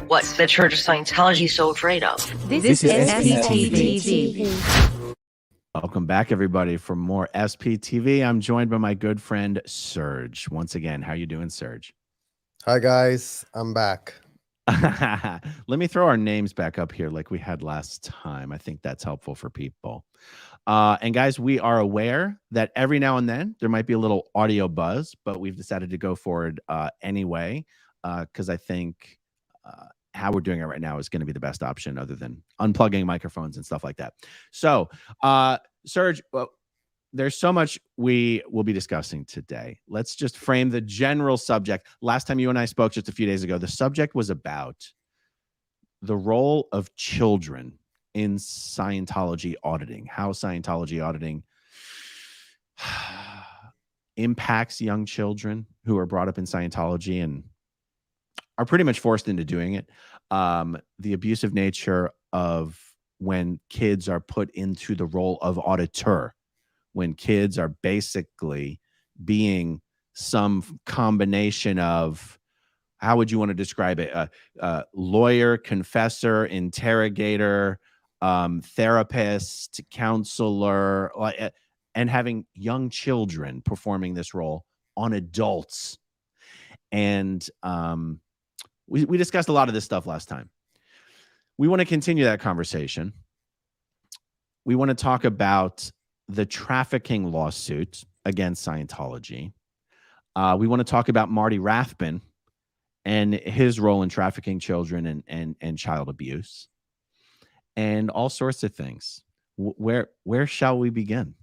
what the Church of Scientology is so afraid of. This is SPTV. Welcome back, everybody, for more SPTV. I'm joined by my good friend Serge. Once again, how you doing, Serge? Hi, guys. I'm back. Let me throw our names back up here like we had last time. I think that's helpful for people. And guys, we are aware that every now and then there might be a little audio buzz, but we've decided to go forward anyway, because I think how we're doing it right now is going to be the best option other than unplugging microphones and stuff like that. So, Serge, well, there's so much we will be discussing today. Let's just frame the general subject. Last time you and I spoke just a few days ago, the subject was about the role of children in Scientology auditing, how Scientology auditing impacts young children who are brought up in Scientology and are pretty much forced into doing it. The abusive nature of when kids are put into the role of auditor, when kids are basically being some combination of, how would you want to describe it? Lawyer, confessor, interrogator, therapist, counselor, and having young children performing this role on adults. And we discussed a lot of this stuff last time. We want to continue that conversation. We want to talk about the trafficking lawsuit against Scientology. We want to talk about Marty Rathbun and his role in trafficking children and child abuse, and all sorts of things. Where shall we begin?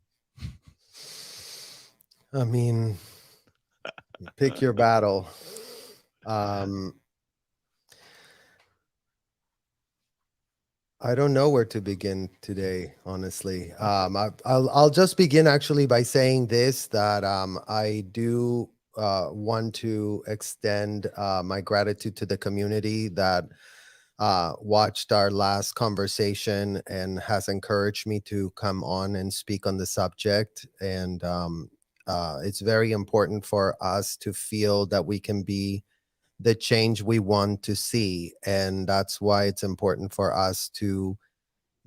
I mean, pick your battle. I don't know where to begin today, honestly. I'll just begin actually by saying this, that I do want to extend my gratitude to the community that watched our last conversation and has encouraged me to come on and speak on the subject. And it's very important for us to feel that we can be the change we want to see. And that's why it's important for us to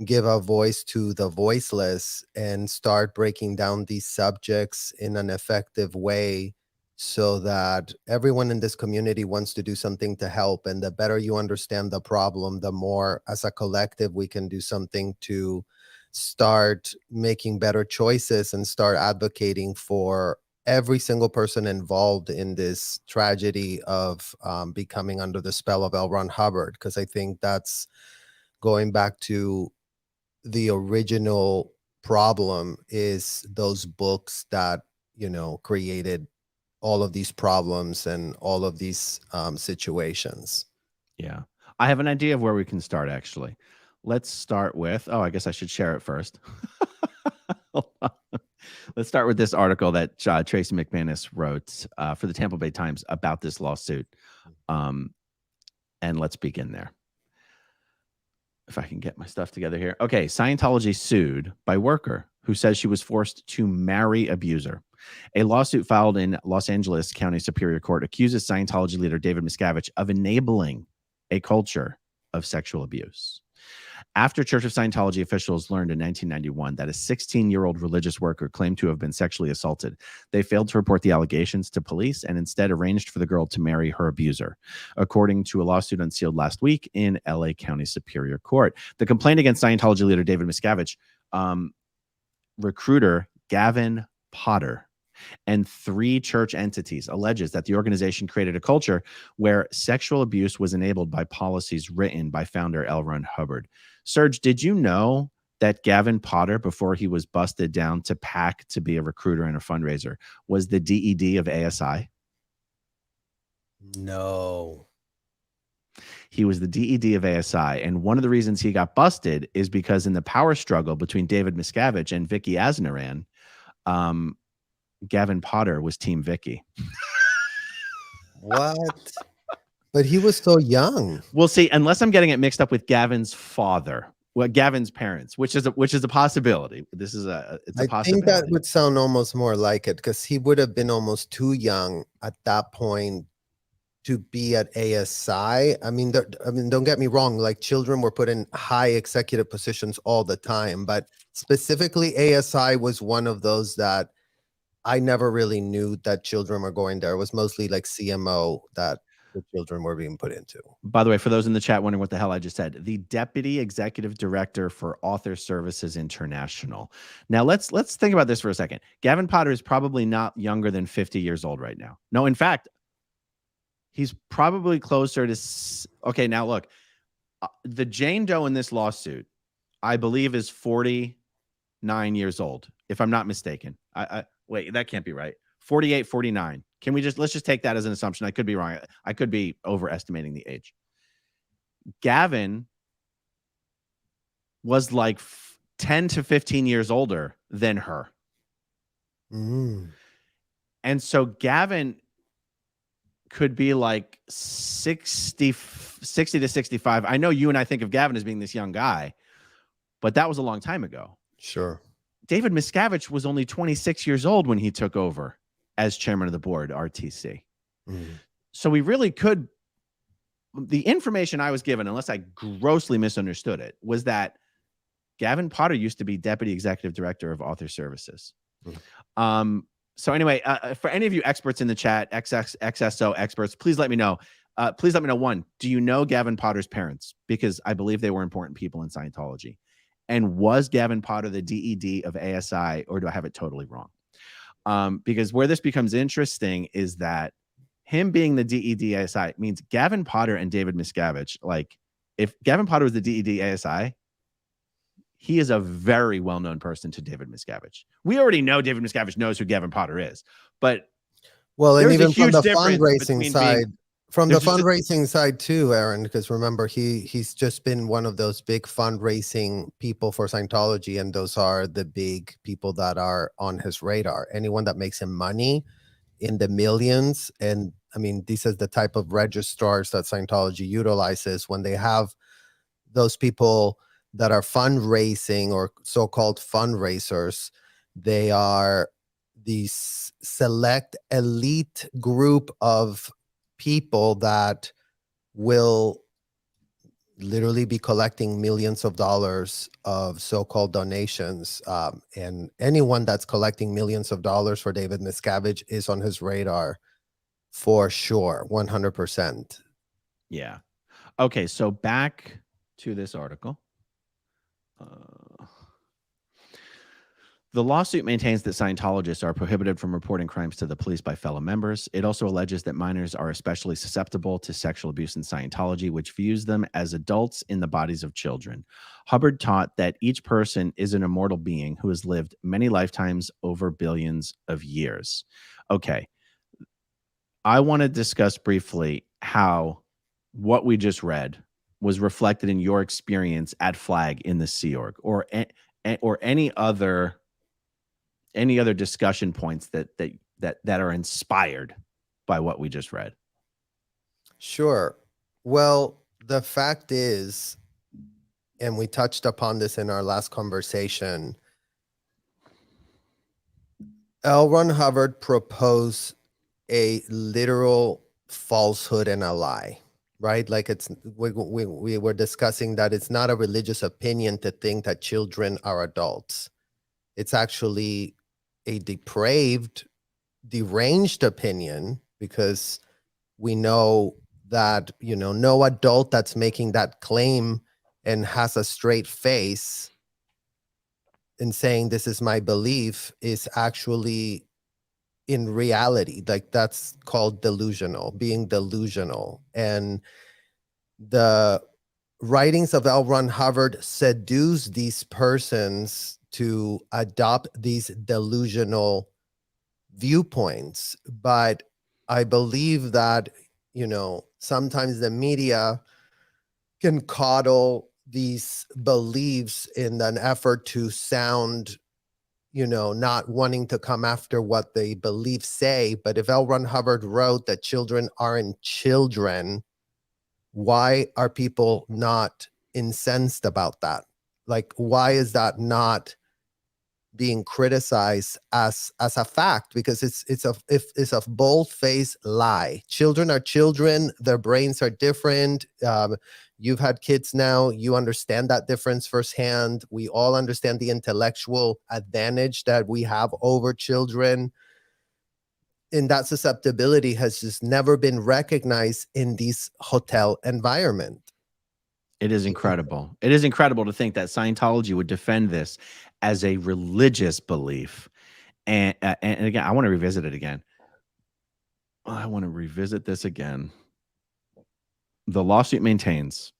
give a voice to the voiceless and start breaking down these subjects in an effective way, so that everyone in this community wants to do something to help. And the better you understand the problem, the more as a collective we can do something to start making better choices and start advocating for every single person involved in this tragedy of becoming under the spell of L. Ron Hubbard. Because I think that's going back to the original problem, is those books that, you know, created all of these problems and all of these situations. Yeah. I have an idea of where we can start, actually. Let's start with, I guess I should share it first. Let's start with this article that Tracy McManus wrote for the Tampa Bay Times about this lawsuit. And let's begin there. If I can get my stuff together here. Okay, Scientology sued by worker who says she was forced to marry abuser. A lawsuit filed in Los Angeles County Superior Court accuses Scientology leader David Miscavige of enabling a culture of sexual abuse. After Church of Scientology officials learned in 1991 that a 16-year-old religious worker claimed to have been sexually assaulted, they failed to report the allegations to police and instead arranged for the girl to marry her abuser, according to a lawsuit unsealed last week in LA County Superior Court. The complaint against Scientology leader David Miscavige, recruiter Gavin Potter, and 3 church entities alleges that the organization created a culture where sexual abuse was enabled by policies written by founder L. Ron Hubbard. Serge, did you know that Gavin Potter, before he was busted down to PAC to be a recruiter and a fundraiser, was the DED of ASI? No. He was the DED of ASI. And one of the reasons he got busted is because in the power struggle between David Miscavige and Vicky Asnaran, Gavin Potter was Team Vicky. What? But he was so young. We'll see, unless I'm getting it mixed up with Gavin's father, well, Gavin's parents, which is a possibility. This is it's a possibility. I think that would sound almost more like it, because he would have been almost too young at that point to be at ASI. I mean, don't get me wrong, like children were put in high executive positions all the time, but specifically ASI was one of those that I never really knew that children were going there. It was mostly like CMO that the children were being put into. By the way, for those in the chat wondering what the hell I just said, the Deputy Executive Director for Author Services International. Now let's think about this for a second. Gavin Potter is probably not younger than 50 years old right now. No, in fact, he's probably closer to. Okay, now look, the Jane Doe in this lawsuit, I believe, is 49 years old, if I'm not mistaken. I wait, that can't be right. 48, 49. Can we let's just take that as an assumption? I could be wrong. I could be overestimating the age. Gavin was like 10 to 15 years older than her. And so Gavin could be like 60 to 65. I know you and I think of Gavin as being this young guy, but that was a long time ago. Sure. David Miscavige was only 26 years old when he took over as chairman of the board, RTC. So we really could, the information I was given, unless I grossly misunderstood it, was that Gavin Potter used to be Deputy Executive Director of Author Services. So anyway, for any of you experts in the chat, XSO experts, please let me know. Please let me know, one, do you know Gavin Potter's parents? Because I believe they were important people in Scientology. And was Gavin Potter the DED of ASI, or do I have it totally wrong? Because where this becomes interesting is that him being the DED ASI means Gavin Potter and David Miscavige. Like, if Gavin Potter was the DED ASI, he is a very well-known person to David Miscavige. We already know David Miscavige knows who Gavin Potter is, but and even from the fundraising side, side too, Aaron, because remember, he's just been one of those big fundraising people for Scientology, and those are the big people that are on his radar. Anyone that makes him money in the millions, and I mean, this is the type of registrars that Scientology utilizes when they have those people that are fundraising or so-called fundraisers. They are these select elite group of people that will literally be collecting millions of dollars of so-called donations. And anyone that's collecting millions of dollars for David Miscavige is on his radar for sure, 100%. Yeah. Okay, so back to this article. The lawsuit maintains that Scientologists are prohibited from reporting crimes to the police by fellow members. It also alleges that minors are especially susceptible to sexual abuse in Scientology, which views them as adults in the bodies of children. Hubbard taught that each person is an immortal being who has lived many lifetimes over billions of years. Okay. I want to discuss briefly how what we just read was reflected in your experience at Flag in the Sea Org, or any other discussion points that are inspired by what we just read. Sure. Well, the fact is, and we touched upon this in our last conversation, L. Ron Hubbard proposed a literal falsehood and a lie. Right? Like we were discussing that it's not a religious opinion to think that children are adults. It's actually a depraved, deranged opinion, because we know that, no adult that's making that claim and has a straight face and saying this is my belief is actually in reality. Like, that's called delusional, being delusional. And the writings of L. Ron Hubbard seduce these persons to adopt these delusional viewpoints. But I believe that, sometimes the media can coddle these beliefs in an effort to sound, not wanting to come after what they believe say. But if L. Ron Hubbard wrote that children aren't children, why are people not incensed about that? Like, why is that not being criticized as a fact, because it's a bold-faced lie. Children are children, their brains are different. You've had kids now, you understand that difference firsthand. We all understand the intellectual advantage that we have over children, and that susceptibility has just never been recognized in this hotel environment. It is incredible. It is incredible to think that Scientology would defend this as a religious belief. And again, I want to revisit it again. I want to revisit this again. The lawsuit maintains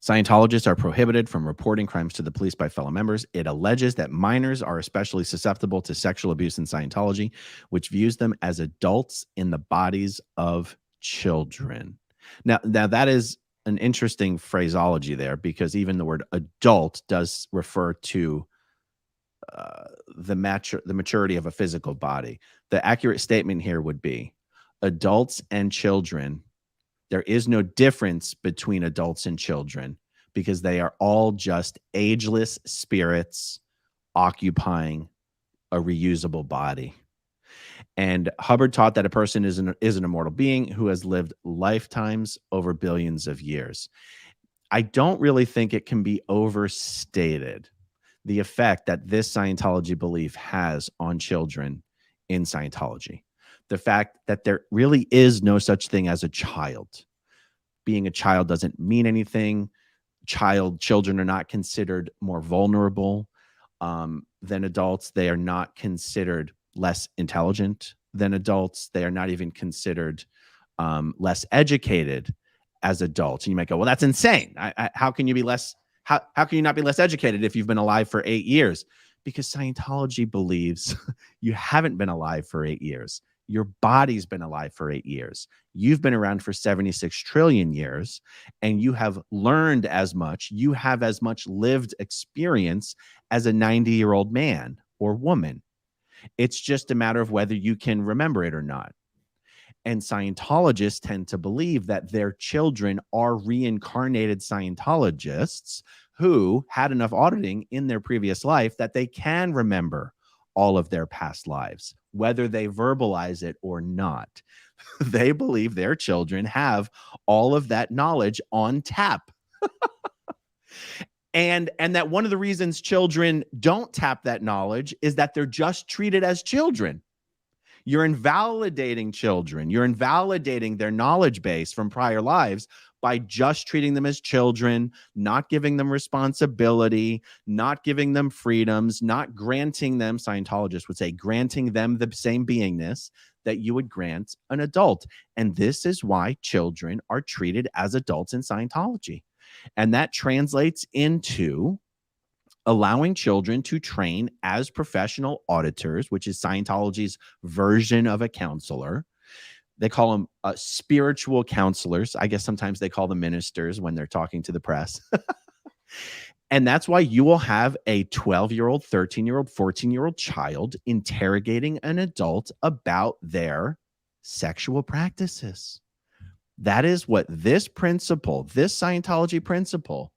Scientologists are prohibited from reporting crimes to the police by fellow members. It alleges that minors are especially susceptible to sexual abuse in Scientology, which views them as adults in the bodies of children. Now that is an interesting phraseology there, because even the word adult does refer to the maturity of a physical body. The accurate statement here would be adults and children. There is no difference between adults and children, because they are all just ageless spirits occupying a reusable body. And Hubbard taught that a person is an immortal being who has lived lifetimes over billions of years. I don't really think it can be overstated the effect that this Scientology belief has on children in Scientology. The fact that there really is no such thing as a child. Being a child doesn't mean anything. Children are not considered more vulnerable than adults. They are not considered less intelligent than adults. They are not even considered less educated as adults. And you might go, well, that's insane. How can you be less? How can you not be less educated if you've been alive for 8 years? Because Scientology believes you haven't been alive for 8 years. Your body's been alive for 8 years. You've been around for 76 trillion years, and you have learned as much. You have as much lived experience as a 90-year-old man or woman. It's just a matter of whether you can remember it or not. And Scientologists tend to believe that their children are reincarnated Scientologists who had enough auditing in their previous life that they can remember all of their past lives, whether they verbalize it or not. They believe their children have all of that knowledge on tap. And that one of the reasons children don't tap that knowledge is that they're just treated as children. You're invalidating children. You're invalidating their knowledge base from prior lives by just treating them as children, not giving them responsibility, not giving them freedoms, not granting them, Scientologists would say, granting them the same beingness that you would grant an adult. And this is why children are treated as adults in Scientology. And that translates into allowing children to train as professional auditors, which is Scientology's version of a counselor. They call them spiritual counselors. I guess sometimes they call them ministers when they're talking to the press. And that's why you will have a 12-year-old, 13-year-old, 14-year-old child interrogating an adult about their sexual practices. That is what this principle, this Scientology principle,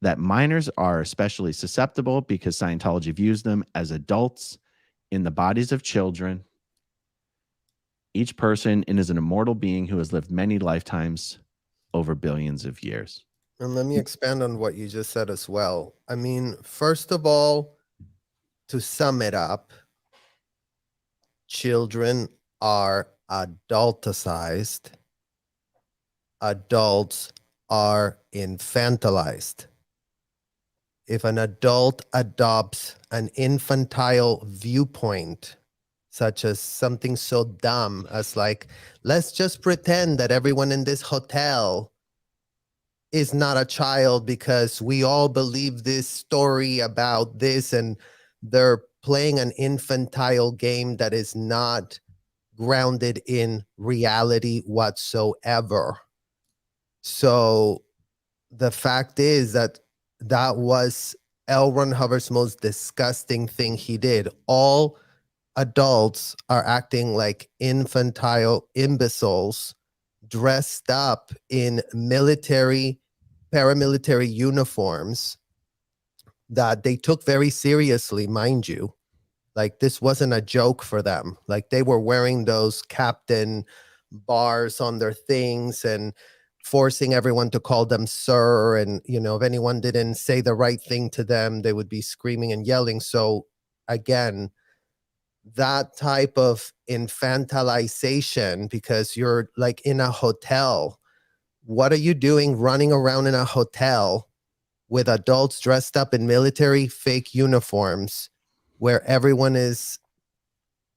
that minors are especially susceptible because Scientology views them as adults in the bodies of children. Each person is an immortal being who has lived many lifetimes over billions of years. And let me expand on what you just said as well. I mean, first of all, to sum it up, children are adulticized. Adults are infantilized. If an adult adopts an infantile viewpoint, such as something so dumb as like, let's just pretend that everyone in this hotel is not a child because we all believe this story about this, and they're playing an infantile game that is not grounded in reality whatsoever. So the fact is that was L. Ron Hubbard's most disgusting thing he did. All adults are acting like infantile imbeciles dressed up in military, paramilitary uniforms that they took very seriously, mind you. Like, this wasn't a joke for them. Like, they were wearing those captain bars on their things and forcing everyone to call them sir. And, you know, if anyone didn't say the right thing to them, they would be screaming and yelling. So again, that type of infantilization, because you're like in a hotel. What are you doing running around in a hotel with adults dressed up in military fake uniforms where everyone is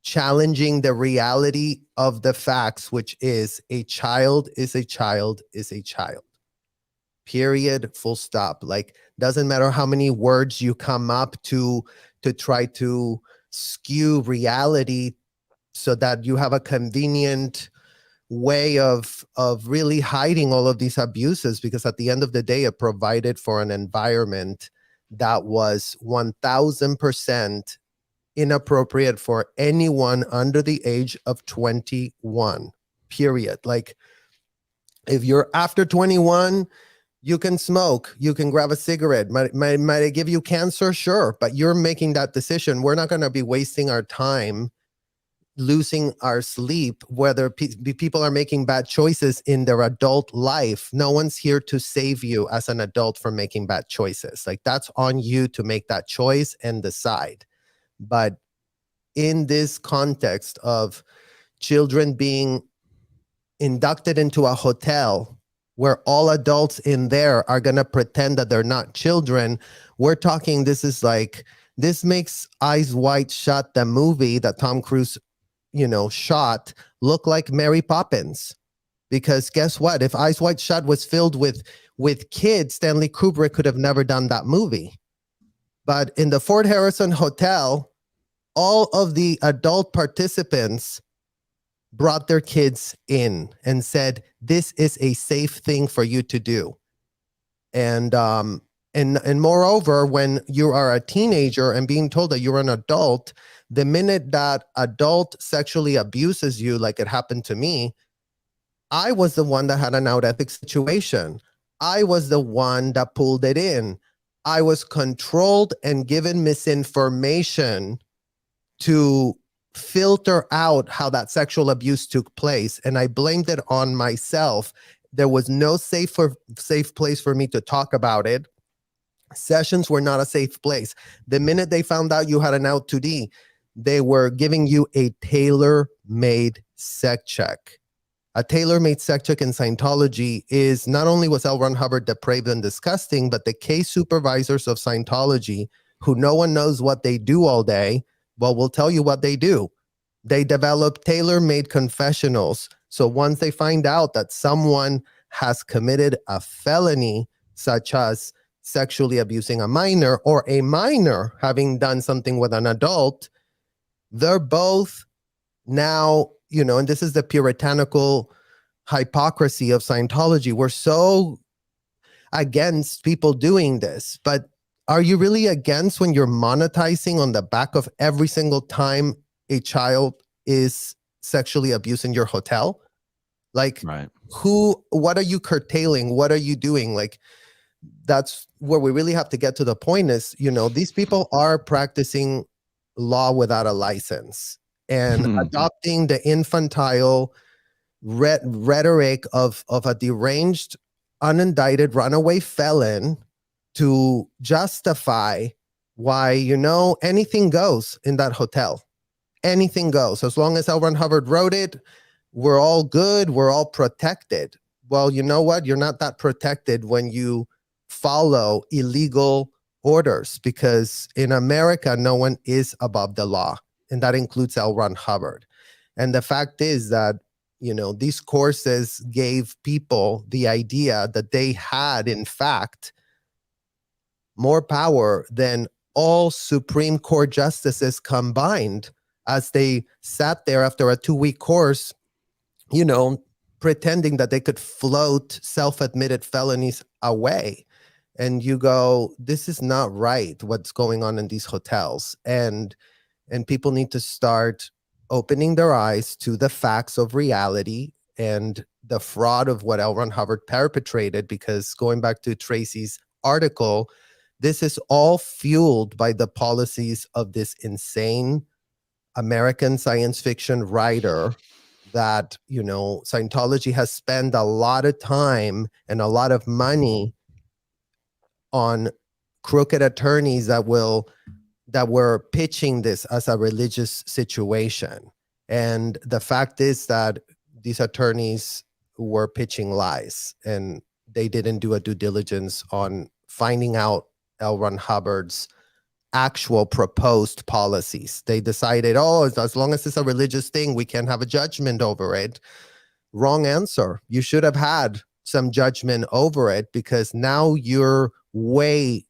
challenging the reality of the facts, which is a child is a child is a child. Period. Full stop. Like, doesn't matter how many words you come up to try to skew reality so that you have a convenient way of really hiding all of these abuses, because at the end of the day, it provided for an environment that was 1000% inappropriate for anyone under the age of 21, period. Like, if you're after 21, you can smoke, you can grab a cigarette. Might it give you cancer? Sure, but you're making that decision. We're not going to be wasting our time losing our sleep, whether people are making bad choices in their adult life. No one's here to save you as an adult from making bad choices. Like, that's on you to make that choice and decide. But in this context of children being inducted into a hotel where all adults in there are going to pretend that they're not children, we're talking, this makes Eyes Wide Shut, the movie that Tom Cruise, shot, look like Mary Poppins. Because guess what? If Eyes Wide Shut was filled with kids, Stanley Kubrick could have never done that movie. But in the Fort Harrison Hotel, all of the adult participants brought their kids in and said, this is a safe thing for you to do. And moreover, when you are a teenager and being told that you're an adult, the minute that adult sexually abuses you, like it happened to me, I was the one that had an out ethic situation. I was the one that pulled it in. I was controlled and given misinformation to filter out how that sexual abuse took place. And I blamed it on myself. There was no safe place for me to talk about it. Sessions were not a safe place. The minute they found out you had an L2D, they were giving you a tailor-made sec check. A tailor-made sec check in Scientology is not only was L. Ron Hubbard depraved and disgusting, but the case supervisors of Scientology, who no one knows what they do all day, well, we'll tell you what they do. They develop tailor-made confessionals. So once they find out that someone has committed a felony, such as sexually abusing a minor or a minor having done something with an adult, they're both now, and this is the puritanical hypocrisy of Scientology. We're so against people doing this, but are you really against when you're monetizing on the back of every single time a child is sexually abused in your hotel? Like, right. What are you curtailing? What are you doing? Like, that's where we really have to get to the point is, these people are practicing law without a license and adopting the infantile rhetoric of a deranged, unindicted runaway felon to justify why, anything goes in that hotel. Anything goes. As long as L. Ron Hubbard wrote it, we're all good. We're all protected. Well, you know what? You're not that protected when you follow illegal orders, because in America, no one is above the law. And that includes L. Ron Hubbard. And the fact is that, these courses gave people the idea that they had, in fact, more power than all Supreme Court justices combined, as they sat there after a 2-week course, pretending that they could float self-admitted felonies away. And you go, this is not right, what's going on in these hotels. And people need to start opening their eyes to the facts of reality and the fraud of what L. Ron Hubbard perpetrated, because going back to Tracy's article, this is all fueled by the policies of this insane American science fiction writer that, Scientology has spent a lot of time and a lot of money on crooked attorneys that were pitching this as a religious situation. And the fact is that these attorneys were pitching lies, and they didn't do a due diligence on finding out L. Ron Hubbard's actual proposed policies. They decided, as long as it's a religious thing, we can have a judgment over it. Wrong answer. You should have had some judgment over it, because now you're way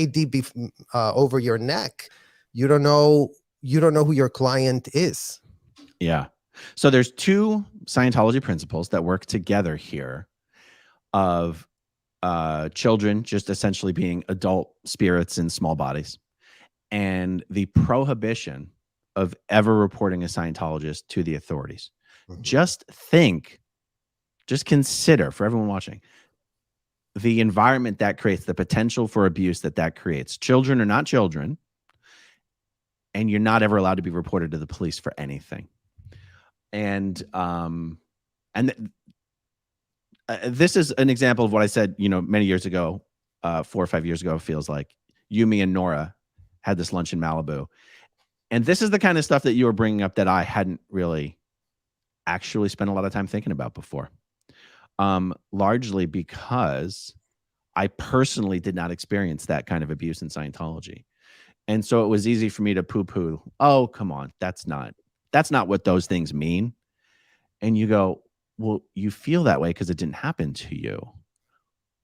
deep over your neck. You don't know who your client is. Yeah. So there's two Scientology principles that work together here of children just essentially being adult spirits in small bodies, and the prohibition of ever reporting a Scientologist to the authorities. Mm-hmm. Just consider, for everyone watching, the environment that creates, the potential for abuse that creates. Children are not children, and you're not ever allowed to be reported to the police for anything. And this is an example of what I said, many years ago, 4 or 5 years ago, it feels like. You, me, and Nora had this lunch in Malibu. And this is the kind of stuff that you were bringing up that I hadn't really actually spent a lot of time thinking about before. Largely because I personally did not experience that kind of abuse in Scientology. And so it was easy for me to poo-poo, oh, come on, that's not what those things mean. And you go, well, you feel that way because it didn't happen to you.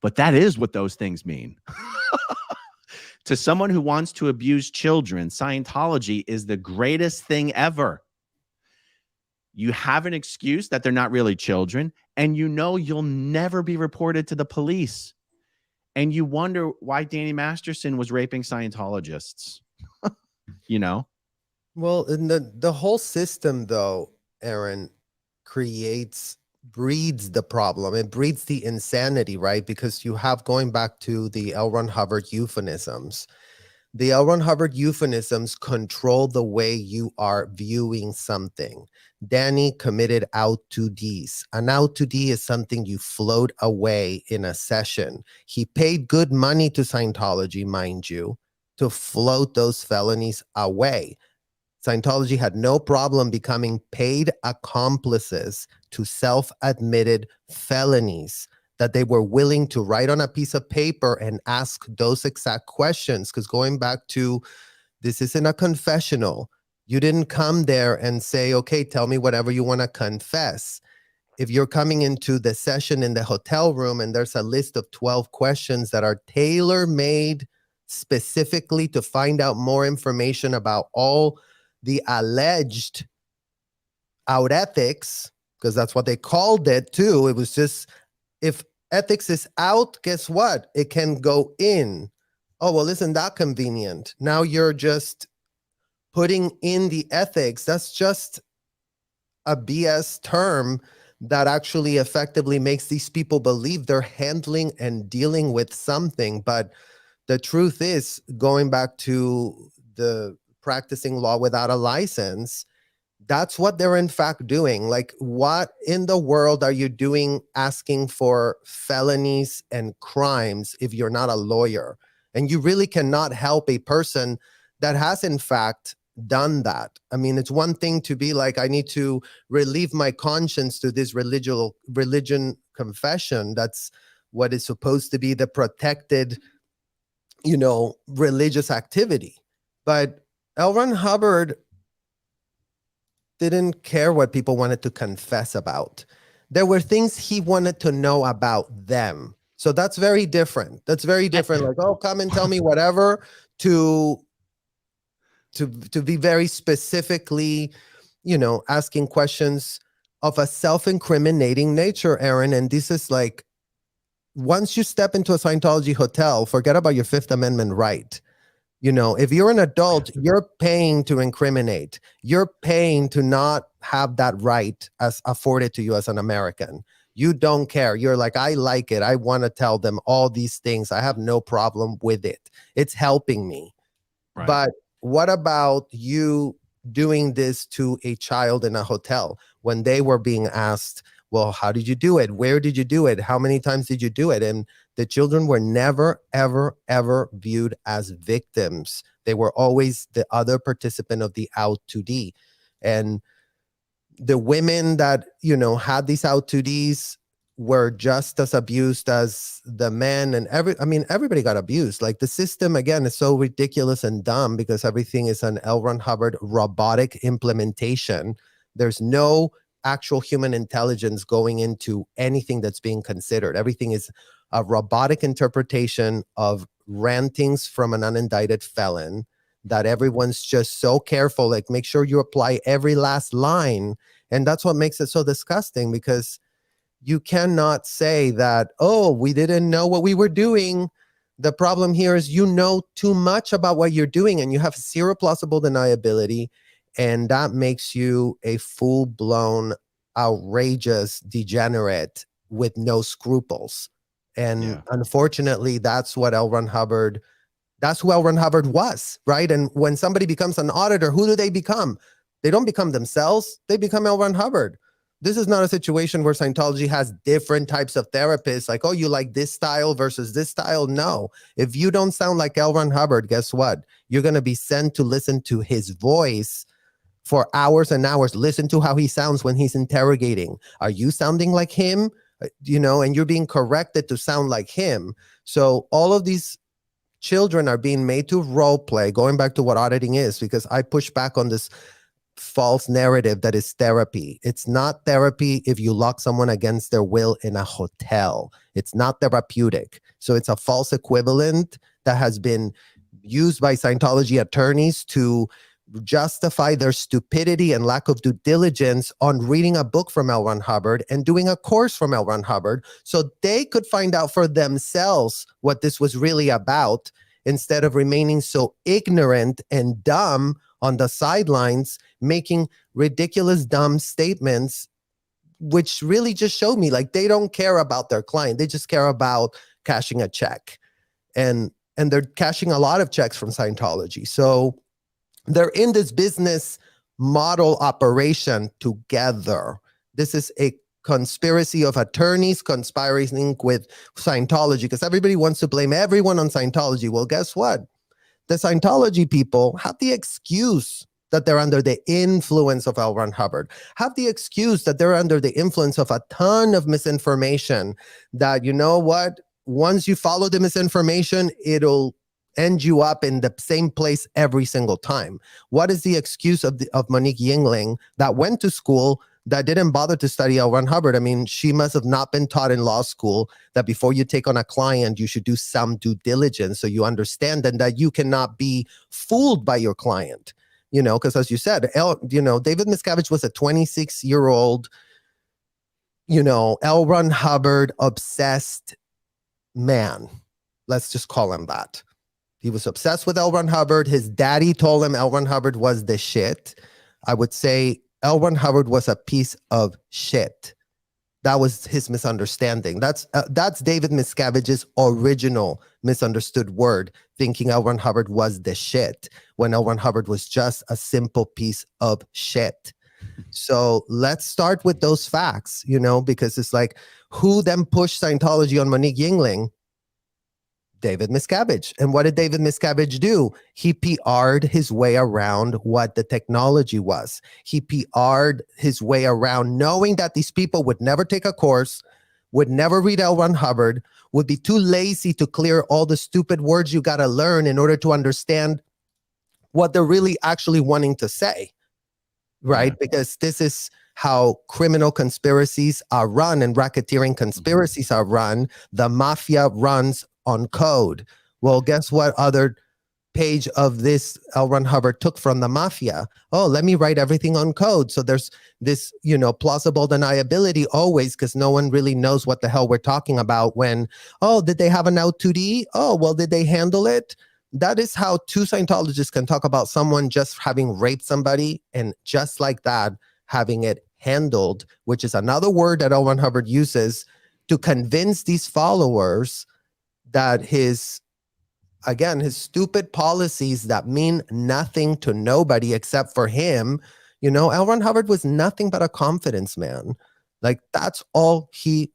But that is what those things mean. To someone who wants to abuse children, Scientology is the greatest thing ever. You have an excuse that they're not really children, and you'll never be reported to the police. And you wonder why Danny Masterson was raping Scientologists. Well, and the whole system, though, Aaron, breeds the problem. It breeds the insanity, right? Because you have, going back to the L. Ron Hubbard euphemisms, the L. Ron Hubbard euphemisms control the way you are viewing something. Danny committed out to D's. An out to D is something you float away in a session. He paid good money to Scientology, mind you, to float those felonies away. Scientology had no problem becoming paid accomplices to self-admitted felonies that they were willing to write on a piece of paper and ask those exact questions. Because going back to, this isn't a confessional. You didn't come there and say, okay, tell me whatever you want to confess. If you're coming into the session in the hotel room and there's a list of 12 questions that are tailor-made specifically to find out more information about all the alleged out ethics, because that's what they called it too. It was just, if ethics is out, guess what? It can go in. Oh, well, isn't that convenient? Now you're just putting in the ethics. That's just a BS term that actually effectively makes these people believe they're handling and dealing with something. But the truth is, going back to the practicing law without a license, that's what they're in fact doing. Like, what in the world are you doing asking for felonies and crimes if you're not a lawyer? And you really cannot help a person that has in fact done that. I mean, it's one thing to be like, I need to relieve my conscience to this religion confession. That's what is supposed to be the protected, religious activity. But L. Ron Hubbard didn't care what people wanted to confess about. There were things he wanted to know about them. So that's very different. That's very different. Like, oh, come and tell me whatever, to be very specifically, asking questions of a self-incriminating nature, Aaron. And this is like, once you step into a Scientology hotel, forget about your Fifth Amendment right. If you're an adult, you're paying to incriminate. You're paying to not have that right as afforded to you as an American. You don't care. You're like, I like it. I want to tell them all these things. I have no problem with it. It's helping me. Right. But what about you doing this to a child in a hotel when they were being asked, well, how did you do it? Where did you do it? How many times did you do it? And the children were never, ever, ever viewed as victims. They were always the other participant of the out 2D. And the women that, had these out 2Ds were just as abused as the men, and everybody got abused. Like, the system, again, is so ridiculous and dumb because everything is an L. Ron Hubbard robotic implementation. There's no actual human intelligence going into anything that's being considered. Everything is a robotic interpretation of rantings from an unindicted felon that everyone's just so careful, like, make sure you apply every last line. And that's what makes it so disgusting, because you cannot say that, oh, we didn't know what we were doing. The problem here is you know too much about what you're doing and you have zero plausible deniability. And that makes you a full-blown, outrageous degenerate with no scruples. And unfortunately, that's who L. Ron Hubbard was, right? And when somebody becomes an auditor, who do they become? They don't become themselves. They become L. Ron Hubbard. This is not a situation where Scientology has different types of therapists, like, oh, you like this style versus this style. No. If you don't sound like L. Ron Hubbard, guess what? You're going to be sent to listen to his voice for hours and hours. Listen to how he sounds when he's interrogating. Are you sounding like him? And you're being corrected to sound like him. So all of these children are being made to role play, going back to what auditing is, because I push back on this false narrative that is therapy. It's not therapy if you lock someone against their will in a hotel. It's not therapeutic. So it's a false equivalent that has been used by Scientology attorneys to justify their stupidity and lack of due diligence on reading a book from L. Ron Hubbard and doing a course from L. Ron Hubbard so they could find out for themselves what this was really about, instead of remaining so ignorant and dumb on the sidelines, making ridiculous, dumb statements, which really just show me, like, they don't care about their client. They just care about cashing a check. And they're cashing a lot of checks from Scientology. So they're in this business model operation together. This is a conspiracy of attorneys conspiring with Scientology, because everybody wants to blame everyone on Scientology. Well, guess what? The Scientology people have the excuse that they're under the influence of L. Ron Hubbard, have the excuse that they're under the influence of a ton of misinformation that, you know what, once you follow the misinformation, it'll end you up in the same place every single time. What is the excuse of Monique Yingling that went to school that didn't bother to study L. Ron Hubbard? I mean, she must have not been taught in law school that before you take on a client, you should do some due diligence so you understand and that you cannot be fooled by your client. Because as you said, David Miscavige was a 26-year-old, L. Ron Hubbard obsessed man. Let's just call him that. He was obsessed with L. Ron Hubbard. His daddy told him L. Ron Hubbard was the shit. I would say L. Ron Hubbard was a piece of shit. That was his misunderstanding. That's David Miscavige's original misunderstood word, thinking L. Ron Hubbard was the shit, when L. Ron Hubbard was just a simple piece of shit. So let's start with those facts, because it's like, who then pushed Scientology on Monique Yingling? David Miscavige. And what did David Miscavige do? He PR'd his way around what the technology was. He PR'd his way around knowing that these people would never take a course, would never read L. Ron Hubbard, would be too lazy to clear all the stupid words you got to learn in order to understand what they're really actually wanting to say, right? Yeah. Because this is how criminal conspiracies are run and racketeering conspiracies are run. The mafia runs on code. Well, guess what other page of this L. Ron Hubbard took from the mafia? Oh, let me write everything on code. So there's this, plausible deniability always, because no one really knows what the hell we're talking about when, oh, did they have an out 2D? Oh, well, did they handle it? that is how two Scientologists can talk about someone just having raped somebody and just like that, having it handled, which is another word that L. Ron Hubbard uses to convince these followers that his stupid policies that mean nothing to nobody except for him. L. Ron Hubbard was nothing but a confidence man. Like, that's all he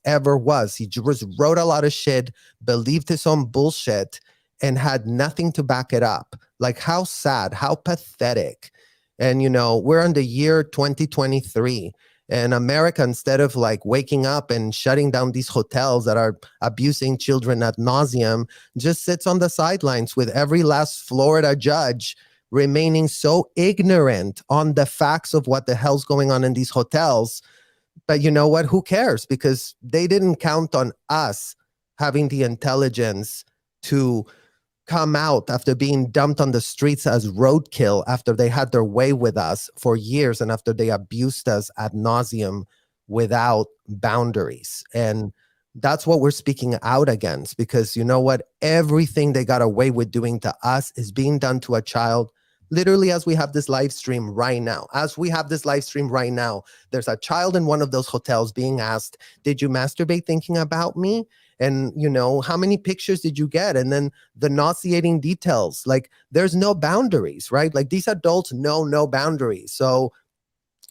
ever was. He just wrote a lot of shit, believed his own bullshit, and had nothing to back it up. Like, how sad, how pathetic. And, we're in the year 2023. And America, instead of like waking up and shutting down these hotels that are abusing children ad nauseum, just sits on the sidelines with every last Florida judge remaining so ignorant on the facts of what the hell's going on in these hotels. But you know what? Who cares? Because they didn't count on us having the intelligence to come out after being dumped on the streets as roadkill after they had their way with us for years and after they abused us ad nauseum without boundaries. And that's what we're speaking out against, because you know what? Everything they got away with doing to us is being done to a child. Literally, as we have this live stream right now, there's a child in one of those hotels being asked, did you masturbate thinking about me? And, how many pictures did you get? And then the nauseating details, like, there's no boundaries, right? Like, these adults know no boundaries. So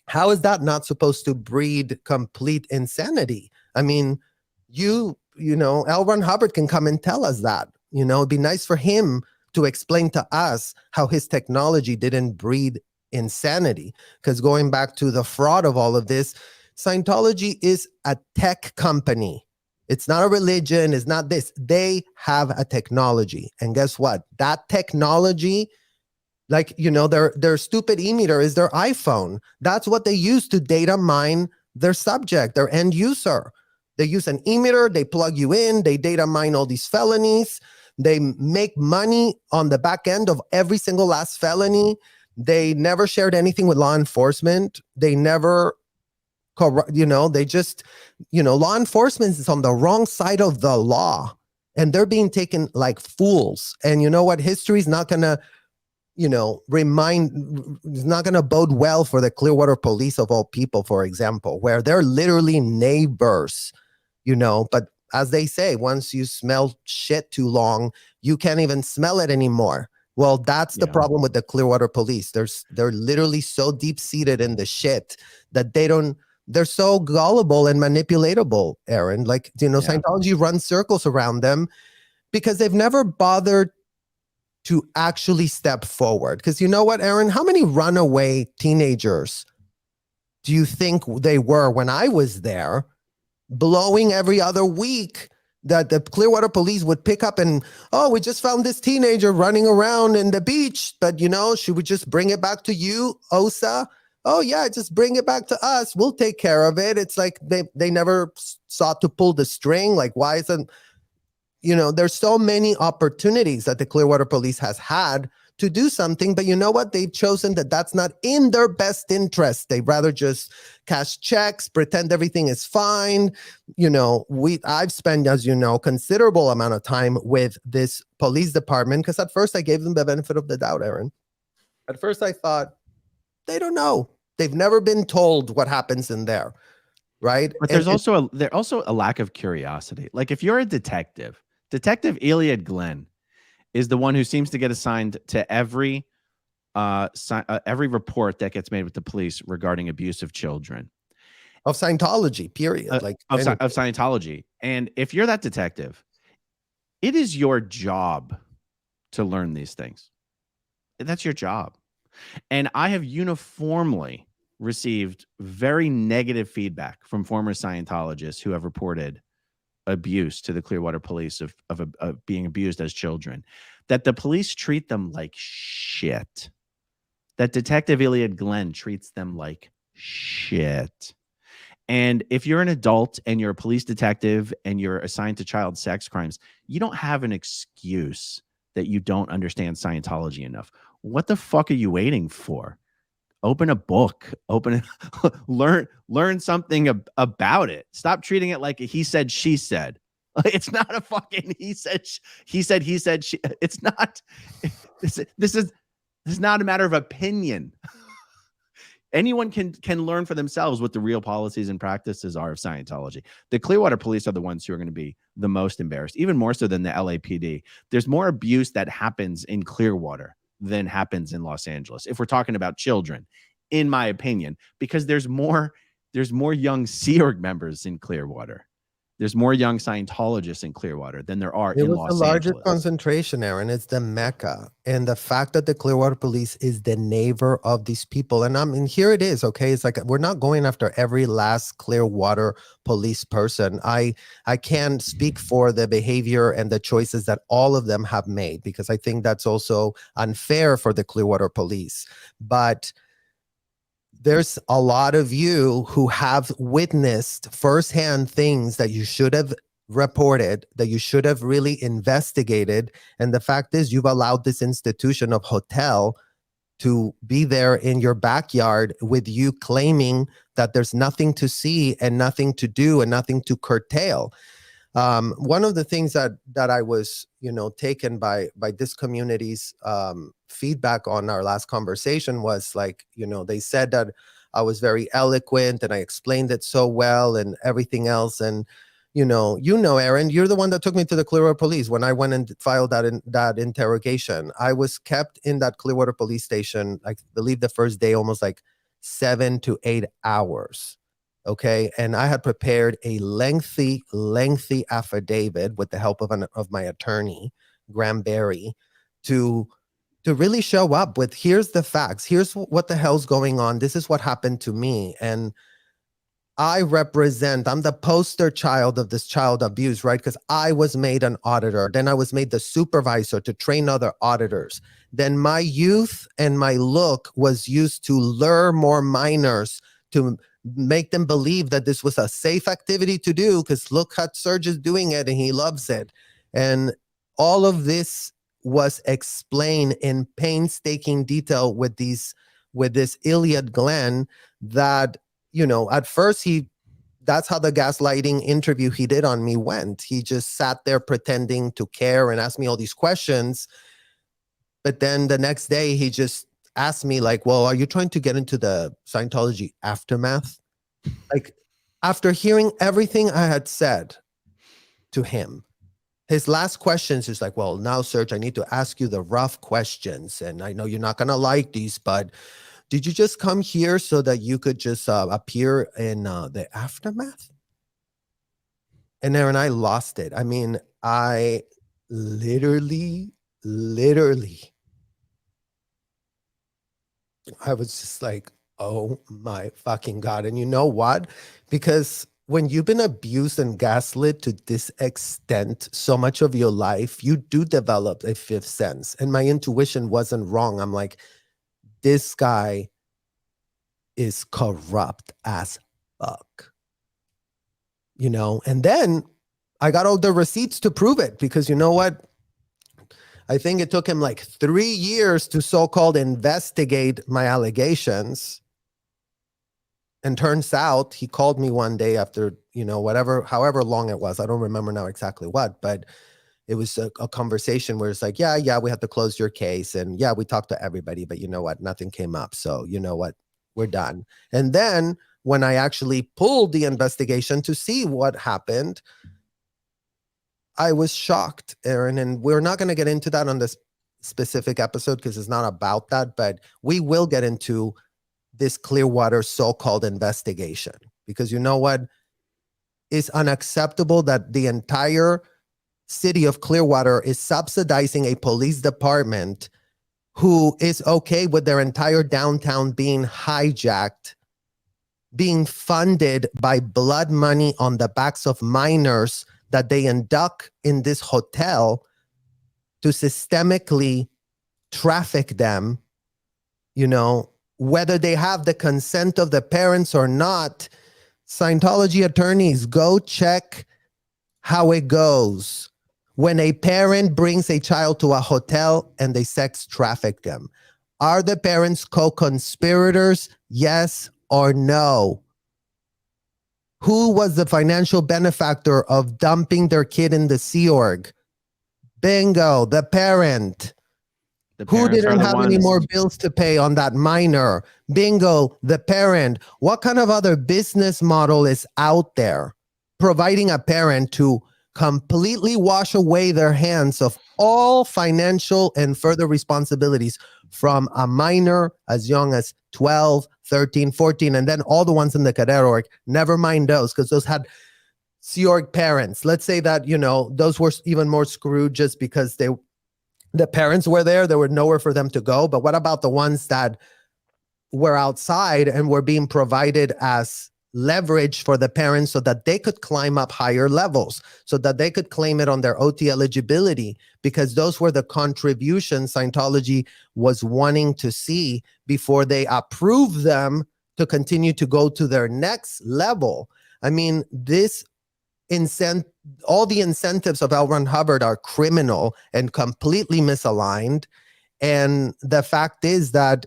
how is that not supposed to breed complete insanity? I mean, L. Ron Hubbard can come and tell us that. It'd be nice for him to explain to us how his technology didn't breed insanity. Because going back to the fraud of all of this, Scientology is a tech company. It's not a religion. It's not this. They have a technology. And guess what? That technology, like, their stupid e-meter is their iPhone. That's what they use to data mine their subject, their end user. They use an e-meter. They plug you in. They data mine all these felonies. They make money on the back end of every single last felony. They never shared anything with law enforcement. They never, they just, law enforcement is on the wrong side of the law and they're being taken like fools. And you know what? History is not going to, is not going to bode well for the Clearwater Police of all people, for example, where they're literally neighbors, but as they say, once you smell shit too long, you can't even smell it anymore. Well, that's the problem with the Clearwater Police. They're literally so deep-seated in the shit that they're so gullible and manipulatable, Aaron. Like, Scientology runs circles around them because they've never bothered to actually step forward. Because you know what, Aaron? How many runaway teenagers do you think they were when I was there? Blowing every other week that the Clearwater Police would pick up and, we just found this teenager running around in the beach, but should we just bring it back to you, OSA? Oh yeah, just bring it back to us. We'll take care of it. It's like they never sought to pull the string. Like, why isn't, there's so many opportunities that the Clearwater Police has had to do something, but you know what? They've chosen that that's not in their best interest. They'd rather just cash checks, pretend everything is fine. I've spent, as you know, considerable amount of time with this police department because at first I gave them the benefit of the doubt, Aaron. At first I thought, they don't know. They've never been told what happens in there, right? But there's also a lack of curiosity. Like, if you're a Detective Iliad Glenn is the one who seems to get assigned to every report that gets made with the police regarding abuse of children. Of Scientology, period. Of Scientology. And if you're that detective, it is your job to learn these things. That's your job. And I have uniformly received very negative feedback from former Scientologists who have reported abuse to the Clearwater Police of being abused as children, that the police treat them like shit, that Detective Iliad Glenn treats them like shit. And if you're an adult and you're a police detective and you're assigned to child sex crimes, you don't have an excuse that you don't understand Scientology enough. What the fuck are you waiting for? Open a book, learn something about it. Stop treating it like a he said, she said. It's not a fucking he said, he said, she. It's not. This is not a matter of opinion. Anyone can learn for themselves what the real policies and practices are of Scientology. The Clearwater police are the ones who are going to be the most embarrassed, even more so than the LAPD. There's more abuse that happens in Clearwater than happens in Los Angeles, if we're talking about children, in my opinion, because there's more young Sea Org members in Clearwater. There's more young Scientologists in Clearwater than there are in Los Angeles. It was the largest concentration, Aaron. It's the Mecca. And the fact that the Clearwater police is the neighbor of these people. And I mean, here it is, okay? It's like, we're not going after every last Clearwater police person. I can't speak for the behavior and the choices that all of them have made, because I think that's also unfair for the Clearwater police. But there's a lot of you who have witnessed firsthand things that you should have reported, that you should have really investigated. And the fact is, you've allowed this institution of hotel to be there in your backyard with you claiming that there's nothing to see and nothing to do and nothing to curtail. One of the things that I was, taken by this community's feedback on our last conversation was like, they said that I was very eloquent and I explained it so well and everything else. And, Aaron, you're the one that took me to the Clearwater police when I went and filed that interrogation. I was kept in that Clearwater police station, I believe the first day, almost like 7 to 8 hours. Okay. And I had prepared a lengthy affidavit with the help of my attorney, Graham Berry, to really show up with, here's the facts. Here's what the hell's going on. This is what happened to me. And I'm the poster child of this child abuse, right? Because I was made an auditor. Then I was made the supervisor to train other auditors. Then my youth and my look was used to lure more minors, to make them believe that this was a safe activity to do, because look how Serge is doing it and he loves it. And all of this was explained in painstaking detail with this Iliad Glenn that, at first that's how the gaslighting interview he did on me went. He just sat there pretending to care and asked me all these questions. But then the next day he just asked me like, well, are you trying to get into the Scientology aftermath? Like, after hearing everything I had said to him, his last questions is like, well, now, Serge, I need to ask you the rough questions. And I know you're not going to like these, but did you just come here so that you could just appear in the aftermath? And Aaron, I lost it. I mean, I literally, I was just like, oh my fucking God. And you know what? Because when you've been abused and gaslit to this extent so much of your life, you do develop a fifth sense. And my intuition wasn't wrong. I'm like, this guy is corrupt as fuck. And then I got all the receipts to prove it, because you know what? I think it took him like 3 years to so-called investigate my allegations. And turns out he called me one day after, however long it was. I don't remember now exactly what, but it was a conversation where it's like, yeah, we have to close your case. And yeah, we talked to everybody, but you know what? Nothing came up. So you know what? We're done. And then when I actually pulled the investigation to see what happened, I was shocked, Aaron, and we're not going to get into that on this specific episode because it's not about that, but we will get into this Clearwater so-called investigation, because you know what? It's unacceptable that the entire city of Clearwater is subsidizing a police department who is okay with their entire downtown being hijacked, being funded by blood money on the backs of minors that they induct in this hotel to systemically traffic them, whether they have the consent of the parents or not. Scientology attorneys, go check how it goes when a parent brings a child to a hotel and they sex traffic them. Are the parents co-conspirators? Yes or no? Who was the financial benefactor of dumping their kid in the Sea Org? Bingo, the parent. The Who parents are didn't the have any ones. more bills to pay on that minor? Bingo, the parent. What kind of other business model is out there providing a parent to completely wash away their hands of all financial and further responsibilities from a minor as young as 12, 13, 14, and then all the ones in the cadet org? Never mind those, because those had Sea Org parents. Let's say that, those were even more screwed just because the parents were there were nowhere for them to go. But what about the ones that were outside and were being provided as leverage for the parents so that they could climb up higher levels, so that they could claim it on their OT eligibility, because those were the contributions Scientology was wanting to see before they approved them to continue to go to their next level. I mean, all the incentives of L. Ron Hubbard are criminal and completely misaligned. And the fact is that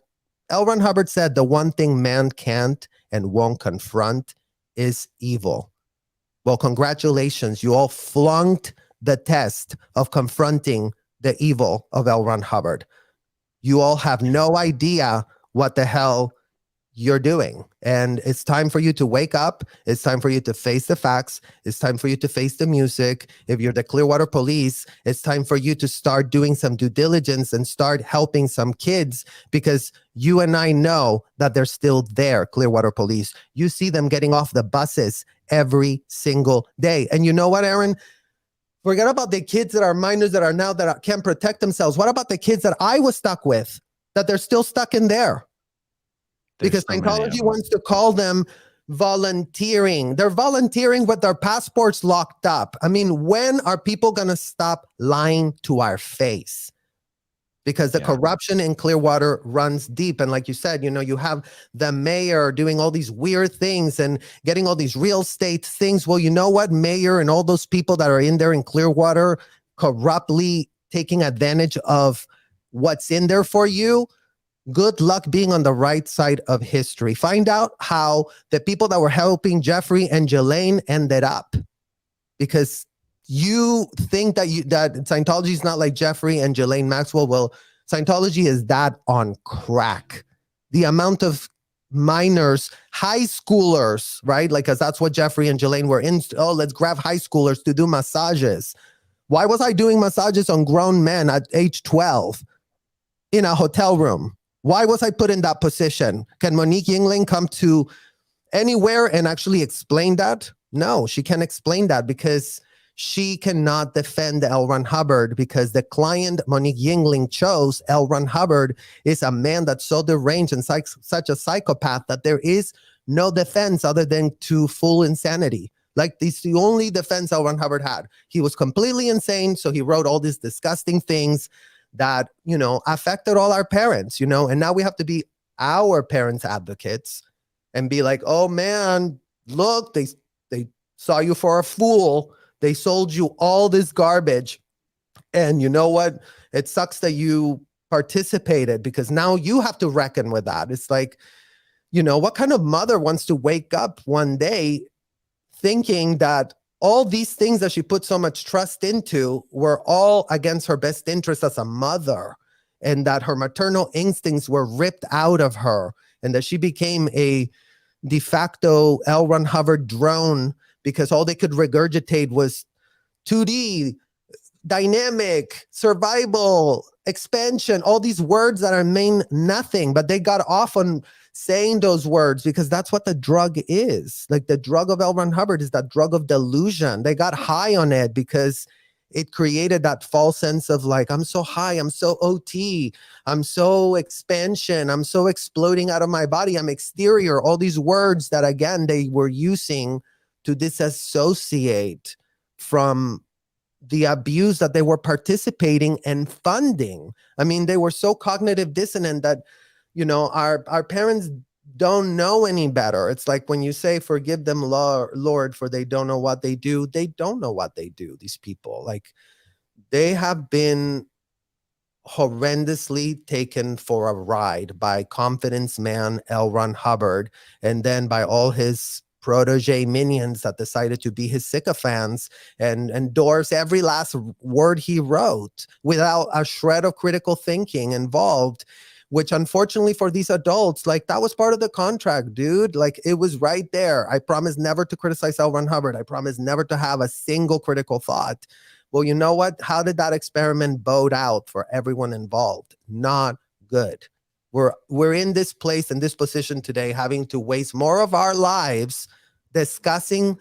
L. Ron Hubbard said the one thing man can't and won't confront is evil. Well, congratulations. You all flunked the test of confronting the evil of L. Ron Hubbard. You all have no idea what the hell you're doing. And it's time for you to wake up. It's time for you to face the facts. It's time for you to face the music. If you're the Clearwater Police, it's time for you to start doing some due diligence and start helping some kids, because you and I know that they're still there, Clearwater Police. You see them getting off the buses every single day. And you know what, Aaron? Forget about the kids that are minors that can't protect themselves. What about the kids that I was stuck with, that they're still stuck in there? Because Scientology wants to call them volunteering. They're volunteering with their passports locked up. I mean, when are people going to stop lying to our face? Because the corruption in Clearwater runs deep. And like you said, you have the mayor doing all these weird things and getting all these real estate things. Well, you know what? Mayor and all those people that are in there in Clearwater corruptly taking advantage of what's in there for you. Good luck being on the right side of history. Find out how the people that were helping Jeffrey and Ghislaine ended up. Because you think that Scientology is not like Jeffrey and Ghislaine Maxwell. Well, Scientology is that on crack. The amount of minors, high schoolers, right? Like, because that's what Jeffrey and Ghislaine were in. Oh, let's grab high schoolers to do massages. Why was I doing massages on grown men at age 12 in a hotel room? Why was I put in that position? Can Monique Yingling come to anywhere and actually explain that? No, she can't explain that, because she cannot defend L. Ron Hubbard, because the client Monique Yingling chose, L. Ron Hubbard, is a man that's so deranged and such a psychopath that there is no defense other than to full insanity. Like, this is the only defense L. Ron Hubbard had. He was completely insane, so he wrote all these disgusting things that, affected all our parents, and now we have to be our parents' advocates and be like, oh man, look, they saw you for a fool. They sold you all this garbage. And you know what? It sucks that you participated, because now you have to reckon with that. It's like, what kind of mother wants to wake up one day thinking that all these things that she put so much trust into were all against her best interest as a mother, and that her maternal instincts were ripped out of her, and that she became a de facto L. Ron Hubbard drone, because all they could regurgitate was 2D, dynamic, survival, expansion, all these words that mean nothing, but they got off on saying those words because that's what the drug is. Like, the drug of L. Ron Hubbard is that drug of delusion. They got high on it because it created that false sense of like, I'm so high, I'm so OT, I'm so expansion, I'm so exploding out of my body, I'm exterior, all these words that, again, they were using to disassociate from the abuse that they were participating and funding. I mean, they were so cognitive dissonant that, our parents don't know any better. It's like when you say, forgive them, Lord, for they don't know what they do. They don't know what they do, these people. Like, they have been horrendously taken for a ride by confidence man L. Ron Hubbard, and then by all his protege minions that decided to be his sycophants and endorse every last word he wrote without a shred of critical thinking involved, which unfortunately for these adults, like that was part of the contract, dude. Like it was right there. I promise never to criticize L. Ron Hubbard. I promise never to have a single critical thought. Well, you know what? How did that experiment bode out for everyone involved? Not good. We're in this place, in this position today, having to waste more of our lives discussing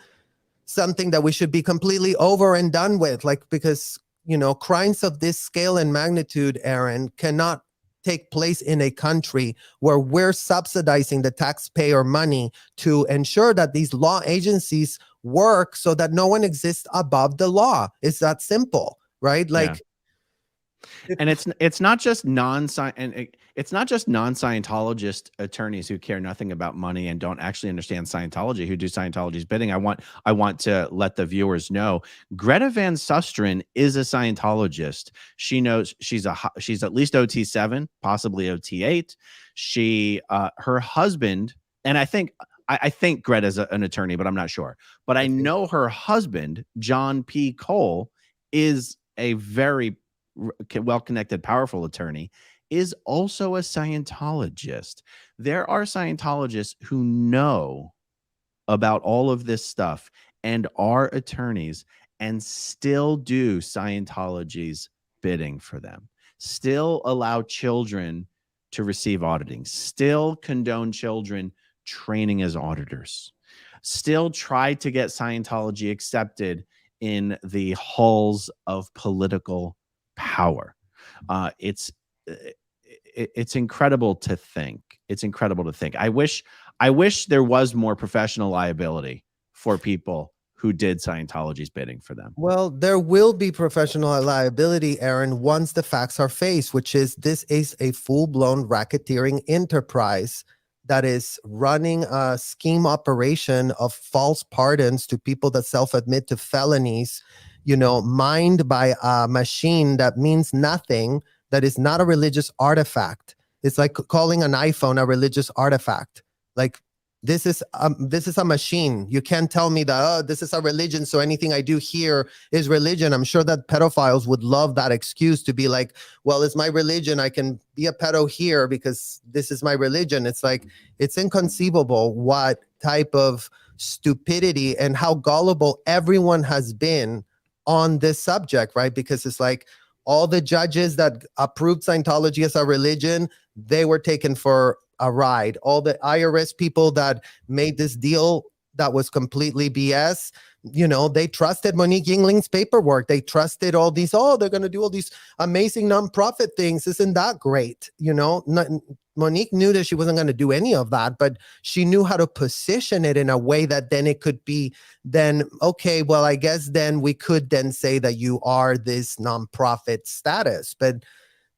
something that we should be completely over and done with. Like, because, you know, crimes of this scale and magnitude, Aaron, cannot take place in a country where we're subsidizing the taxpayer money to ensure that these law agencies work so that no one exists above the law. It's that simple, right? Like, and it's not just it's not just non-Scientologist attorneys who care nothing about money and don't actually understand Scientology who do Scientology's bidding. I want to let the viewers know Greta Van Susteren is a Scientologist. She knows she's at least OT7, possibly OT8. She her husband, and I think Greta's an attorney, but I'm not sure. But I know her husband, John P. Cole, is a very well-connected, powerful attorney, is also a Scientologist. There are Scientologists who know about all of this stuff and are attorneys and still do Scientology's bidding for them, still allow children to receive auditing, still condone children training as auditors, still try to get Scientology accepted in the halls of political power. It's incredible to think. It's incredible to think. I wish there was more professional liability for people who did Scientology's bidding for them. Well, there will be professional liability, Aaron, once the facts are faced, which is this is a full-blown racketeering enterprise that is running a scheme operation of false pardons to people that self-admit to felonies, you know, mined by a machine that means nothing, that is not a religious artifact. It's like calling an iPhone a religious artifact. Like, this is a machine. You can't tell me that, oh, this is a religion, so anything I do here is religion. I'm sure that pedophiles would love that excuse to be like, well, it's my religion. I can be a pedo here because this is my religion. It's like, it's inconceivable what type of stupidity and how gullible everyone has been on this subject, right? Because it's like all the judges that approved Scientology as a religion, they were taken for a ride. All the IRS people that made this deal that was completely BS, you know, they trusted Monique Yingling's paperwork. They trusted all these, oh, they're going to do all these amazing nonprofit things. Isn't that great? You know, Monique knew that she wasn't going to do any of that, but she knew how to position it in a way that then it could be then, okay, well, I guess then we could then say that you are this nonprofit status, but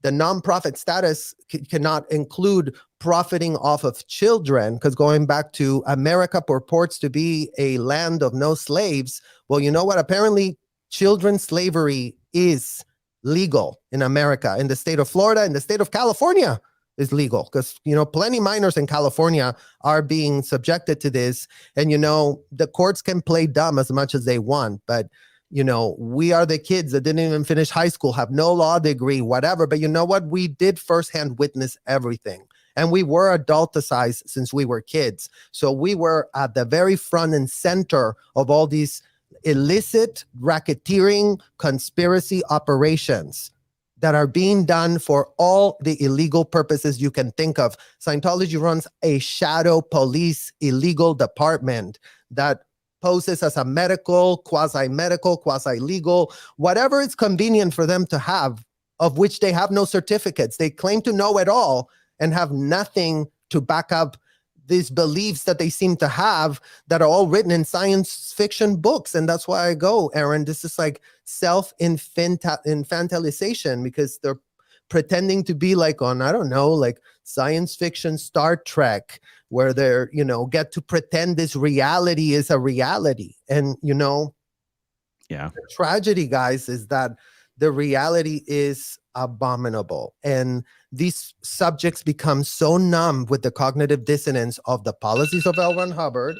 the nonprofit status cannot include profiting off of children, because going back to America purports to be a land of no slaves. Well, you know what? Apparently, children's slavery is legal in America, in the state of Florida, in the state of California is legal, because, you know, plenty minors in California are being subjected to this. And, you know, the courts can play dumb as much as they want, but you know, we are the kids that didn't even finish high school, have no law degree, whatever. But you know what? We did firsthand witness everything. And we were adulticized since we were kids. So we were at the very front and center of all these illicit racketeering conspiracy operations that are being done for all the illegal purposes you can think of. Scientology runs a shadow police illegal department that poses as a medical, quasi-medical, quasi-legal, whatever it's convenient for them to have, of which they have no certificates. They claim to know it all and have nothing to back up these beliefs that they seem to have that are all written in science fiction books. And that's why I go, Aaron, this is like self-infantilization, because they're pretending to be like on, I don't know, like science fiction Star Trek, where they're, you know, get to pretend this reality is a reality. And, you know, yeah, the tragedy, guys, is that the reality is abominable. And these subjects become so numb with the cognitive dissonance of the policies of L. Ron Hubbard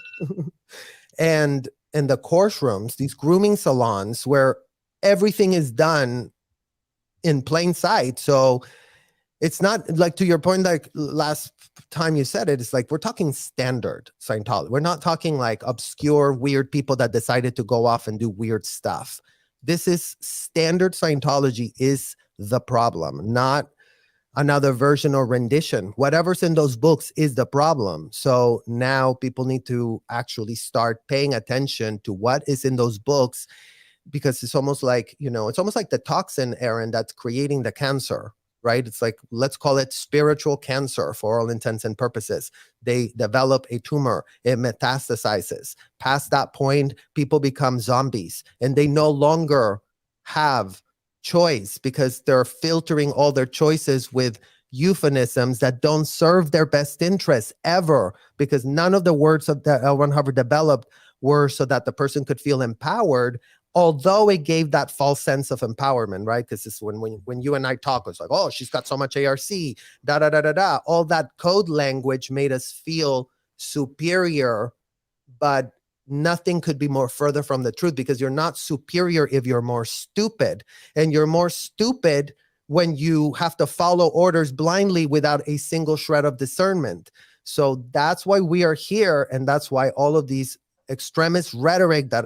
And in the courtrooms, these grooming salons where everything is done in plain sight. So it's not like, to your point, like last time you said it, it's like we're talking standard Scientology. We're not talking like obscure, weird people that decided to go off and do weird stuff. This is standard Scientology is the problem, not another version or rendition. Whatever's in those books is the problem. So now people need to actually start paying attention to what is in those books, because it's almost like, it's almost like the toxin, Aaron, that's creating the cancer, right? It's like, let's call it spiritual cancer for all intents and purposes. They develop a tumor, it metastasizes. Past that point, people become zombies and they no longer have choice because they're filtering all their choices with euphemisms that don't serve their best interests ever, because none of the words that L. Ron Hubbard developed were so that the person could feel empowered, although it gave that false sense of empowerment, right? Because it's when you and I talk, it's like, oh, she's got so much ARC, da da da da da. All that code language made us feel superior, but nothing could be more further from the truth, because you're not superior if you're more stupid, and you're more stupid when you have to follow orders blindly without a single shred of discernment. So that's why we are here, and that's why all of these extremist rhetoric that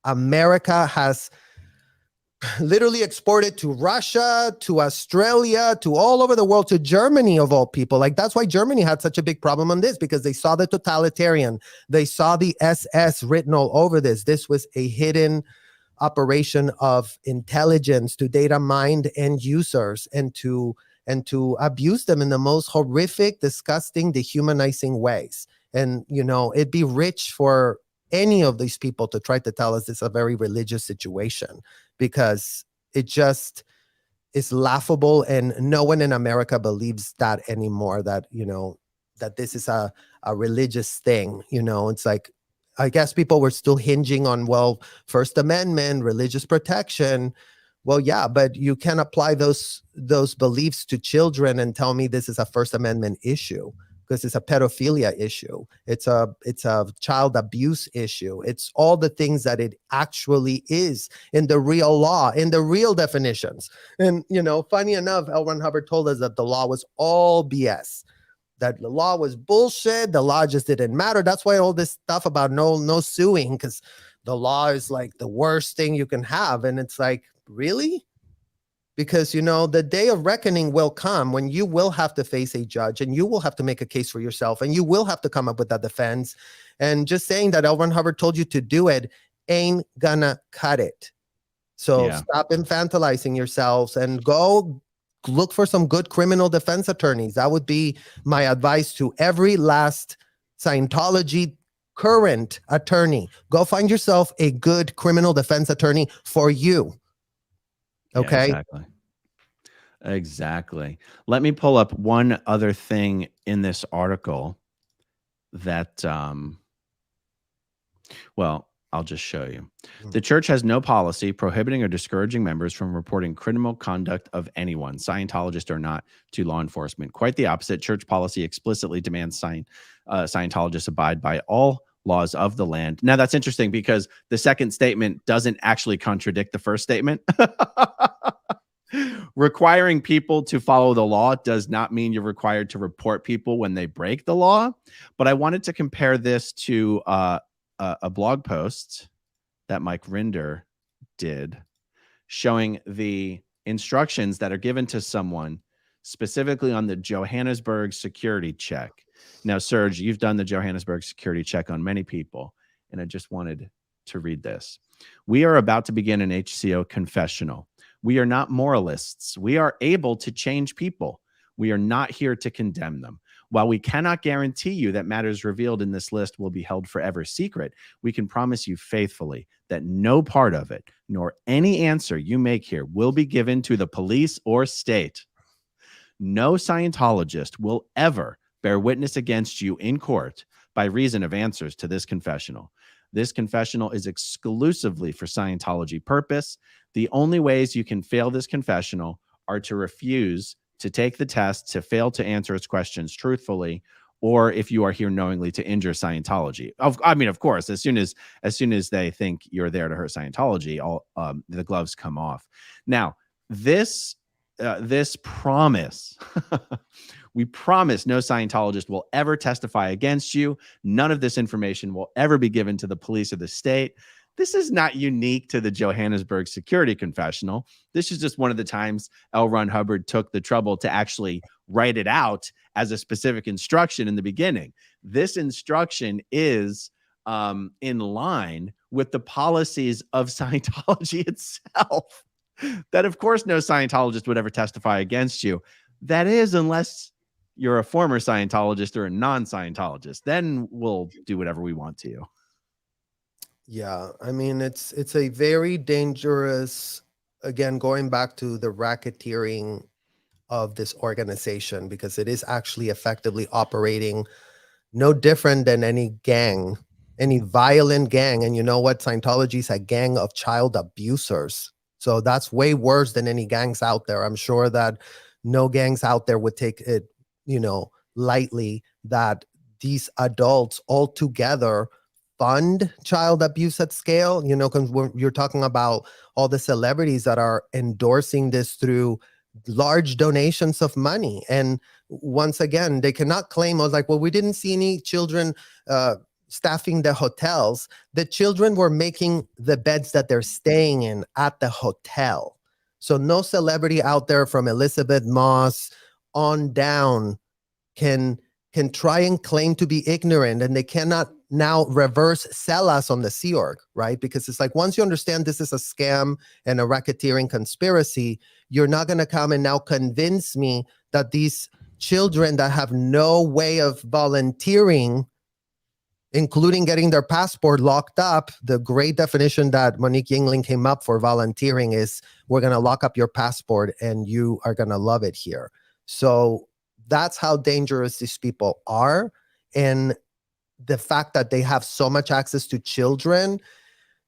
America has literally exported to Russia, to Australia, to all over the world, to Germany of all people. Like, that's why Germany had such a big problem on this, because they saw the totalitarian, they saw the SS written all over this. This was a hidden operation of intelligence to data mine end users and to abuse them in the most horrific, disgusting, dehumanizing ways. And, it'd be rich for any of these people to try to tell us it's a very religious situation, because it just is laughable, and no one in America believes that anymore, that that this is a religious thing. It's like, I guess people were still hinging on, well, First Amendment, religious protection. Well, yeah, but you can apply those beliefs to children and tell me this is a First Amendment issue, because it's a pedophilia issue. It's a child abuse issue. It's all the things that it actually is in the real law, in the real definitions. And, funny enough, L. Ron Hubbard told us that the law was all BS, that the law was bullshit. The law just didn't matter. That's why all this stuff about no suing, because the law is like the worst thing you can have. And it's like, really? Because, the day of reckoning will come when you will have to face a judge, and you will have to make a case for yourself, and you will have to come up with that defense. And just saying that L. Ron Hubbard told you to do it ain't gonna cut it. So Stop infantilizing yourselves and go look for some good criminal defense attorneys. That would be my advice to every last Scientology current attorney. Go find yourself a good criminal defense attorney for you. Okay. Yeah, exactly. Let me pull up one other thing in this article that, I'll just show you. The church has no policy prohibiting or discouraging members from reporting criminal conduct of anyone, Scientologist or not, to law enforcement. Quite the opposite. Church policy explicitly demands Scientologists abide by all laws of the land. Now, that's interesting, because the second statement doesn't actually contradict the first statement. Requiring people to follow the law does not mean you're required to report people when they break the law. But I wanted to compare this to a blog post that Mike Rinder did, showing the instructions that are given to someone specifically on the Johannesburg security check. Now, Serge, you've done the Johannesburg security check on many people, and I just wanted to read this. We are about to begin an HCO confessional. We are not moralists. We are able to change people. We are not here to condemn them. While we cannot guarantee you that matters revealed in this list will be held forever secret, we can promise you faithfully that no part of it, nor any answer you make here, will be given to the police or state. No Scientologist will ever bear witness against you in court by reason of answers to this confessional. This confessional is exclusively for Scientology purpose. The only ways you can fail this confessional are to refuse to take the test, to fail to answer its questions truthfully, or if you are here knowingly to injure Scientology. I mean, of course, as soon as they think you're there to hurt Scientology, all the gloves come off. Now, this promise, we promise no Scientologist will ever testify against you. None of this information will ever be given to the police or the state. This is not unique to the Johannesburg security confessional. This is just one of the times L. Ron Hubbard took the trouble to actually write it out as a specific instruction in the beginning. This instruction is in line with the policies of Scientology itself. That, of course, no Scientologist would ever testify against you. That is, unless you're a former Scientologist or a non-Scientologist. Then we'll do whatever we want to you. Yeah, I mean, it's a very dangerous, again, going back to the racketeering of this organization, because it is actually effectively operating no different than any gang, any violent gang. And you know what? Scientology is a gang of child abusers. So that's way worse than any gangs out there. I'm sure that no gangs out there would take it, lightly, that these adults all together fund child abuse at scale, because you're talking about all the celebrities that are endorsing this through large donations of money. And once again, they cannot claim, I was like, well, we didn't see any children staffing the hotels. The children were making the beds that they're staying in at the hotel. So no celebrity out there from Elizabeth Moss on down can try and claim to be ignorant, and they cannot now reverse sell us on the Sea Org, right? Because it's like, once you understand this is a scam and a racketeering conspiracy, you're not going to come and now convince me that these children that have no way of volunteering, including getting their passport locked up, the great definition that Monique Yingling came up for volunteering is, we're going to lock up your passport and you are going to love it here. So that's how dangerous these people are. And the fact that they have so much access to children,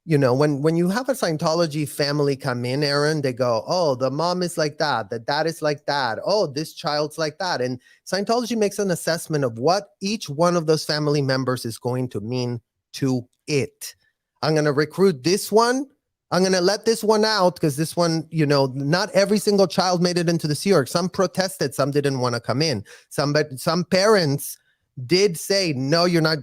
when you have a Scientology family come in, Aaron, they go, oh, the mom is like that, the dad is like that, oh, this child's like that. And Scientology makes an assessment of what each one of those family members is going to mean to it. I'm going to recruit this one. I'm going to let this one out because this one, not every single child made it into the Sea Org. Some protested, some didn't want to come in. Some parents did say, no, you're not,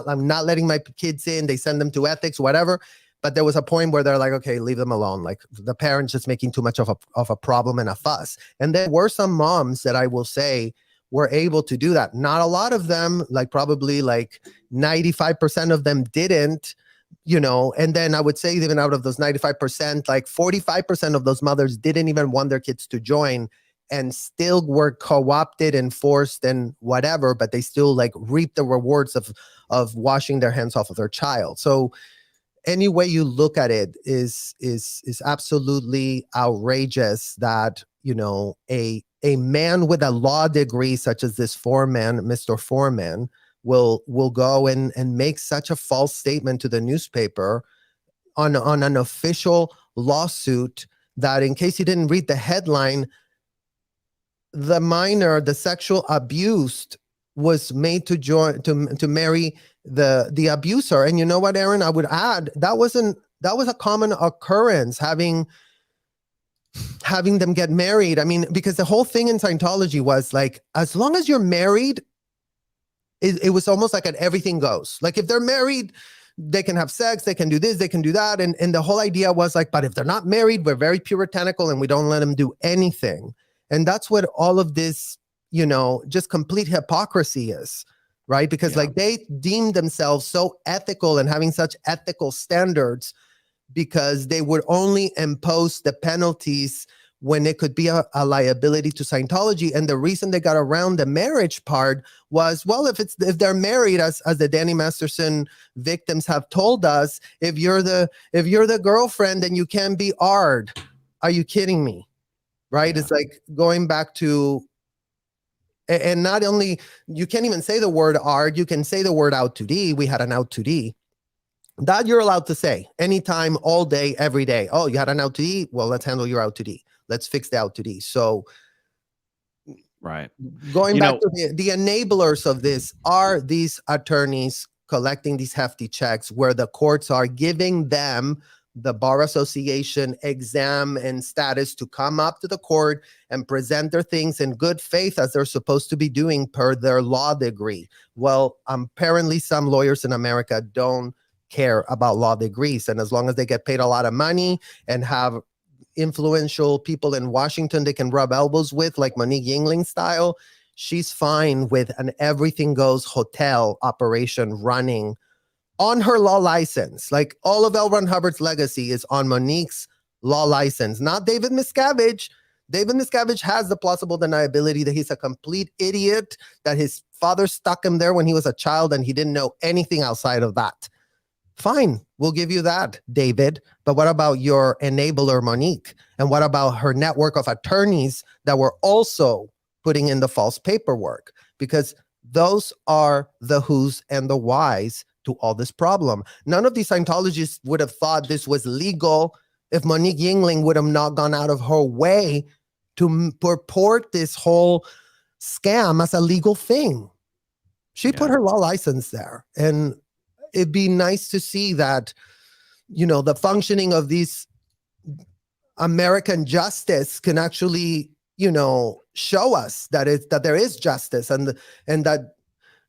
I'm not letting my kids in. They send them to ethics, whatever. But there was a point where they're like, okay, leave them alone. Like, the parents just making too much of a problem and a fuss. And there were some moms that I will say were able to do that. Not a lot of them, like probably like 95% of them didn't, and then I would say even out of those 95%, like 45% of those mothers didn't even want their kids to join and still were co-opted and forced and whatever, but they still like reap the rewards of washing their hands off of their child. So any way you look at it is absolutely outrageous that, a man with a law degree such as this foreman, Mr. Foreman, will go and make such a false statement to the newspaper on an official lawsuit that, in case you didn't read the headline, the minor, the sexual abused, was made to marry the abuser. And you know what, Aaron, I would add, that was a common occurrence, having them get married. I mean, because the whole thing in Scientology was like, as long as you're married, it was almost like an everything goes. Like, if they're married, they can have sex, they can do this, they can do that. And the whole idea was like, but if they're not married, we're very puritanical and we don't let them do anything. And that's what all of this, just complete hypocrisy is, right? Because like, they deemed themselves so ethical and having such ethical standards because they would only impose the penalties when it could be a liability to Scientology. And the reason they got around the marriage part was, well, if they're married, as the Danny Masterson victims have told us, if you're the girlfriend, then you can be ARD. Are you kidding me? Right? Yeah. It's like going back to, and not only, you can't even say the word ARD, you can say the word out to D. We had an out to D. That you're allowed to say anytime, all day, every day. Oh, you had an out to D? Well, let's handle your out to D. Let's fix the out to D. So Right. Going You back know, to the enablers of this are these attorneys collecting these hefty checks where the courts are giving them the bar association exam and status to come up to the court and present their things in good faith as they're supposed to be doing per their law degree. Well, apparently some lawyers in America don't care about law degrees, and as long as they get paid a lot of money and have influential people in Washington they can rub elbows with, like Monique Yingling style, she's fine with an everything goes hotel operation running on her law license. Like all of L. Ron Hubbard's legacy is on Monique's law license, not David Miscavige. David Miscavige has the plausible deniability that he's a complete idiot, that his father stuck him there when he was a child and he didn't know anything outside of that. Fine, we'll give you that, David. But what about your enabler, Monique? And what about her network of attorneys that were also putting in the false paperwork? Because those are the who's and the whys to all this problem. None of these Scientologists would have thought this was legal if Monique Yingling would have not gone out of her way to purport this whole scam as a legal thing. She put her law license there. And it'd be nice to see that, you know, the functioning of these American justice can actually, you know, show us that there is justice and that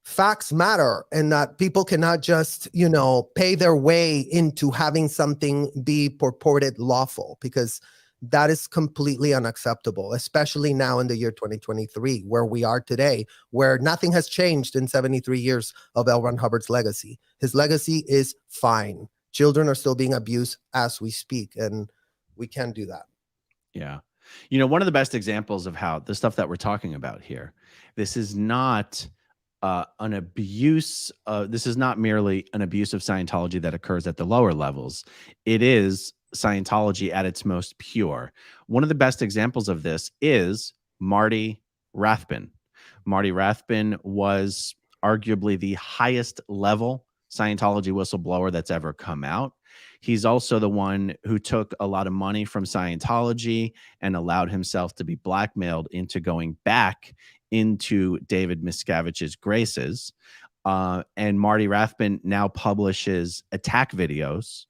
facts matter and that people cannot just, you know, pay their way into having something be purported lawful, because that is completely unacceptable, especially now in the year 2023, where we are today, where nothing has changed in 73 years of L. Ron Hubbard's legacy. His legacy is fine. Children are still being abused as we speak, and we can't do that. Yeah. You know, one of the best examples of how the stuff that we're talking about here, this is not an abuse. This is not merely an abuse of Scientology that occurs at the lower levels. It is Scientology at its most pure. One of the best examples of this is Marty Rathbun. Marty Rathbun was arguably the highest level Scientology whistleblower that's ever come out. He's also the one who took a lot of money from Scientology and allowed himself to be blackmailed into going back into David Miscavige's graces. And Marty Rathbun now publishes attack videos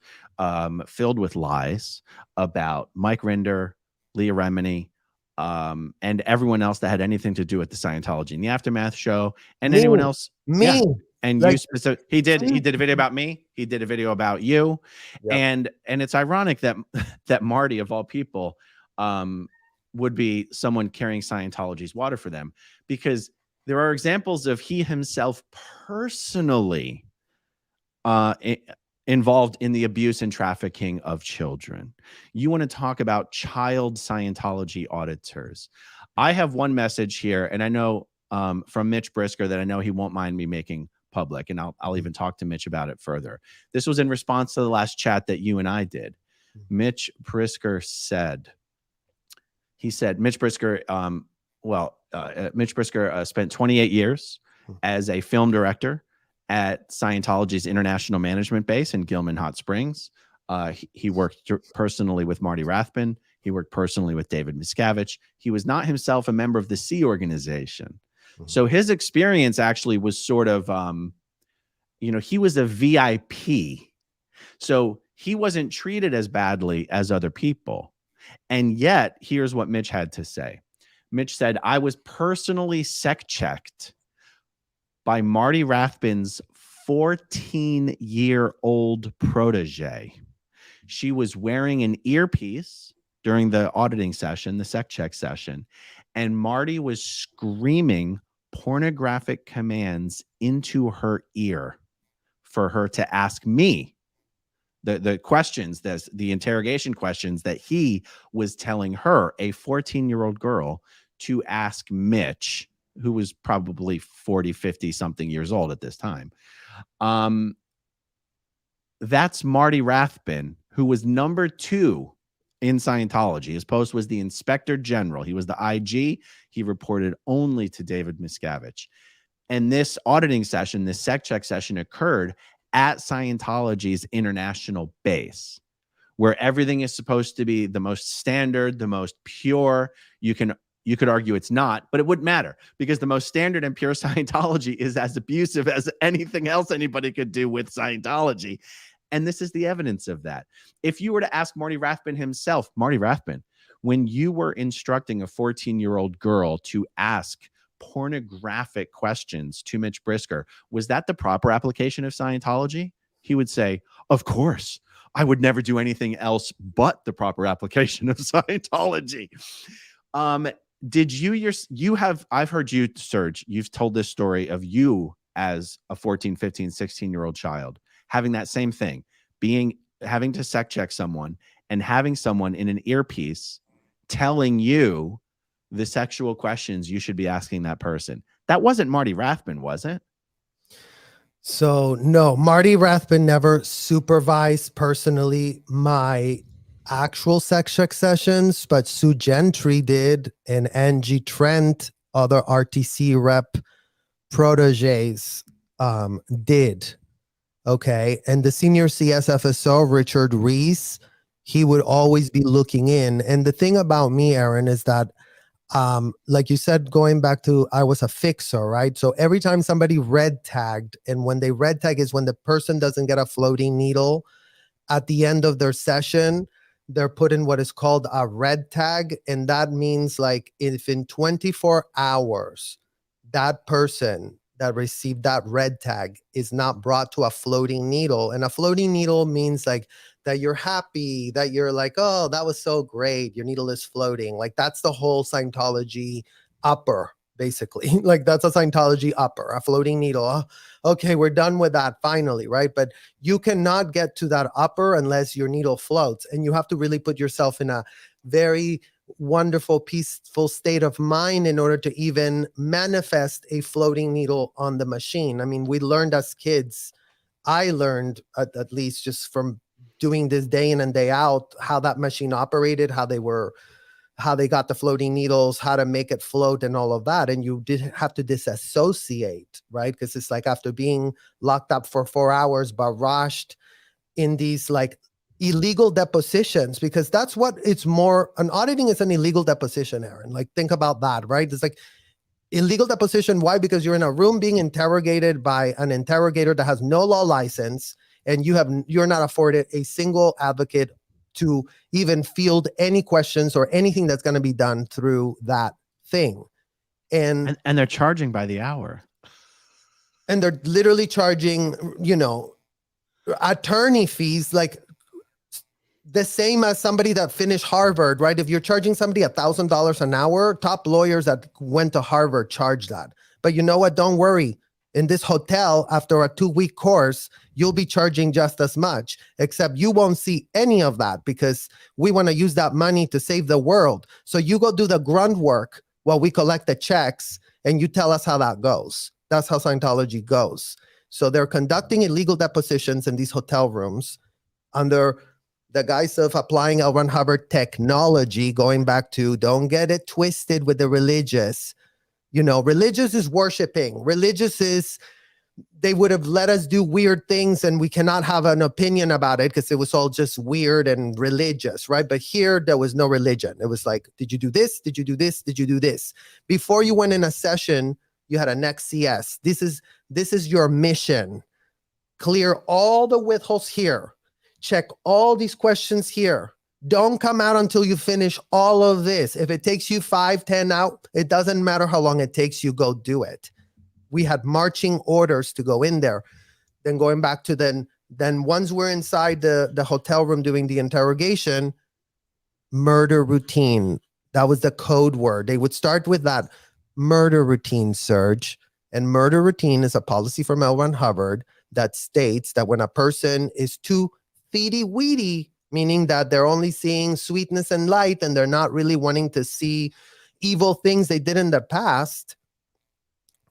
filled with lies about Mike Rinder, Leah Remini, and everyone else that had anything to do with the Scientology and the Aftermath show, and anyone else. Me. And like, you specific, he did a video about me. He did a video about you. Yep. And it's ironic that Marty, of all people, would be someone carrying Scientology's water for them, because there are examples of he himself personally involved in the abuse and trafficking of children. You want to talk about child Scientology auditors. I have one message here, and I know from Mitch Brisker that I know he won't mind me making public, and I'll even talk to Mitch about it further. This was in response to the last chat that you and I did. Mitch Brisker said, Mitch Brisker, Mitch Brisker spent 28 years as a film director at Scientology's international management base in Gilman Hot Springs. He worked personally with Marty Rathbun. He worked personally with David Miscavige. He was not himself a member of the Sea Organization. So his experience actually was sort of, he was a VIP. So he wasn't treated as badly as other people. And yet, here's what Mitch had to say. Mitch said, I was personally checked by Marty Rathbun's 14-year-old protege. She was wearing an earpiece during the auditing session, the check session, and Marty was screaming pornographic commands into her ear for her to ask me the questions, the interrogation questions that he was telling her, a 14-year-old girl, to ask Mitch, who was probably 40, 50 something years old at this time. That's Marty Rathbun, who was number 2 in Scientology. His post was the Inspector General. He was the IG. He reported only to David Miscavige. And this auditing session, this check session, occurred at Scientology's international base, where everything is supposed to be the most standard, the most pure. You can You could argue it's not, but it wouldn't matter because the most standard and pure Scientology is as abusive as anything else anybody could do with Scientology. And this is the evidence of that. If you were to ask Marty Rathbun himself, Marty Rathbun, when you were instructing a 14-year-old girl to ask pornographic questions to Mitch Brisker, was that the proper application of Scientology? He would say, of course, I would never do anything else but the proper application of Scientology. I've heard you, Serge, you've told this story of you as a 14, 15, 16-year-old child, having that same thing, having to sec check someone and having someone in an earpiece telling you the sexual questions you should be asking that person. That wasn't Marty Rathbun, was it? So no, Marty Rathbun never supervised personally my actual sex check sessions, but Sue Gentry did, and Angie Trent, other RTC rep proteges did. Okay. And the senior CSFSO, Richard Reese, he would always be looking in. And the thing about me, Aaron, is that like you said, going back to, I was a fixer, right? So every time somebody red tagged, and when they red tag is when the person doesn't get a floating needle at the end of their session, they're put in what is called a red tag. And that means like if in 24 hours, that person that received that red tag is not brought to a floating needle. And a floating needle means like that you're happy, that you're like, oh, that was so great. Your needle is floating. Like that's the whole Scientology upper, basically. Like that's a Scientology upper, a floating needle. Oh, okay, we're done with that finally, right? But you cannot get to that upper unless your needle floats. And you have to really put yourself in a very wonderful, peaceful state of mind in order to even manifest a floating needle on the machine. I mean, we learned as kids, I learned at least just from doing this day in and day out, how that machine operated, how they got the floating needles, how to make it float and all of that. And you did have to disassociate, right? Because it's like after being locked up for 4 hours, barraged in these like illegal depositions, because that's what it's more, an auditing is an illegal deposition, Aaron. Like think about that, right? It's like illegal deposition. Why? Because you're in a room being interrogated by an interrogator that has no law license, and you're not afforded a single advocate to even field any questions or anything that's going to be done through that thing. And they're charging by the hour. And they're literally charging, attorney fees, like the same as somebody that finished Harvard, right? If you're charging somebody $1,000 an hour, top lawyers that went to Harvard charge that. But you know what? Don't worry. In this hotel, after a 2-week course, you'll be charging just as much, except you won't see any of that because we want to use that money to save the world. So you go do the grunt work while we collect the checks, and you tell us how that goes. That's how Scientology goes. So they're conducting illegal depositions in these hotel rooms under the guise of applying L. Ron Hubbard technology, going back to don't get it twisted with the religious. Religious is worshiping. Religious is, they would have let us do weird things and we cannot have an opinion about it because it was all just weird and religious, right? But here, there was no religion. It was like, did you do this? Did you do this? Did you do this? Before you went in a session, you had a next CS. This is your mission. Clear all the withholds here. Check all these questions here. Don't come out until you finish all of this. If it takes you 5, 10 out, it doesn't matter how long it takes you, go do it. We had marching orders to go in there. Then going back to then once we're inside the hotel room doing the interrogation, murder routine. That was the code word. They would start with that murder routine, Serge. And murder routine is a policy from L. Ron Hubbard that states that when a person is too feedy-weedy, meaning that they're only seeing sweetness and light and they're not really wanting to see evil things they did in the past,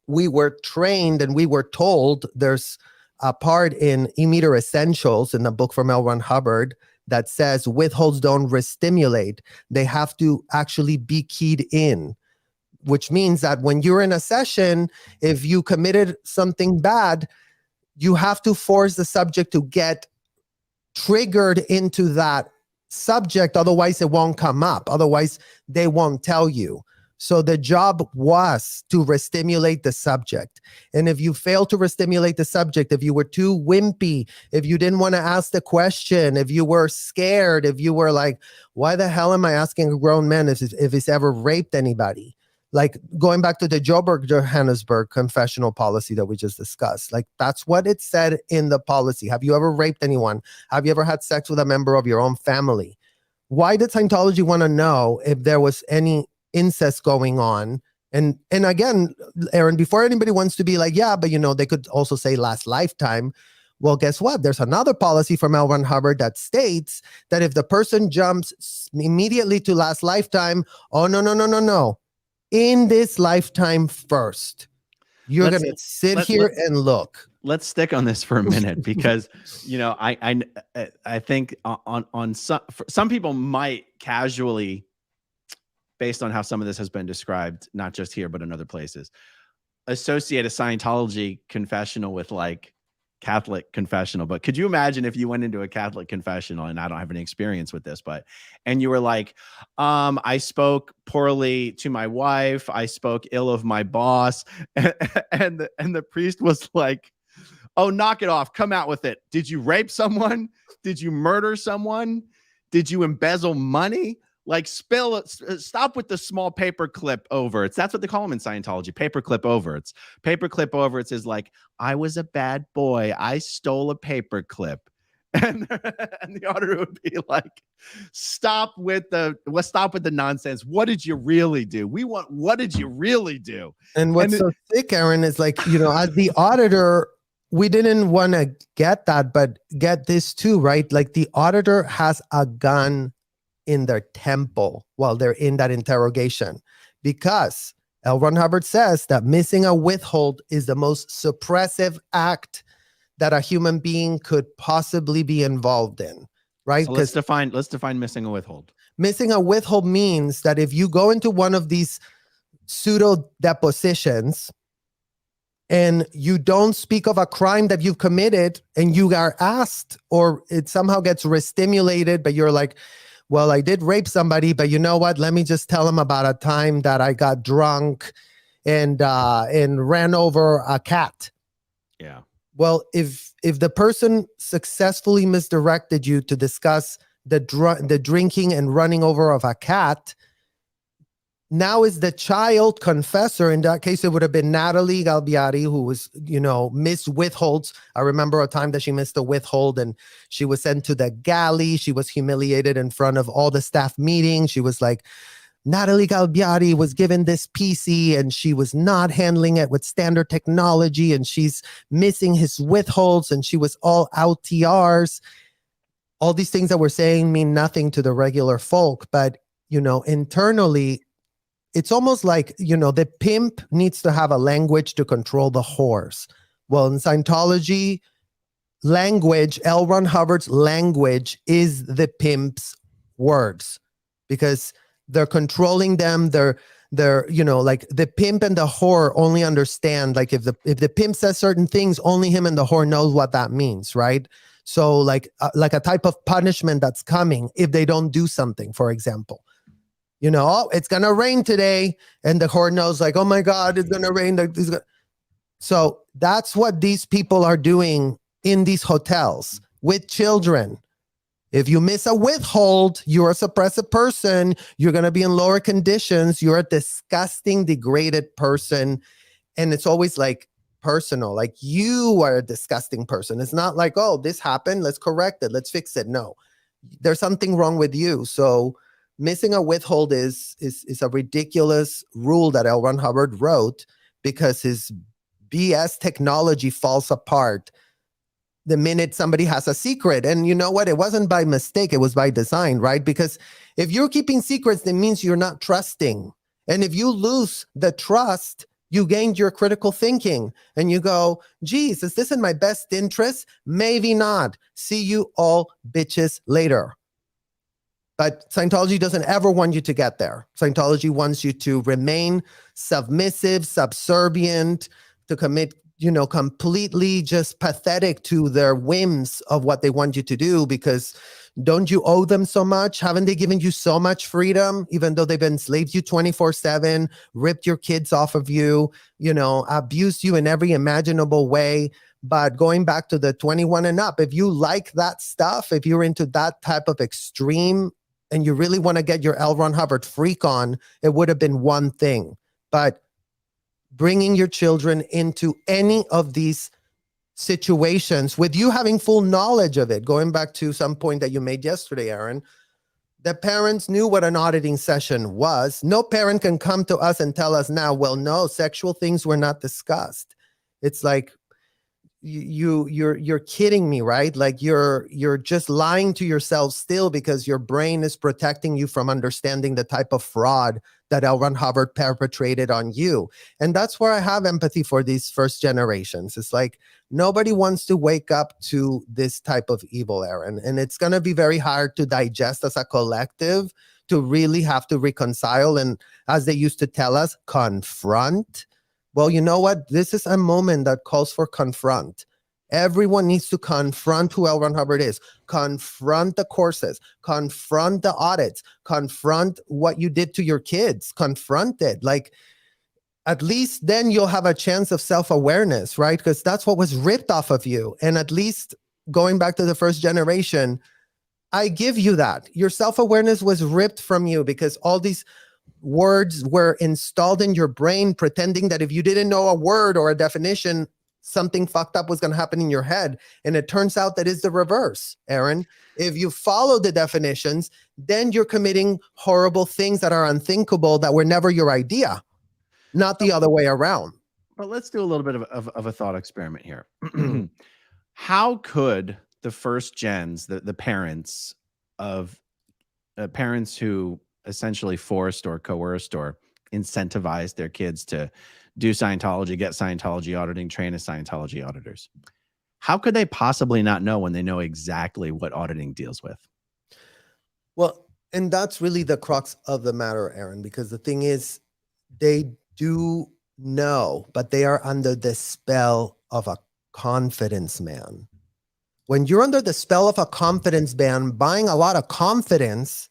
we were trained and we were told, there's a part in E-Meter Essentials in the book from L. Ron Hubbard that says withholds don't re-stimulate. They have to actually be keyed in, which means that when you're in a session, if you committed something bad, you have to force the subject to get triggered into that subject. Otherwise, it won't come up. Otherwise, they won't tell you. So the job was to restimulate the subject. And if you failed to restimulate the subject, if you were too wimpy, if you didn't want to ask the question, if you were scared, if you were like, why the hell am I asking a grown man if he's ever raped anybody? Like going back to the Joburg, Johannesburg confessional policy that we just discussed, like that's what it said in the policy. Have you ever raped anyone? Have you ever had sex with a member of your own family? Why did Scientology want to know if there was any incest going on? And again, Aaron, before anybody wants to be like, yeah, but they could also say last lifetime. Well, guess what? There's another policy from L. Ron Hubbard that states that if the person jumps immediately to last lifetime, oh, no. In this lifetime first, you're going to sit here and look. Let's stick on this for a minute because, I think on some people might casually, based on how some of this has been described, not just here, but in other places, associate a Scientology confessional with like Catholic confessional. But could you imagine if you went into a Catholic confessional, and I don't have any experience with this, and you were like, I spoke poorly to my wife, I spoke ill of my boss, and the priest was like, oh, knock it off, come out with it. Did you rape someone? Did you murder someone? Did you embezzle money? Like stop with the small paperclip overts. That's what they call them in Scientology, paperclip overts. Paperclip overts is like, I was a bad boy, I stole a paperclip. And the auditor would be like, stop with the nonsense. What did you really do? What did you really do? And what's so sick, Aaron, is like, as the auditor, we didn't want to get that, but get this too, right? Like the auditor has a gun in their temple while they're in that interrogation, because L. Ron Hubbard says that missing a withhold is the most suppressive act that a human being could possibly be involved in, right? So let's define missing a withhold. Missing a withhold means that if you go into one of these pseudo depositions and you don't speak of a crime that you've committed and you are asked, or it somehow gets restimulated, but you're like, well, I did rape somebody, but you know what? Let me just tell them about a time that I got drunk and ran over a cat. Yeah. Well, if the person successfully misdirected you to discuss the drinking and running over of a cat, now is the child confessor. In that case, it would have been Natalie Galbiati, who was, missed withholds. I remember a time that she missed a withhold and she was sent to the galley. She was humiliated in front of all the staff meetings. She was like, Natalie Galbiati was given this PC and she was not handling it with standard technology and she's missing his withholds and she was all LTRs. All these things that we're saying mean nothing to the regular folk, but, internally, it's almost like, the pimp needs to have a language to control the whores. Well, in Scientology, language, L. Ron Hubbard's language is the pimp's words, because they're controlling them. They're like the pimp and the whore only understand, like if the pimp says certain things, only him and the whore knows what that means, right? So like a type of punishment that's coming if they don't do something, for example. Oh, it's going to rain today. And the whore knows like, oh my God, it's going to rain. So that's what these people are doing in these hotels with children. If you miss a withhold, you're a suppressive person. You're going to be in lower conditions. You're a disgusting, degraded person. And it's always like personal, like you are a disgusting person. It's not like, oh, this happened, let's correct it, let's fix it. No, there's something wrong with you. So missing a withhold is a ridiculous rule that L. Ron Hubbard wrote because his BS technology falls apart the minute somebody has a secret. And you know what? It wasn't by mistake. It was by design, right? Because if you're keeping secrets, it means you're not trusting. And if you lose the trust, you gained your critical thinking and you go, geez, is this in my best interest? Maybe not. See you all bitches later. But Scientology doesn't ever want you to get there. Scientology wants you to remain submissive, subservient, to commit, completely just pathetic to their whims of what they want you to do, because Don't you owe them so much? Haven't they given you so much freedom, even though they've enslaved you 24/7, ripped your kids off of you, abused you in every imaginable way? But going back to the 21 and up, if you like that stuff, if you're into that type of extreme and you really want to get your L. Ron Hubbard freak on, it would have been one thing. But bringing your children into any of these situations with you having full knowledge of it, going back to some point that you made yesterday, Aaron, the parents knew what an auditing session was. No parent can come to us and tell us now, well, no, sexual things were not discussed. It's like, you're kidding me, right? Like you're just lying to yourself still, because your brain is protecting you from understanding the type of fraud that L. Ron Hubbard perpetrated on you. And that's where I have empathy for these first generations. It's like nobody wants to wake up to this type of evil, Aaron. And it's going to be very hard to digest as a collective, to really have to reconcile. And as they used to tell us, confront. Well, you know what? This is a moment that calls for confront. Everyone needs to confront who L. Ron Hubbard is, confront the courses, confront the audits, confront what you did to your kids, confront it. Like, at least then you'll have a chance of self-awareness, right? Because that's what was ripped off of you. And at least going back to the first generation, I give you that. Your self-awareness was ripped from you because all these words were installed in your brain, pretending that if you didn't know a word or a definition, something fucked up was going to happen in your head. And it turns out that is the reverse, Aaron. If you follow the definitions, then you're committing horrible things that are unthinkable, that were never your idea, not the other way around. But let's do a little bit of a thought experiment here. How could the first gens, the parents of parents who essentially forced or coerced or incentivized their kids to do Scientology, get Scientology auditing, train as Scientology auditors, how could they possibly not know when they know exactly what auditing deals with? Well, and that's really the crux of the matter, Aaron, because the thing is, they do know, but they are under the spell of a confidence man. When you're under the spell of a confidence man, buying a lot of confidence,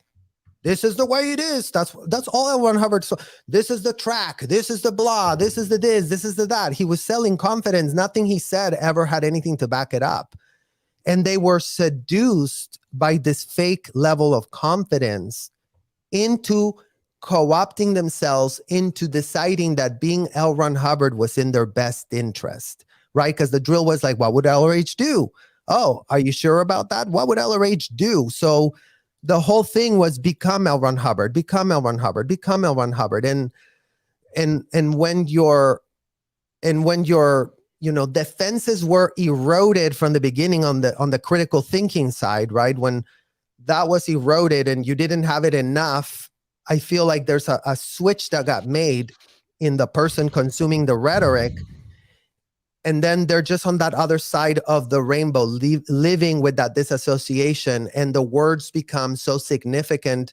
this is the way it is. That's all L. Ron Hubbard. So this is the track. This is the blah. This is the this. This is the that. He was selling confidence. Nothing he said ever had anything to back it up. And they were seduced by this fake level of confidence into co-opting themselves into deciding that being L. Ron Hubbard was in their best interest, right? Because the drill was like, what would LRH do? Oh, are you sure about that? What would LRH do? So the whole thing was become L. Ron Hubbard, become L. Ron Hubbard, become L. Ron Hubbard. And when your defenses were eroded from the beginning on the critical thinking side, right? When that was eroded and you didn't have it enough, I feel like there's a switch that got made in the person consuming the rhetoric. And then they're just on that other side of the rainbow, living with that disassociation, and the words become so significant.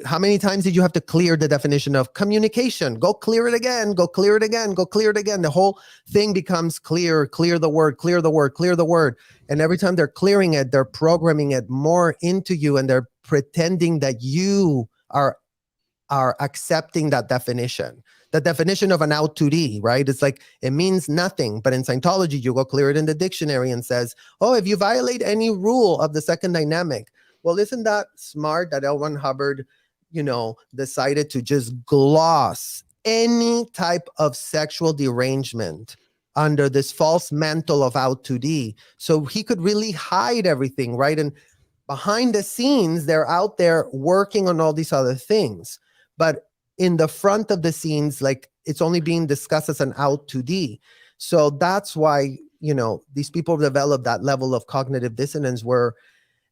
How many times did you have to clear the definition of communication? Go clear it again, go clear it again, go clear it again. The whole thing becomes clear the word, clear the word, clear the word. And every time they're clearing it, they're programming it more into you, and they're pretending that you are accepting that definition. The definition of an out 2D, right? It's like, it means nothing. But in Scientology, you go clear it in the dictionary and says, oh, if you violate any rule of the second dynamic. Well, isn't that smart that L. Ron Hubbard, decided to just gloss any type of sexual derangement under this false mantle of out 2D, so he could really hide everything, right? And behind the scenes, they're out there working on all these other things. But in the front of the scenes, like, it's only being discussed as an out 2D. So that's why, these people develop that level of cognitive dissonance where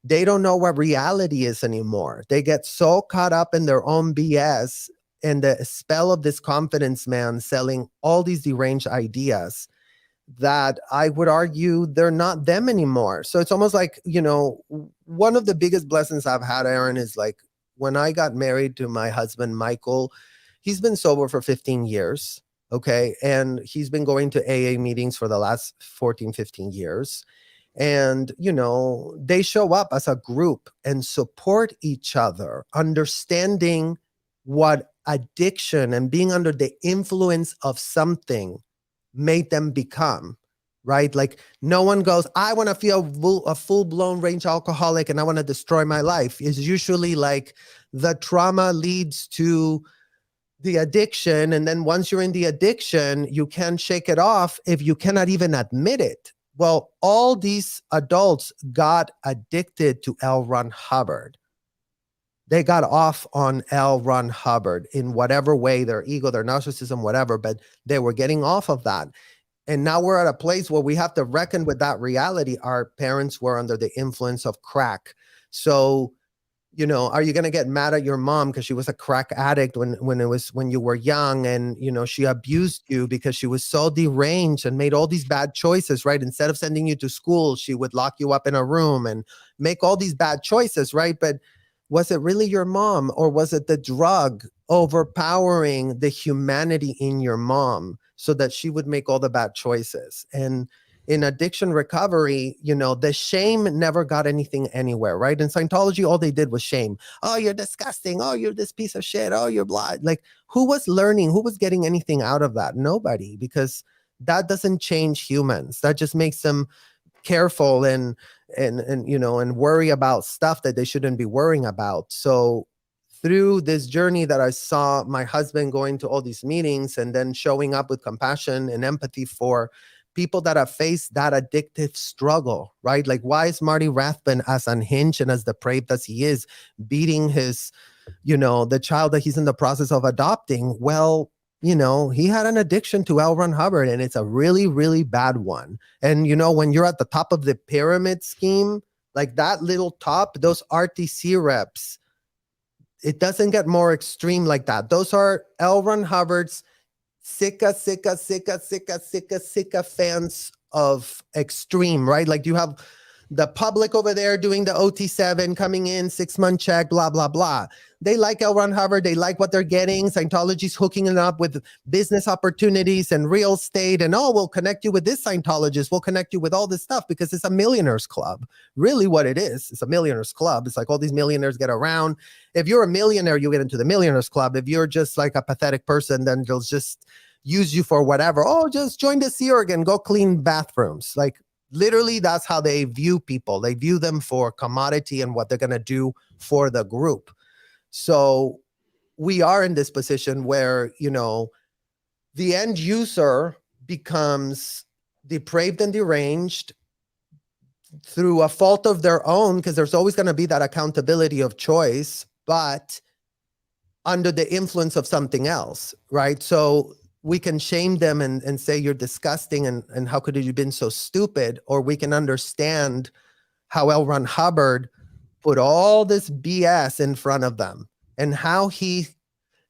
they don't know what reality is anymore. They get so caught up in their own BS and the spell of this confidence man selling all these deranged ideas that I would argue they're not them anymore. So it's almost like, one of the biggest blessings I've had, Aaron, is like, when I got married to my husband, Michael, he's been sober for 15 years. Okay. And he's been going to AA meetings for the last 14, 15 years. And, they show up as a group and support each other, understanding what addiction and being under the influence of something made them become, right? Like no one goes, I want to feel a full-blown range alcoholic and I want to destroy my life. It's usually like the trauma leads to the addiction. And then once you're in the addiction, you can't shake it off if you cannot even admit it. Well, all these adults got addicted to L. Ron Hubbard. They got off on L. Ron Hubbard in whatever way, their ego, their narcissism, whatever, but they were getting off of that. And now we're at a place where we have to reckon with that reality. Our parents were under the influence of crack. So, are you going to get mad at your mom because she was a crack addict when you were young, and, she abused you because she was so deranged and made all these bad choices, right? Instead of sending you to school, she would lock you up in a room and make all these bad choices, right? But was it really your mom, or was it the drug overpowering the humanity in your mom so that she would make all the bad choices? And in addiction recovery, the shame never got anything anywhere, right? In Scientology, all they did was shame. Oh, you're disgusting. Oh, you're this piece of shit. Oh, you're blah. Like, who was learning? Who was getting anything out of that? Nobody, because that doesn't change humans. That just makes them careful and worry about stuff that they shouldn't be worrying about. So through this journey that I saw my husband going to all these meetings and then showing up with compassion and empathy for people that have faced that addictive struggle, right? Like, why is Marty Rathbun as unhinged and as depraved as he is, beating his, the child that he's in the process of adopting? Well, he had an addiction to L. Ron Hubbard, and it's a really, really bad one. And, when you're at the top of the pyramid scheme, like that little top, those RTC reps, it doesn't get more extreme like that. Those are L. Ron Hubbard's sicka fans of extreme, right? Like you have the public over there doing the OT7, coming in, 6-month check, blah, blah, blah. They like L. Ron Hubbard. They like what they're getting. Scientology's hooking it up with business opportunities and real estate. And, we'll connect you with this Scientologist. We'll connect you with all this stuff because it's a millionaires club. Really what it is, it's a millionaires club. It's like all these millionaires get around. If you're a millionaire, you get into the millionaires club. If you're just like a pathetic person, then they'll just use you for whatever. Oh, just join the Sea Org and go clean bathrooms. Like, literally, that's how they view people. They view them for commodity and what they're going to do for the group. So we are in this position where, the end user becomes depraved and deranged through a fault of their own, because there's always going to be that accountability of choice, but under the influence of something else, right? So we can shame them and say you're disgusting and how could you have been so stupid? Or we can understand how L. Ron Hubbard put all this BS in front of them and how he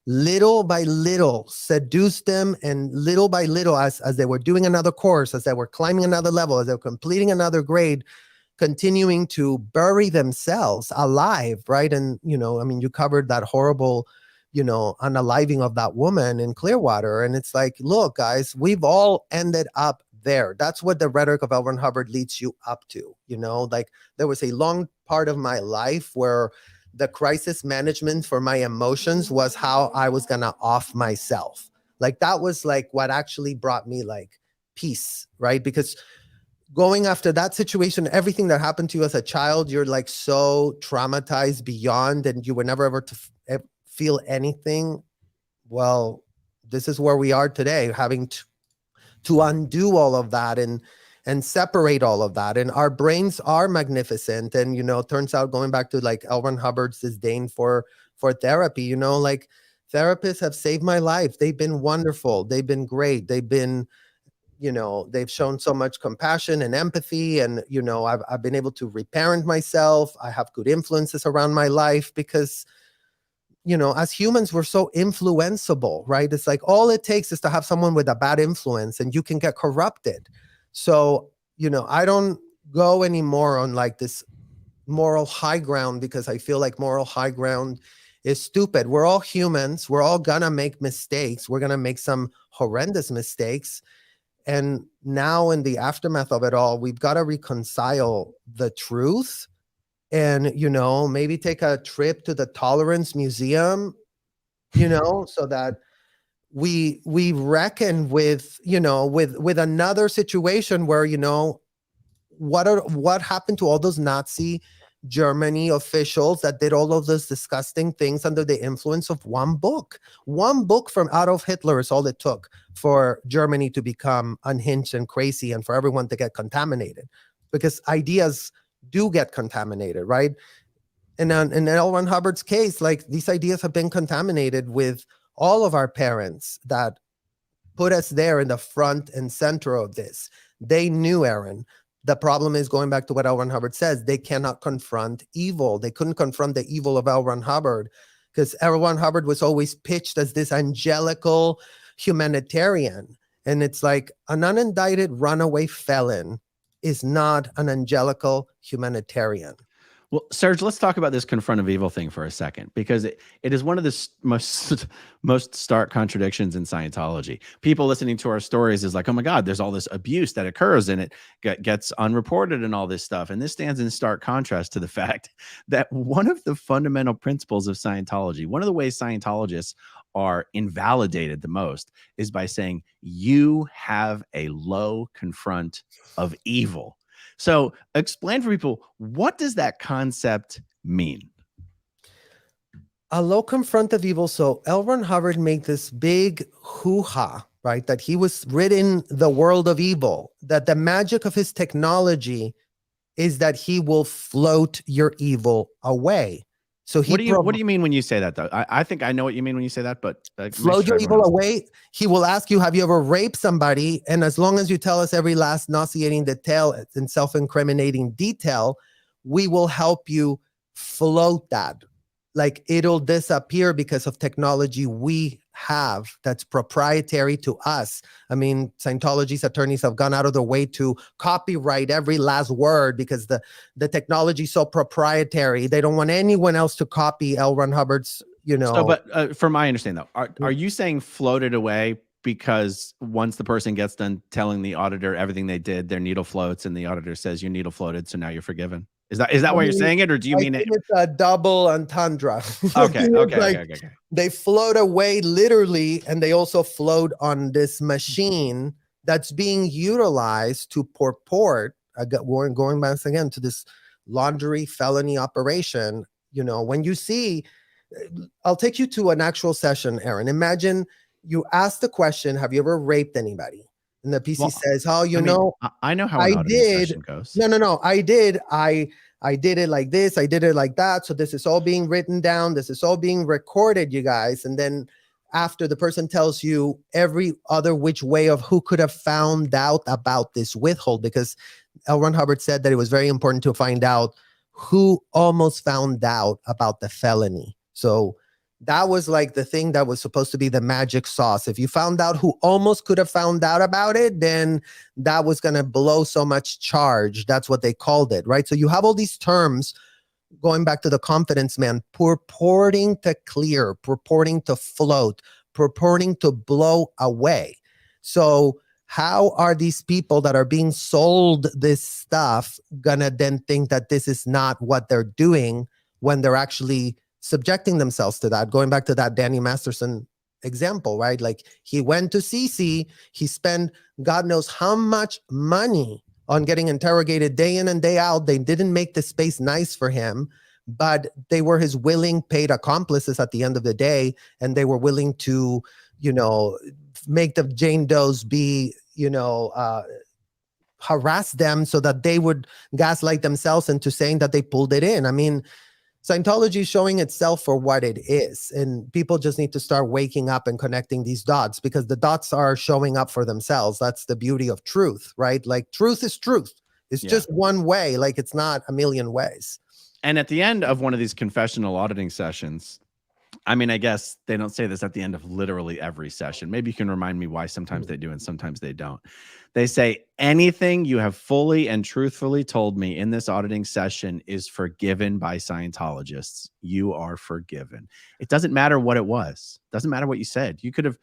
little by little seduced them, and little by little as they were doing another course, as they were climbing another level, as they were completing another grade, continuing to bury themselves alive, right? And, you covered that horrible unaliving of that woman in Clearwater. And it's like, look, guys, we've all ended up there. That's what the rhetoric of L. Ron Hubbard leads you up to. Like there was a long part of my life where the crisis management for my emotions was how I was going to off myself. Like that was like what actually brought me like peace, right? Because going after that situation, everything that happened to you as a child, you're like so traumatized beyond, and you were never ever to feel anything. Well, this is where we are today, having to undo all of that and separate all of that. And our brains are magnificent. And, it turns out, going back to like L. Ron Hubbard's disdain for therapy, like therapists have saved my life. They've been wonderful. They've been great. They've been, they've shown so much compassion and empathy. And, I've been able to reparent myself. I have good influences around my life because, as humans, we're so influenceable, right? It's like all it takes is to have someone with a bad influence and you can get corrupted. So, I don't go anymore on like this moral high ground because I feel like moral high ground is stupid. We're all humans. We're all gonna make mistakes. We're gonna make some horrendous mistakes. And now in the aftermath of it all, we've got to reconcile the truth and, maybe take a trip to the Tolerance Museum, so that we reckon with, with another situation where, what happened to all those Nazi Germany officials that did all of those disgusting things under the influence of one book. One book from Adolf Hitler is all it took for Germany to become unhinged and crazy and for everyone to get contaminated, because ideas do get contaminated, right? And in L. Ron Hubbard's case, like, these ideas have been contaminated with all of our parents that put us there in the front and center of this. They knew, Aaron. The problem is, going back to what L. Ron Hubbard says, they cannot confront evil. They couldn't confront the evil of L. Ron Hubbard, because L. Ron Hubbard was always pitched as this angelical humanitarian. And it's like, an unindicted runaway felon is not an angelical humanitarian. Well, Serge, let's talk about this confront of evil thing for a second, because it is one of the most stark contradictions in Scientology. People listening to our stories is like, oh my God, there's all this abuse that occurs and it gets unreported and all this stuff. And this stands in stark contrast to the fact that one of the fundamental principles of Scientology, one of the ways Scientologists are invalidated the most, is by saying you have a low confront of evil. So explain for people, what does that concept mean? A low confront of evil. So L. Ron Hubbard made this big hoo-ha, right? That he was ridding the world of evil, that the magic of his technology is that he will float your evil away. So what do you mean when you say that, though? I think I know what you mean when you say that, but float your evil away. He will ask you, have you ever raped somebody? And as long as you tell us every last nauseating detail and self-incriminating detail, we will help you float that. Like, it'll disappear because of technology we have that's proprietary to us. I mean, Scientology's attorneys have gone out of their way to copyright every last word because the technology is so proprietary. They don't want anyone else to copy L. Ron Hubbard's, So, but from my understanding, though, are you saying floated away because once the person gets done telling the auditor everything they did, their needle floats and the auditor says your needle floated, so now you're forgiven? Is that why you're saying it, or do you mean it? It's a double entendre. Okay, okay. They float away literally, and they also float on this machine that's being utilized to purport, going back again to this laundry felony operation. When you see, I'll take you to an actual session, Aaron. Imagine you ask the question, have you ever raped anybody? And the PC says, oh, I know how an auditing session goes. No, I did. I did it like this. I did it like that. So this is all being written down. This is all being recorded, you guys. And then after, the person tells you every other which way of who could have found out about this withhold, because L. Ron Hubbard said that it was very important to find out who almost found out about the felony. So that was like the thing that was supposed to be the magic sauce. If you found out who almost could have found out about it, then that was going to blow so much charge. That's what they called it, right? So you have all these terms going back to the confidence man, purporting to clear, purporting to float, purporting to blow away. So how are these people that are being sold this stuff going to then think that this is not what they're doing when they're actually subjecting themselves to that? Going back to that Danny Masterson example, right? Like, he went to CC, he spent God knows how much money on getting interrogated day in and day out. They didn't make the space nice for him, but they were his willing paid accomplices at the end of the day. And they were willing to, make the Jane Does be, harass them so that they would gaslight themselves into saying that they pulled it in. I mean, Scientology is showing itself for what it is, and people just need to start waking up and connecting these dots, because the dots are showing up for themselves. That's the beauty of truth, right? Like, truth is truth. It's just one way. Like, it's not a million ways. And at the end of one of these confessional auditing sessions, I mean, I guess they don't say this at the end of literally every session. Maybe you can remind me why sometimes they do and sometimes they don't. They say, anything you have fully and truthfully told me in this auditing session is forgiven by Scientologists. You are forgiven. It doesn't matter what it was. It doesn't matter what you said. You could have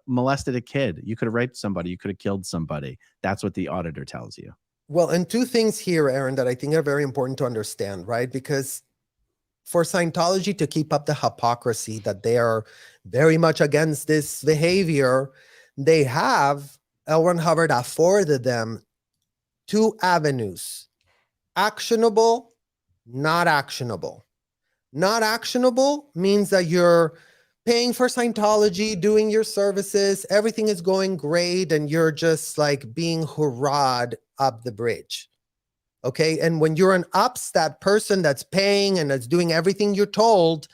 molested a kid. You could have raped somebody. You could have killed somebody. That's what the auditor tells you. Well, and two things here, Aaron, that I think are very important to understand, right? Because for Scientology to keep up the hypocrisy that they are very much against this behavior, they have, L. Ron Hubbard afforded them two avenues: actionable, not actionable. Not actionable means that you're paying for Scientology, doing your services, everything is going great, and you're just like being hurrahed up the bridge. Okay. And when you're an upstat person that's paying and that's doing everything you're told,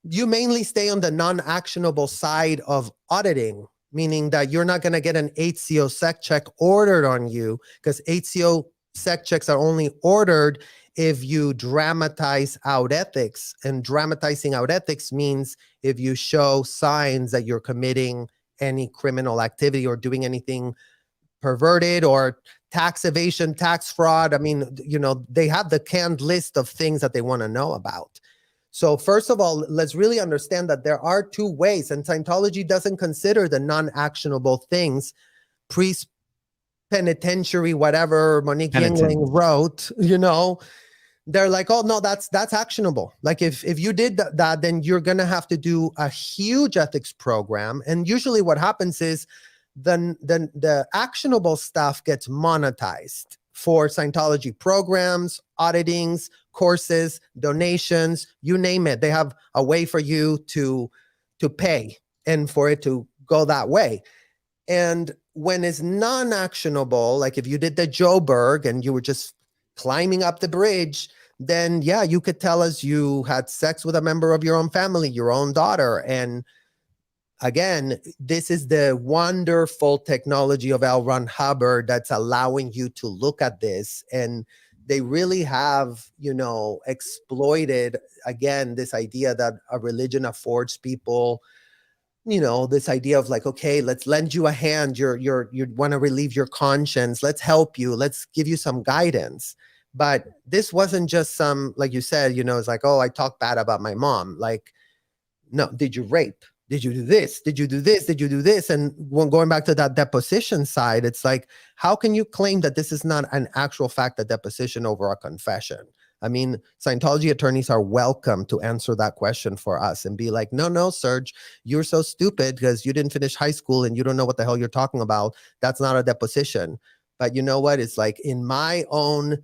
you mainly stay on the non-actionable side of auditing, meaning that you're not going to get an HCO sec check ordered on you, because HCO sec checks are only ordered if you dramatize out ethics. And dramatizing out ethics means if you show signs that you're committing any criminal activity or doing anything perverted or tax evasion, tax fraud. I mean, you know, they have the canned list of things that they want to know about. So first of all, let's really understand that there are two ways, and Scientology doesn't consider the non-actionable things. Priest penitentiary, whatever Monique Yingling wrote, you know, they're like, oh no, that's actionable. Like if you did that, then you're going to have to do a huge ethics program. And usually what happens is the actionable stuff gets monetized for Scientology programs, auditings, courses, donations, you name it. They have a way for you to pay and for it to go that way. And when it's non-actionable, like if you did the Joburg and you were just climbing up the bridge, then yeah, you could tell us you had sex with a member of your own family, your own daughter. And again, this is the wonderful technology of L. Ron Hubbard that's allowing you to look at this. And they really have, you know, exploited, again, this idea that a religion affords people, you know, this idea of like, okay, let's lend you a hand. You want to relieve your conscience. Let's help you. Let's give you some guidance. But this wasn't just some, like you said, you know, it's like, oh, I talk bad about my mom. Like, no, did you rape? Did you do this? Did you do this? Did you do this? And when going back to that deposition side, it's like, how can you claim that this is not an actual fact, a deposition over a confession? I mean, Scientology attorneys are welcome to answer that question for us and be like, no, Serge, you're so stupid because you didn't finish high school and you don't know what the hell you're talking about. That's not a deposition. But you know what? It's like in my own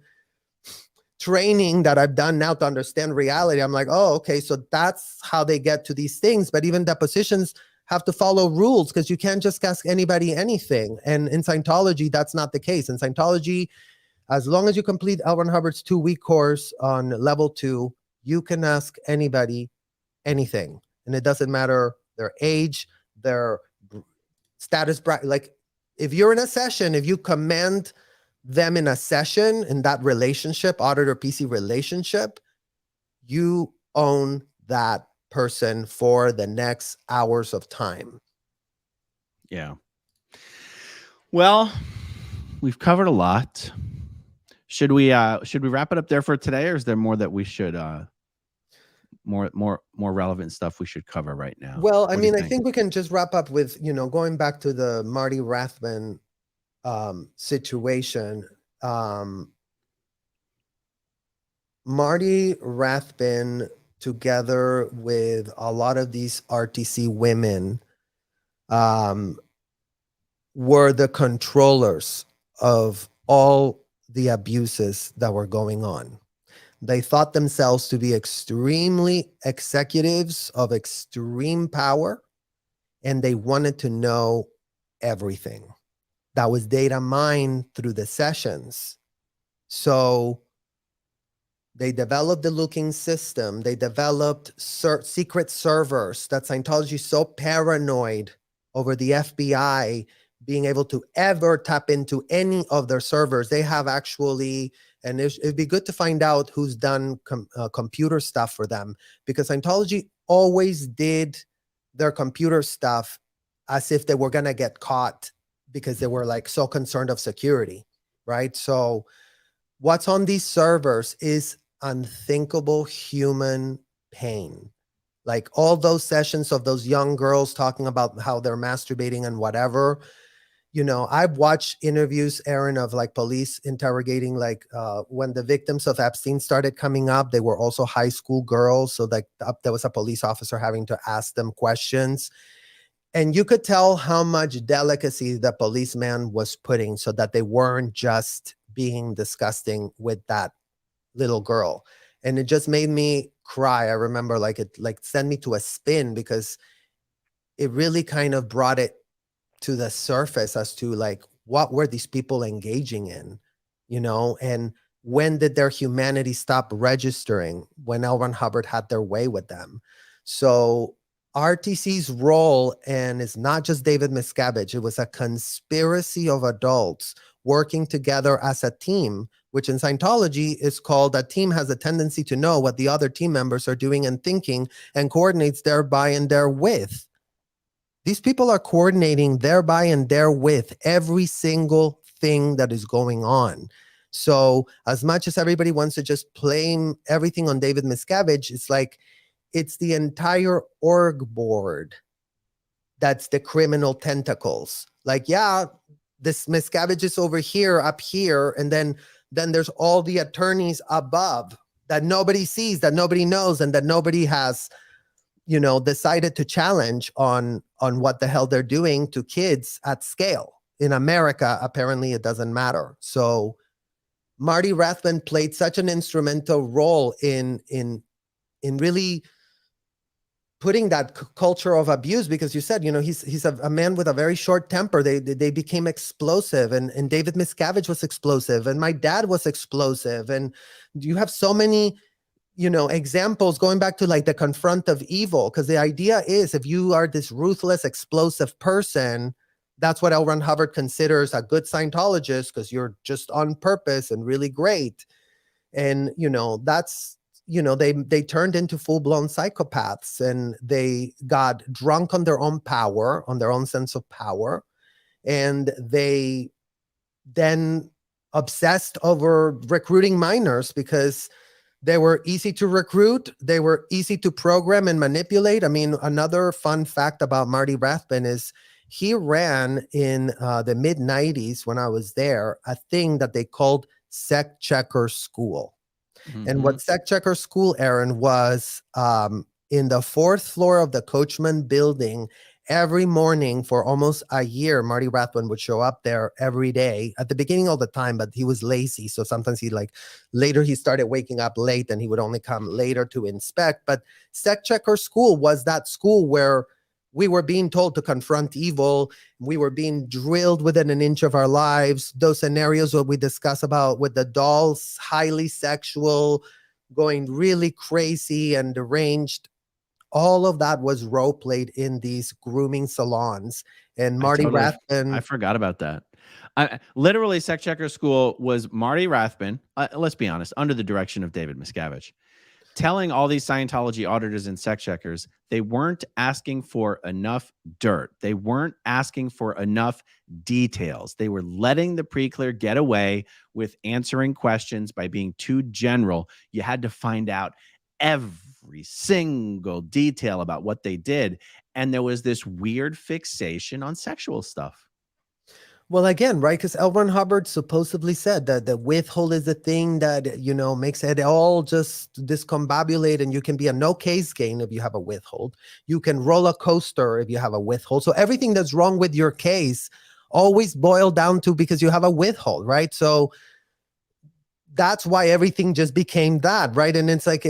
training that I've done now to understand reality, I'm like, oh, okay, so that's how they get to these things. But even depositions have to follow rules because you can't just ask anybody anything. And in Scientology, that's not the case. In Scientology, as long as you complete L. Ron Hubbard's 2-week course on level 2, you can ask anybody anything. And it doesn't matter their age, their status, like if you're in a session, if you commend them in a session, in that relationship, auditor PC relationship, you own that person for the next hours of time. Yeah. Well, we've covered a lot. Should we wrap it up there for today, or is there more that we should more relevant stuff we should cover right now? Well, I mean, I think we can just wrap up with, you know, going back to the Marty Rathbun situation. Marty Rathbun, together with a lot of these RTC women, were the controllers of all the abuses that were going on. They thought themselves to be extremely executives of extreme power, and they wanted to know everything. That was data mined through the sessions. So they developed the looking system. They developed secret servers that Scientology is so paranoid over the FBI being able to ever tap into any of their servers. They have actually, and it'd be good to find out who's done computer stuff for them, because Scientology always did their computer stuff as if they were going to get caught because they were like so concerned of security, right? So what's on these servers is unthinkable human pain. Like all those sessions of those young girls talking about how they're masturbating and whatever. You know, I've watched interviews, Aaron, of like police interrogating, like when the victims of Epstein started coming up, they were also high school girls. So like there was a police officer having to ask them questions. And you could tell how much delicacy the policeman was putting so that they weren't just being disgusting with that little girl. And it just made me cry. I remember like it like sent me to a spin because it really kind of brought it to the surface as to like what were these people engaging in, you know, and when did their humanity stop registering? When L. Ron Hubbard had their way with them. So RTC's role, and it's not just David Miscavige, it was a conspiracy of adults working together as a team, which in Scientology is called a team has a tendency to know what the other team members are doing and thinking and coordinates thereby and therewith. These people are coordinating thereby and therewith every single thing that is going on. So as much as everybody wants to just blame everything on David Miscavige, it's like it's the entire org board that's the criminal tentacles. Like, yeah, this Miscavige is over here, up here, and then there's all the attorneys above that nobody sees, that nobody knows, and that nobody has, you know, decided to challenge on what the hell they're doing to kids at scale. In America, apparently it doesn't matter. So Marty Rathbun played such an instrumental role in really putting that culture of abuse, because you said, you know, he's a man with a very short temper. They became explosive, and David Miscavige was explosive, and my dad was explosive, and you have so many, you know, examples going back to like the confront of evil, because the idea is if you are this ruthless, explosive person, that's what L. Ron Hubbard considers a good Scientologist, because you're just on purpose and really great. And, you know, that's, you know, they turned into full-blown psychopaths, and they got drunk on their own power, on their own sense of power. And they then obsessed over recruiting minors because they were easy to recruit. They were easy to program and manipulate. I mean, another fun fact about Marty Rathbun is he ran in the mid-90s when I was there, a thing that they called Sec Checker School. Mm-hmm. And what Sec Checker School, Aaron, was in the 4th floor of the Coachman building. Every morning for almost a year, Marty Rathbun would show up there every day, at the beginning all the time, but he was lazy. So sometimes later he started waking up late and he would only come later to inspect. But Sec Checker School was that school where we were being told to confront evil. We were being drilled within an inch of our lives. Those scenarios that we discuss about with the dolls, highly sexual, going really crazy and deranged. All of that was role played in these grooming salons. And Marty Rathbun. I forgot about that. Literally, Sec Checker School was Marty Rathbun, let's be honest, under the direction of David Miscavige, telling all these Scientology auditors and sec checkers they weren't asking for enough dirt. They weren't asking for enough details. They were letting the pre-clear get away with answering questions by being too general. You had to find out every single detail about what they did. And there was this weird fixation on sexual stuff. Well, again, right? Because L. Ron Hubbard supposedly said that the withhold is the thing that, you know, makes it all just discombobulate, and you can be a no case gain if you have a withhold. You can roll a coaster if you have a withhold. So everything that's wrong with your case always boiled down to because you have a withhold, right? So that's why everything just became that, right? And it's like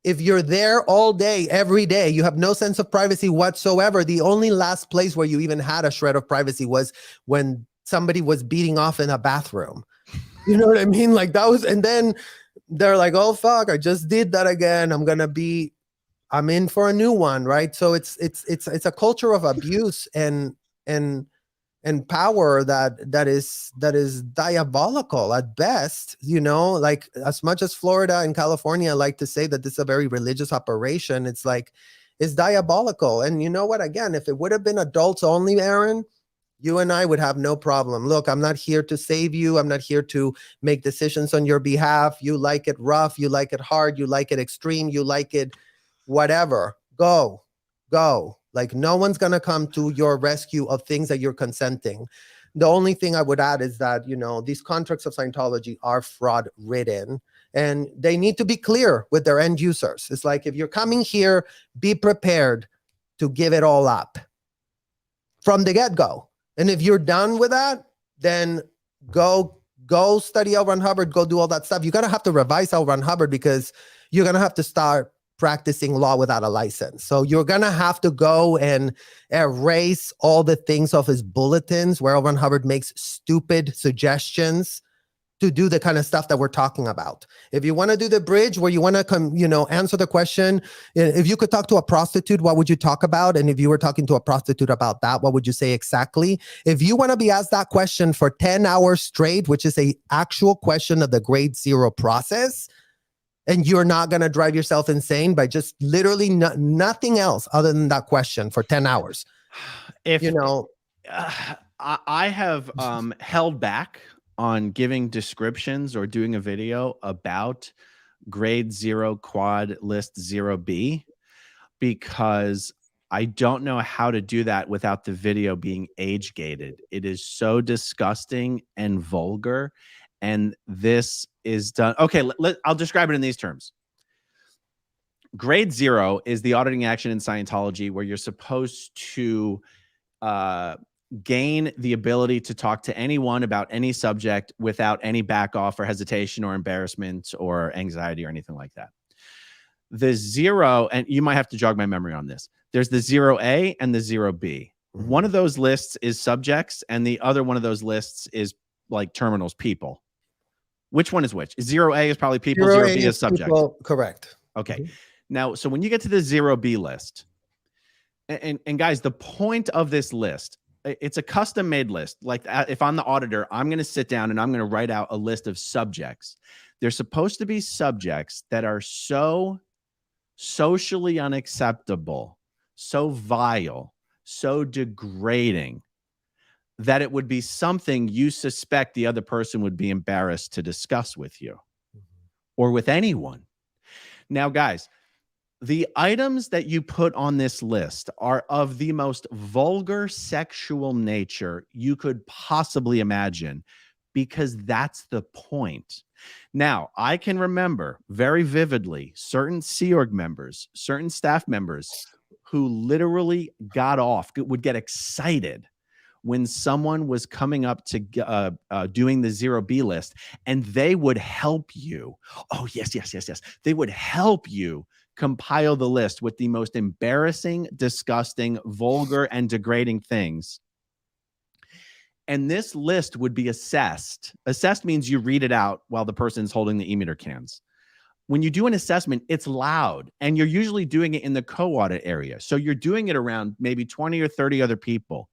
if you're there all day, every day, you have no sense of privacy whatsoever. The only last place where you even had a shred of privacy was when somebody was beating off in a bathroom. You know what I mean? Like that was, and then they're like, oh, fuck, I just did that again. I'm in for a new one, right? So it's a culture of abuse and and power that is diabolical at best. You know, like as much as Florida and California like to say that this is a very religious operation, it's like it's diabolical. And you know what? Again, if it would have been adults only, Aaron, you and I would have no problem. Look, I'm not here to save you. I'm not here to make decisions on your behalf. You like it rough, you like it hard, you like it extreme, you like it whatever. Go. Like no one's going to come to your rescue of things that you're consenting. The only thing I would add is that, you know, these contracts of Scientology are fraud ridden and they need to be clear with their end users. It's like, if you're coming here, be prepared to give it all up from the get-go. And if you're done with that, then go study L. Ron Hubbard, go do all that stuff. You're going to have to revise L. Ron Hubbard because you're going to have to start practicing law without a license. So you're going to have to go and erase all the things off his bulletins where L. Ron Hubbard makes stupid suggestions to do the kind of stuff that we're talking about. If you want to do the bridge where you want to come, you know, answer the question, if you could talk to a prostitute, what would you talk about? And if you were talking to a prostitute about that, what would you say exactly? If you want to be asked that question for 10 hours straight, which is a actual question of the grade 0 process, and you're not going to drive yourself insane by just literally nothing else other than that question for 10 hours. If you know, I have held back on giving descriptions or doing a video about grade 0 quad list 0B because I don't know how to do that without the video being age gated. It is so disgusting and vulgar. And this is done. Okay, I'll describe it in these terms. Grade 0 is the auditing action in Scientology where you're supposed to gain the ability to talk to anyone about any subject without any back off or hesitation or embarrassment or anxiety or anything like that. The 0, and you might have to jog my memory on this. There's the 0A and the 0B. One of those lists is subjects, and the other one of those lists is like terminals, people. Which one is which? 0A is probably people, 0B is subject. People, correct. Okay. Now, so when you get to the 0B list, and guys, the point of this list, it's a custom made list. Like if I'm the auditor, I'm going to sit down and I'm going to write out a list of subjects. They're supposed to be subjects that are so socially unacceptable, so vile, so degrading, that it would be something you suspect the other person would be embarrassed to discuss with you or with anyone. Now, guys, the items that you put on this list are of the most vulgar sexual nature you could possibly imagine, because that's the point. Now, I can remember very vividly certain Sea Org members, certain staff members who literally would get excited when someone was coming up to doing the 0B list, and they would help you. Oh, yes. They would help you compile the list with the most embarrassing, disgusting, vulgar, and degrading things. And this list would be assessed. Assessed means you read it out while the person's holding the e-meter cans. When you do an assessment, it's loud, and you're usually doing it in the co-audit area. So you're doing it around maybe 20 or 30 other people.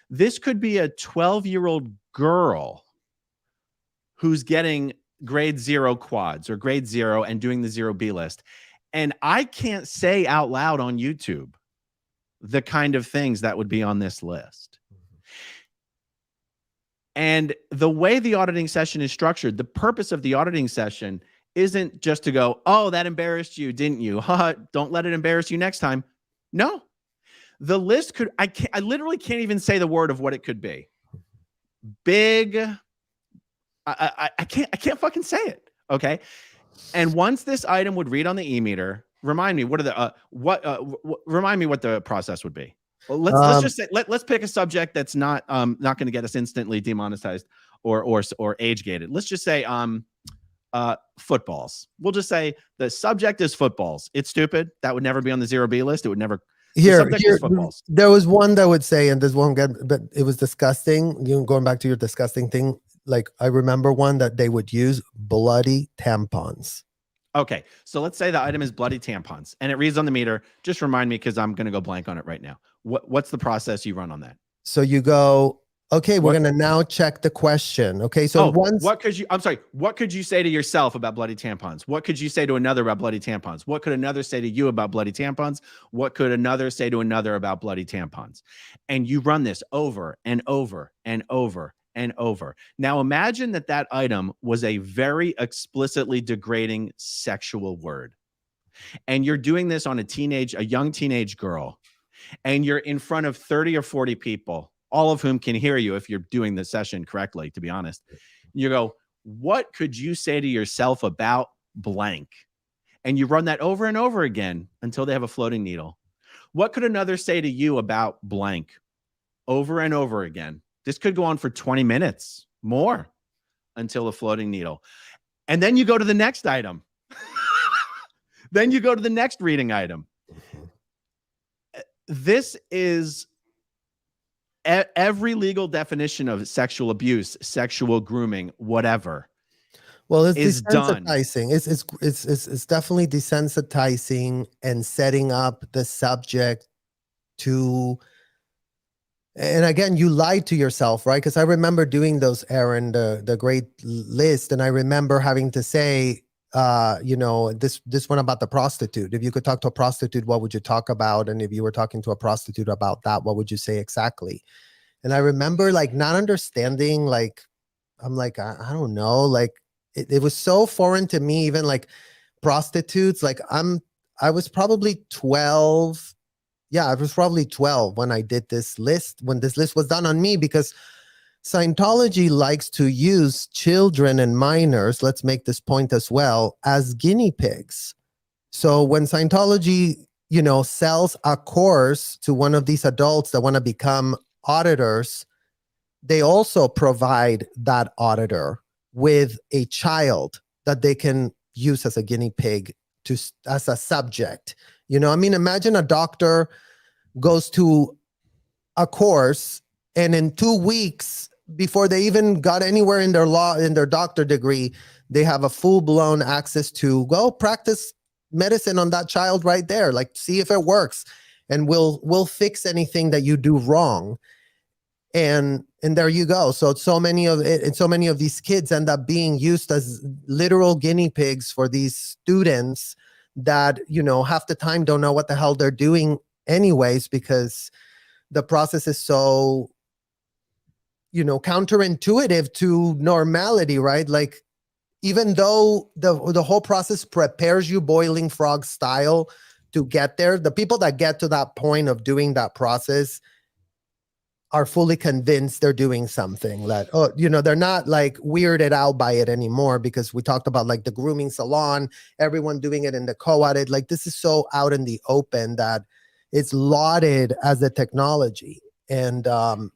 This could be a 12-year-old girl who's getting grade 0 quads or grade 0 and doing the 0B list. And I can't say out loud on YouTube the kind of things that would be on this list. And the way the auditing session is structured, the purpose of the auditing session isn't just to go, oh, that embarrassed you, didn't you? Don't let it embarrass you next time. No. The list could, I literally can't even say the word of what it could be. Big, I can't fucking say it. Okay. And once this item would read on the e-meter, remind me, remind me what the process would be. Well, let's just say, let's pick a subject that's not going to get us instantly demonetized or age gated. Let's just say, footballs. We'll just say the subject is footballs. It's stupid. That would never be on the 0B list. It would never. Here, there was one that would say, and this won't get, but it was disgusting. You know, going back to your disgusting thing, like I remember one that they would use bloody tampons. Okay, so let's say the item is bloody tampons, and it reads on the meter. Just remind me, because I'm going to go blank on it right now. What's the process you run on that? So you go Okay, we're What- gonna now check the question. Okay, so once what could you say to yourself about bloody tampons? What could you say to another about bloody tampons? What could another say to you about bloody tampons? What could another say to another about bloody tampons? And you run this over and over and over and over. Now imagine that item was a very explicitly degrading sexual word. And you're doing this on a young teenage girl, and you're in front of 30 or 40 people, all of whom can hear you if you're doing the session correctly, to be honest. You go, what could you say to yourself about blank? And you run that over and over again until they have a floating needle. What could another say to you about blank? Over and over again. This could go on for 20 minutes more until a floating needle. And then you go to the next item. Then you go to the next reading item. This is every legal definition of sexual abuse, sexual grooming, whatever. Well, it's is done. desensitizing. It's definitely desensitizing and setting up the subject to. And again, you lied to yourself, right? Because I remember doing those, Aaron, the great list, and I remember having to say, this one about the prostitute. If you could talk to a prostitute, what would you talk about? And if you were talking to a prostitute about that, what would you say exactly? And I remember like not understanding, like, I'm like, I don't know, like it was so foreign to me, even like prostitutes, like I was probably 12. Yeah, I was probably 12 when I did this list, when this list was done on me, because Scientology likes to use children and minors, let's make this point as well, as guinea pigs. So when Scientology, sells a course to one of these adults that want to become auditors, they also provide that auditor with a child that they can use as a guinea pig as a subject. Imagine a doctor goes to a course, and in 2 weeks, before they even got anywhere in their doctor degree, they have a full-blown access to go practice medicine on that child right there, like see if it works, and we'll fix anything that you do wrong. And there you go. So many of these kids end up being used as literal guinea pigs for these students that, half the time don't know what the hell they're doing anyways, because the process is so, counterintuitive to normality, right? Like, even though the whole process prepares you boiling frog style to get there, the people that get to that point of doing that process are fully convinced they're doing something that, they're not like weirded out by it anymore, because we talked about like the grooming salon, everyone doing it in the co-audit. Like, this is so out in the open that it's lauded as a technology. And so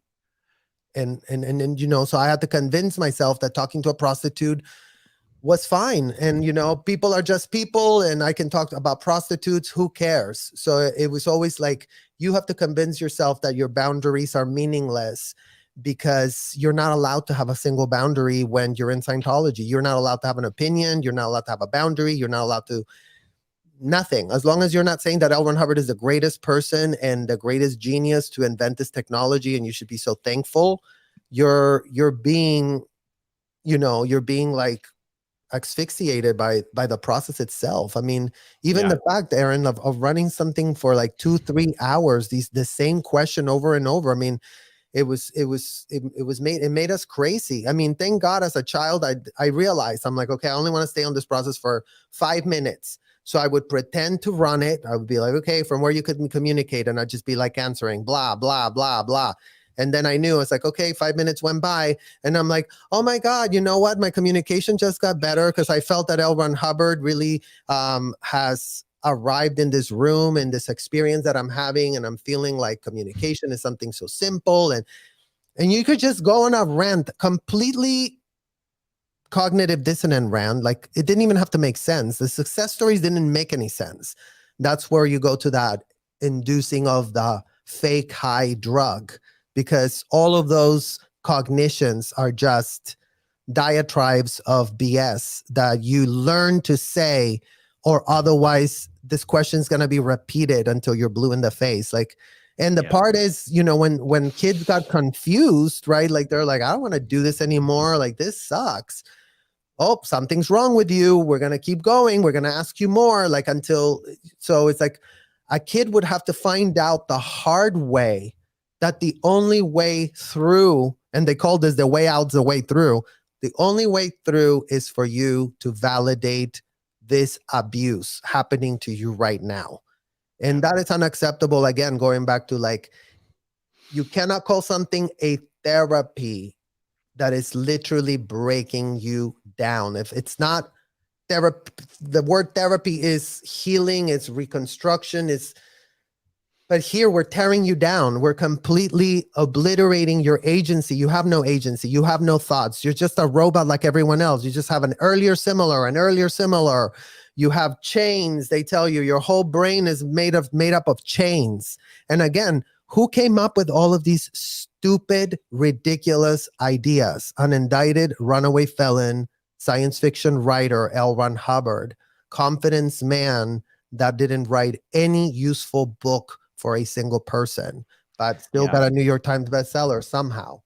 I had to convince myself that talking to a prostitute was fine. And, people are just people, and I can talk about prostitutes. Who cares? So it was always like, you have to convince yourself that your boundaries are meaningless, because you're not allowed to have a single boundary when you're in Scientology. You're not allowed to have an opinion. You're not allowed to have a boundary. You're not allowed to nothing. As long as you're not saying that L. Ron Hubbard is the greatest person and the greatest genius to invent this technology, and you should be so thankful, you're being like asphyxiated by the process itself. I mean, even the fact, Aaron, of running something for like 2-3 hours, the same question over and over. I mean, it made us crazy. I mean, thank God, as a child, I realized, I'm like, okay, I only want to stay on this process for 5 minutes. So I would pretend to run it. I would be like, okay, from where you couldn't communicate, and I'd just be like answering blah, blah, blah, blah. And then I knew, it's like, okay, 5 minutes went by, and I'm like, oh my God, you know what? My communication just got better, because I felt that L. Ron Hubbard really has arrived in this room and this experience that I'm having, and I'm feeling like communication is something so simple. And you could just go on a rant, completely cognitive dissonant rant. Like, it didn't even have to make sense. The success stories didn't make any sense. That's where you go to that inducing of the fake high drug, because all of those cognitions are just diatribes of BS that you learn to say, or otherwise this question is going to be repeated until you're blue in the face. Like, And the Yeah. part is, you know, when kids got confused, right? Like they're like, I don't want to do this anymore. Like this sucks. Oh, something's wrong with you. We're going to keep going. We're going to ask you more, like until, so it's like a kid would have to find out the hard way that the only way through, and they call this the way out's the way through. The only way through is for you to validate this abuse happening to you right now. And that is unacceptable. Again, going back to like, you cannot call something a therapy that is literally breaking you down. If it's not therapy, the word therapy is healing, it's reconstruction, but here we're tearing you down. We're completely obliterating your agency. You have no agency. You have no thoughts. You're just a robot like everyone else. You just have an earlier similar. You have chains. They tell you your whole brain is made up of chains. And again, who came up with all of these stupid, ridiculous ideas? An indicted runaway felon, science fiction writer, L. Ron Hubbard, confidence man that didn't write any useful book for a single person, but still got a New York Times bestseller somehow.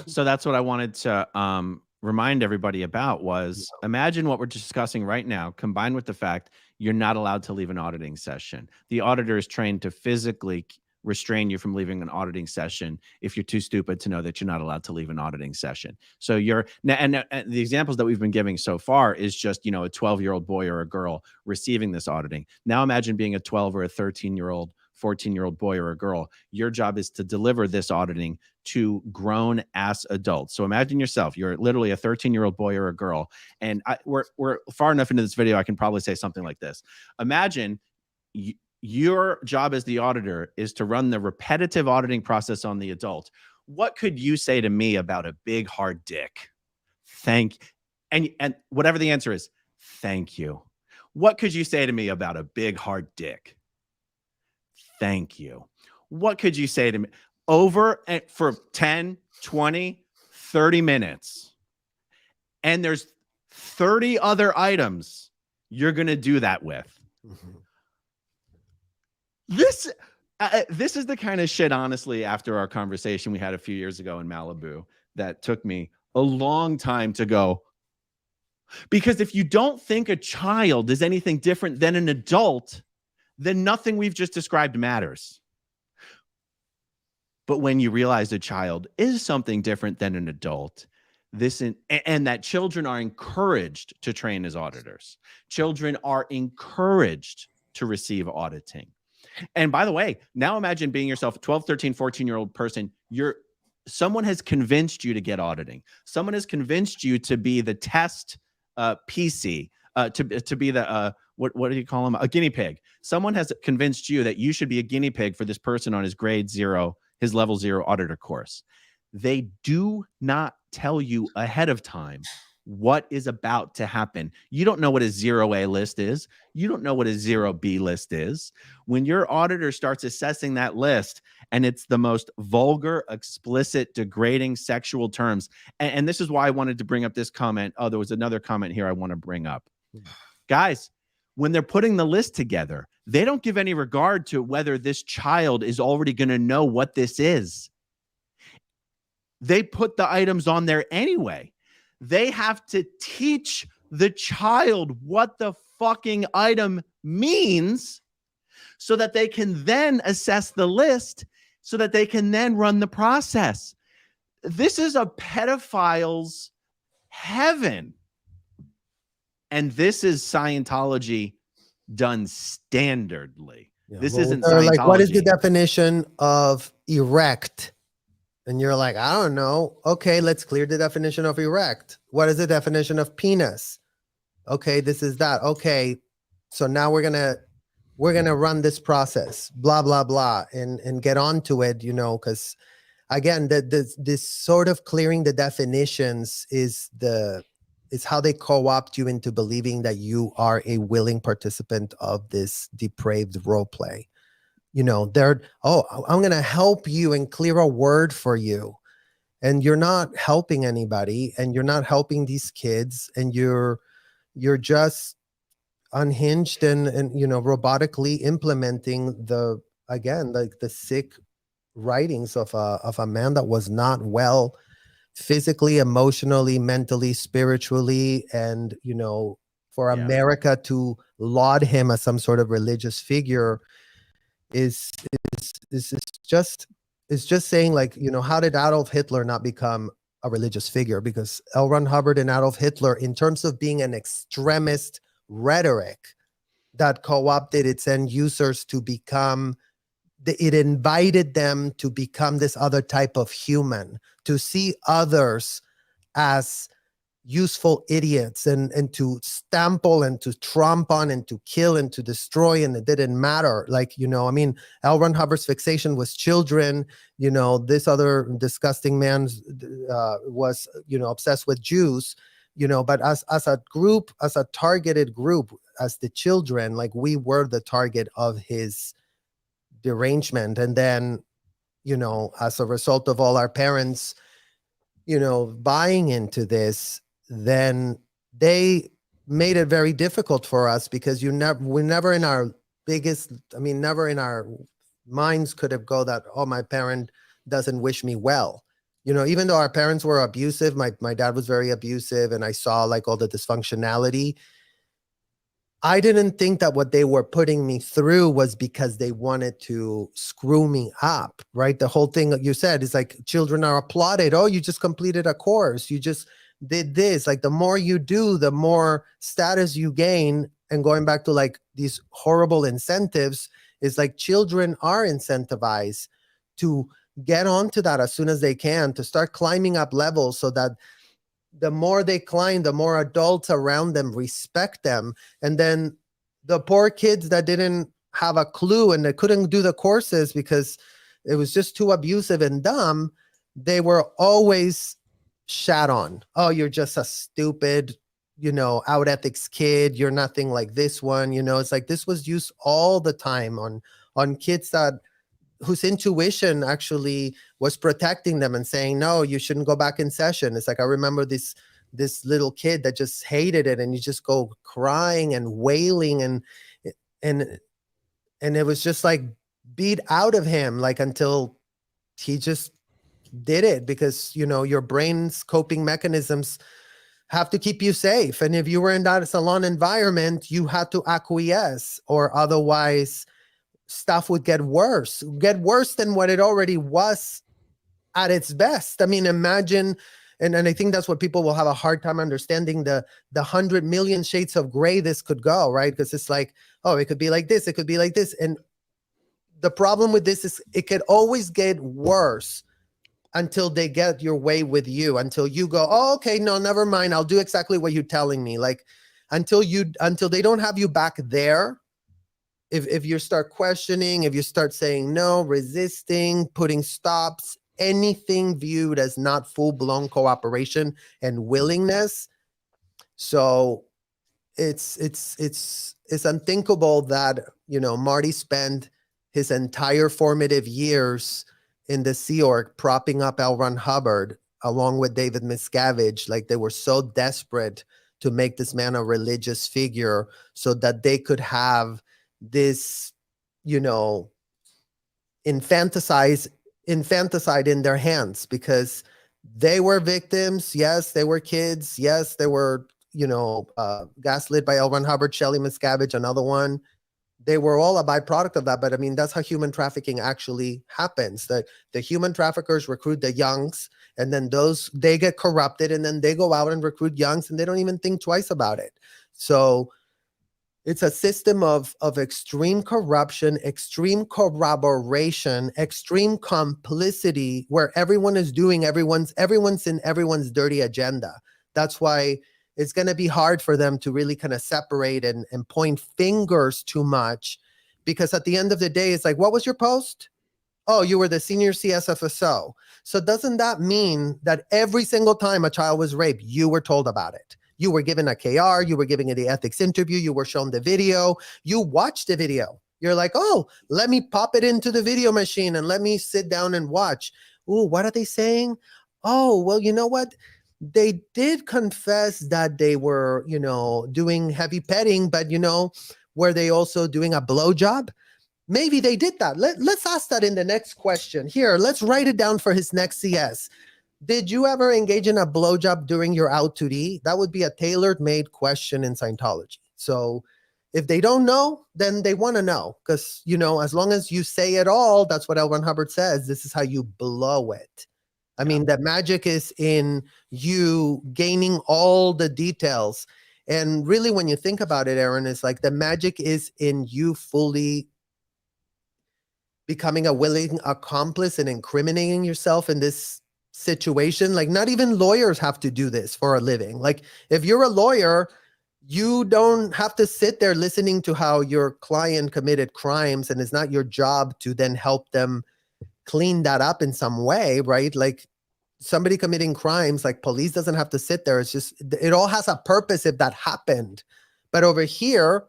So that's what I wanted to remind everybody about was imagine what we're discussing right now, combined with the fact you're not allowed to leave an auditing session. The auditor is trained to physically restrain you from leaving an auditing session if you're too stupid to know that you're not allowed to leave an auditing session. So you're and the examples that we've been giving so far is just, you know, a 12-year-old boy or a girl receiving this auditing. Now imagine being a 12 or a 13-year-old, 14-year-old boy or a girl. Your job is to deliver this auditing to grown ass adults. So imagine yourself, you're literally a 13-year-old boy or a girl. And we're far enough into this video, I can probably say something like this. Imagine your job as the auditor is to run the repetitive auditing process on the adult. What could you say to me about a big hard dick? And whatever the answer is, thank you. What could you say to me about a big hard dick? Thank you. What could you say to me over for 10, 20, 30 minutes? And there's 30 other items you're going to do that with. Mm-hmm. This is the kind of shit, honestly, after our conversation we had a few years ago in Malibu, that took me a long time to go. Because if you don't think a child is anything different than an adult, then nothing we've just described matters. But when you realize a child is something different than an adult, and that children are encouraged to train as auditors, children are encouraged to receive auditing. And by the way, now imagine being yourself, a 12, 13, 14-year-old person. Someone has convinced you to get auditing. Someone has convinced you to be the test PC, to be the, what do you call them? A guinea pig. Someone has convinced you that you should be a guinea pig for this person on his grade 0, his level 0 auditor course. They do not tell you ahead of time what is about to happen. You don't know what a 0A list is. You don't know what a 0B list is. When your auditor starts assessing that list and it's the most vulgar, explicit, degrading sexual terms. And this is why I wanted to bring up this comment. Oh, there was another comment here I want to bring up. Guys, when they're putting the list together, they don't give any regard to whether this child is already going to know what this is. They put the items on there anyway. They have to teach the child what the fucking item means so that they can then assess the list, so that they can then run the process. This is a pedophile's heaven. And this is Scientology done standardly. Yeah, this isn't Scientology. Like, what is the definition of erect? And you're like, I don't know. Okay, let's clear the definition of erect. What is the definition of penis? Okay, this is that. Okay, so now we're gonna run this process, blah blah blah, and get onto it, you know, because again, this sort of clearing the definitions is how they co-opt you into believing that you are a willing participant of this depraved role play. You know, I'm going to help you and clear a word for you. And you're not helping anybody, and you're not helping these kids, and you're just unhinged and you know, robotically implementing the sick writings of a man that was not well physically, emotionally, mentally, spiritually, and for Yeah. America to laud him as some sort of religious figure is is just is just saying, like, how did Adolf Hitler not become a religious figure? Because L. Ron Hubbard and Adolf Hitler, in terms of being an extremist rhetoric that co-opted its end users to become, it invited them to become this other type of human, to see others as useful idiots, and to stample and to tromp on and to kill and to destroy, and it didn't matter. Like, I mean, L. Ron Hubbard's fixation was children. This other disgusting man was, obsessed with Jews. But as a group, as a targeted group, as the children, like, we were the target of his derangement. And then, as a result of all our parents, buying into this, then they made it very difficult for us, because we never in our never in our minds could have go that, oh, my parent doesn't wish me well. Even though our parents were abusive, my dad was very abusive, and I saw, like, all the dysfunctionality. I didn't think that what they were putting me through was because they wanted to screw me up, right? The whole thing that you said is like, children are applauded. Oh, you just completed a course. You just did this. Like, the more you do, the more status you gain. And going back to, like, these horrible incentives, is like, children are incentivized to get onto that as soon as they can, to start climbing up levels, so that the more they climb, the more adults around them respect them. And then the poor kids that didn't have a clue and they couldn't do the courses because it was just too abusive and dumb, they were always shat on. Oh, you're just a stupid, out ethics kid. You're nothing like this one. It's like, this was used all the time on kids whose intuition actually was protecting them and saying, no, you shouldn't go back in session. It's like, I remember this little kid that just hated it, and you just go crying and wailing, and it was just like beat out of him, like, until he just did it, because your brain's coping mechanisms have to keep you safe. And if you were in that salon environment, you had to acquiesce, or otherwise stuff would get worse than what it already was at its best. I mean, imagine, and I think that's what people will have a hard time understanding, the 100 million shades of gray this could go, right? Because it's like, oh, it could be like this, it could be like this. And the problem with this is it could always get worse until they get your way with you, until you go, oh, okay, no, never mind, I'll do exactly what you're telling me. Like, until they don't have you back there. If you start questioning, if you start saying no, resisting, putting stops, anything viewed as not full-blown cooperation and willingness. So it's unthinkable that, Marty spent his entire formative years in the Sea Org propping up L. Ron Hubbard along with David Miscavige. Like, they were so desperate to make this man a religious figure so that they could have this, infanticide in their hands, because they were victims. Yes, they were kids. Yes, they were, gaslit by L. Ron Hubbard, Shelley Miscavige, another one. They were all a byproduct of that. But I mean, that's how human trafficking actually happens. That the human traffickers recruit the youngs, and then they get corrupted, and then they go out and recruit youngs, and they don't even think twice about it. So it's a system of extreme corruption, extreme corroboration, extreme complicity, where everyone is doing everyone's in everyone's dirty agenda. That's why it's going to be hard for them to really kind of separate and point fingers too much, because at the end of the day, it's like, what was your post? Oh, you were the senior CSFSO. So doesn't that mean that every single time a child was raped, you were told about it? You were given a KR, you were giving the ethics interview, you were shown the video, you watched the video. You're like, oh, let me pop it into the video machine and let me sit down and watch. Ooh, what are they saying? Oh, well, you know what? They did confess that they were, doing heavy petting, but, were they also doing a blowjob? Maybe they did that. Let's ask that in the next question. Here, let's write it down for his next CS. Did you ever engage in a blowjob during your out-to-D? That would be a tailor-made question in Scientology. So if they don't know, then they want to know. Because, as long as you say it all, that's what L. Ron Hubbard says. This is how you blow it. I mean, the magic is in you gaining all the details. And really, when you think about it, Aaron, it's like the magic is in you fully becoming a willing accomplice and incriminating yourself in this situation. Like, not even lawyers have to do this for a living. Like, if you're a lawyer, you don't have to sit there listening to how your client committed crimes, and it's not your job to then help them clean that up in some way, right? Like, somebody committing crimes, like, police doesn't have to sit there. It's just, it all has a purpose if that happened. But over here,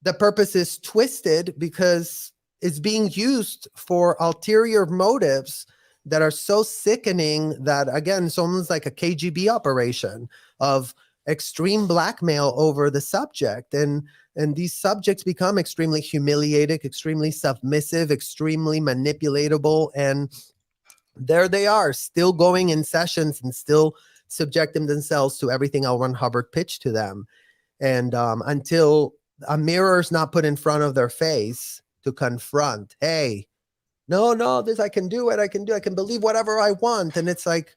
the purpose is twisted because it's being used for ulterior motives that are so sickening that, again, it's almost like a KGB operation of extreme blackmail over the subject. And these subjects become extremely humiliated, extremely submissive, extremely manipulatable. And there they are, still going in sessions and still subjecting themselves to everything L. Ron Hubbard pitched to them. And until a mirror's not put in front of their face to confront, hey, no, this, I can do it. I can believe whatever I want. And it's like,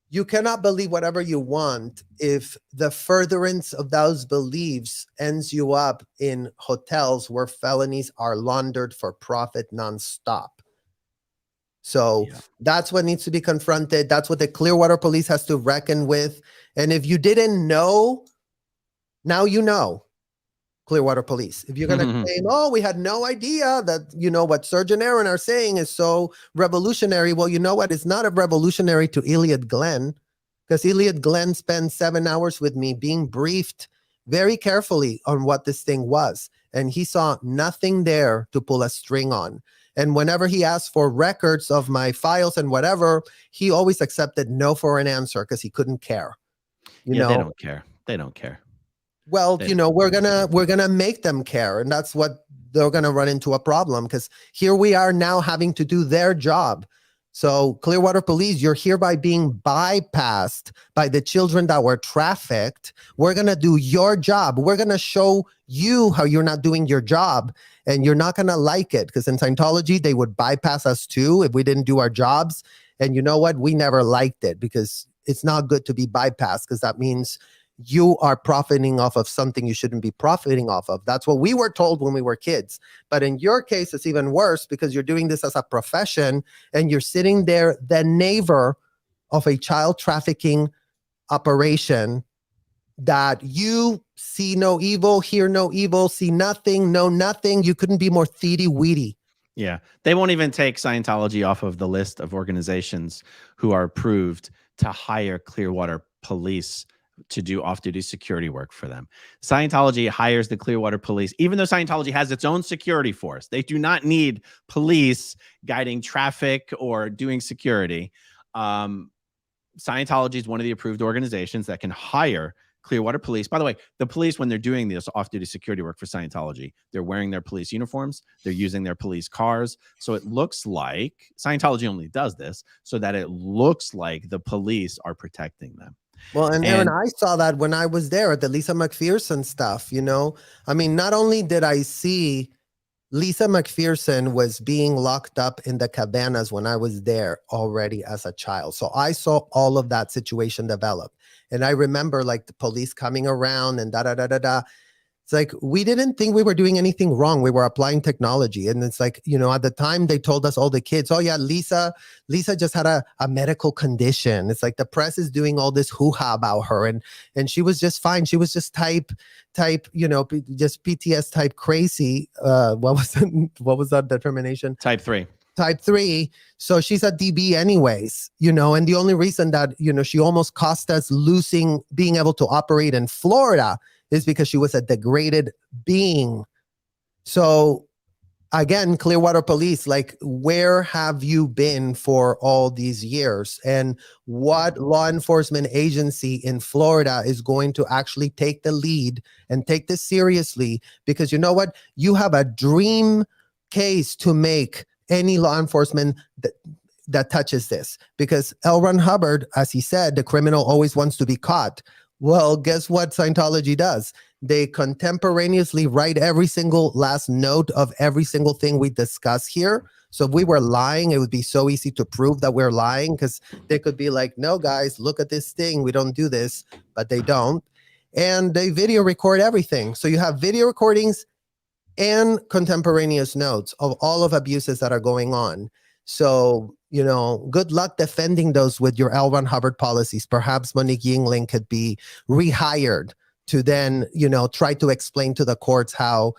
you cannot believe whatever you want if the furtherance of those beliefs ends you up in hotels where felonies are laundered for profit nonstop. So that's what needs to be confronted. That's what the Clearwater Police has to reckon with. And if you didn't know, now you know. Clearwater Police. If you're going to claim, oh, we had no idea that, what Serge and Aaron are saying is so revolutionary. Well, you know what? It's not a revolutionary to Elliot Glenn, because Elliot Glenn spent 7 hours with me being briefed very carefully on what this thing was. And he saw nothing there to pull a string on. And whenever he asked for records of my files and whatever, he always accepted no for an answer because he couldn't care. They don't care. They don't care. Well, we're gonna make them care, and that's what they're gonna run into a problem, because here we are now having to do their job. So Clearwater Police, you're hereby being bypassed by the children that were trafficked. We're gonna do your job. We're gonna show you how you're not doing your job, and you're not gonna like it, because in Scientology they would bypass us too if we didn't do our jobs. And you know what? We never liked it, because it's not good to be bypassed, because that means you are profiting off of something you shouldn't be profiting off of. That's what we were told when we were kids. But in your case, it's even worse, because you're doing this as a profession and you're sitting there, the neighbor of a child trafficking operation, that you see no evil, hear no evil, see nothing, know nothing. You couldn't be more thiety-weedy. Yeah. They won't even take Scientology off of the list of organizations who are approved to hire Clearwater Police to do off-duty security work for them. Scientology hires the Clearwater Police, even though Scientology has its own security force. They do not need police guiding traffic or doing security. Scientology is one of the approved organizations that can hire Clearwater Police. By the way, the police, when they're doing this off-duty security work for Scientology, they're wearing their police uniforms, they're using their police cars. So it looks like Scientology only does this so that it looks like the police are protecting them. Well, and Aaron, I saw that when I was there at the Lisa McPherson stuff, I mean, not only did I see Lisa McPherson was being locked up in the cabanas when I was there already as a child. So I saw all of that situation develop. And I remember like the police coming around and da-da-da-da-da. It's like, we didn't think we were doing anything wrong. We were applying technology. And it's like, at the time they told us, all the kids, oh yeah, Lisa just had a medical condition. It's like the press is doing all this hoo-ha about her. And she was just fine. She was just type, just PTS type crazy. What was that determination? Type 3. Type 3. So she's a DB anyways, and the only reason that, she almost cost us being able to operate in Florida is because she was a degraded being. So again, Clearwater Police, like, where have you been for all these years? And what law enforcement agency in Florida is going to actually take the lead and take this seriously? Because you know what? You have a dream case to make any law enforcement that touches this, because L. Ron Hubbard, as he said, the criminal always wants to be caught. Well, guess what Scientology does? They contemporaneously write every single last note of every single thing we discuss here. So if we were lying, it would be so easy to prove that we're lying, because they could be like, no, guys, look at this thing. We don't do this, but they don't. And they video record everything. So you have video recordings and contemporaneous notes of all of abuses that are going on. So, good luck defending those with your L. Ron Hubbard policies. Perhaps Monique Yingling could be rehired to then, try to explain to the courts how,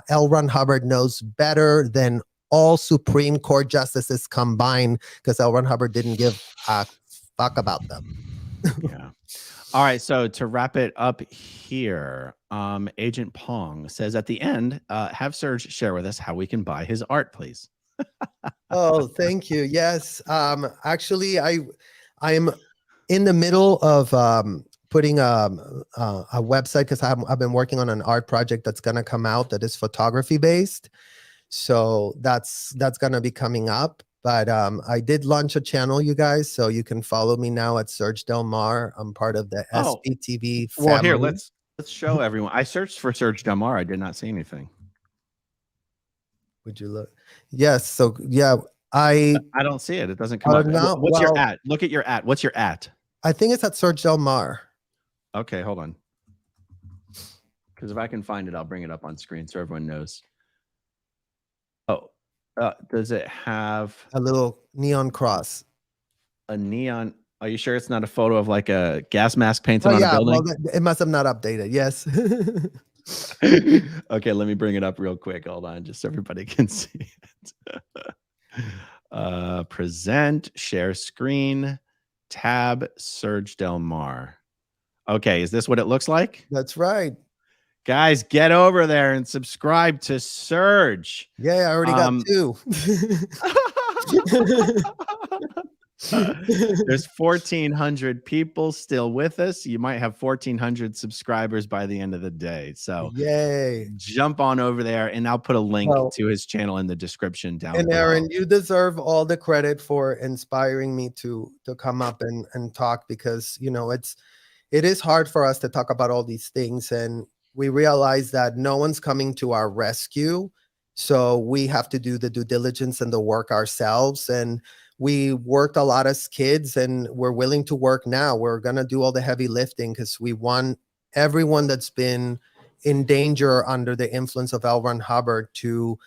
L. Ron Hubbard knows better than all Supreme Court justices combined, because L. Ron Hubbard didn't give a fuck about them. Yeah. All right. So to wrap it up here, Agent Pong says at the end, have Serge share with us how we can buy his art, please. Oh, thank you. Yes. Actually, I'm in the middle of putting a website, because I've been working on an art project that's going to come out that is photography based. So that's going to be coming up. But I did launch a channel, you guys, so you can follow me now at Serge Del Mar. I'm part of the SPTV family. Well, here, let's show everyone. I searched for Serge Del Mar. I did not see anything. Would you look? Yes. So I don't see it. It doesn't come up. No, What's your at? Look at your at. What's your at? I think it's at Serge Del Mar. Okay, hold on. Because if I can find it, I'll bring it up on screen so everyone knows. Oh, does it have a little neon cross? A neon? Are you sure it's not a photo of like a gas mask painted on a building? Well, it must have not updated. Yes. Okay, let me bring it up real quick. Hold on, just so everybody can see it. Present, share screen, tab, Serge Del Mar. Okay, is this what it looks like? That's right. Guys, get over there and subscribe to Serge. Yeah, I already got 2. There's 1,400 people still with us. You might have 1,400 subscribers by the end of the day. So yay, jump on over there, and I'll put a link to his channel in the description down below. Aaron, you deserve all the credit for inspiring me to come up and talk, because it is hard for us to talk about all these things, and we realize that no one's coming to our rescue. So we have to do the due diligence and the work ourselves. And we worked a lot as kids, and we're willing to work now. We're going to do all the heavy lifting, because we want everyone that's been in danger under the influence of L. Ron Hubbard to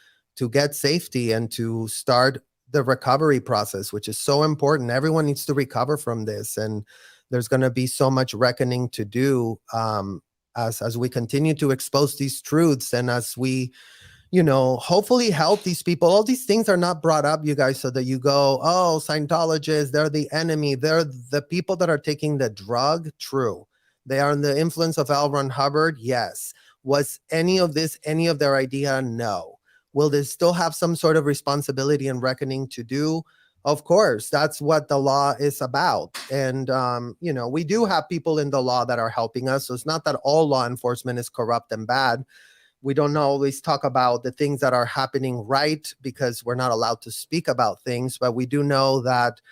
get safety and to start the recovery process, which is so important. Everyone needs to recover from this. And there's going to be so much reckoning to do as we continue to expose these truths, and as we hopefully help these people. All these things are not brought up, you guys, so that you go, oh, Scientologists, they're the enemy. They're the people that are taking the drug. True. They are in the influence of L. Ron Hubbard. Yes. Was any of this any of their idea? No. Will they still have some sort of responsibility and reckoning to do? Of course. That's what the law is about. And, we do have people in the law that are helping us. So it's not that all law enforcement is corrupt and bad. We don't always talk about the things that are happening right, because we're not allowed to speak about things. But we do know that,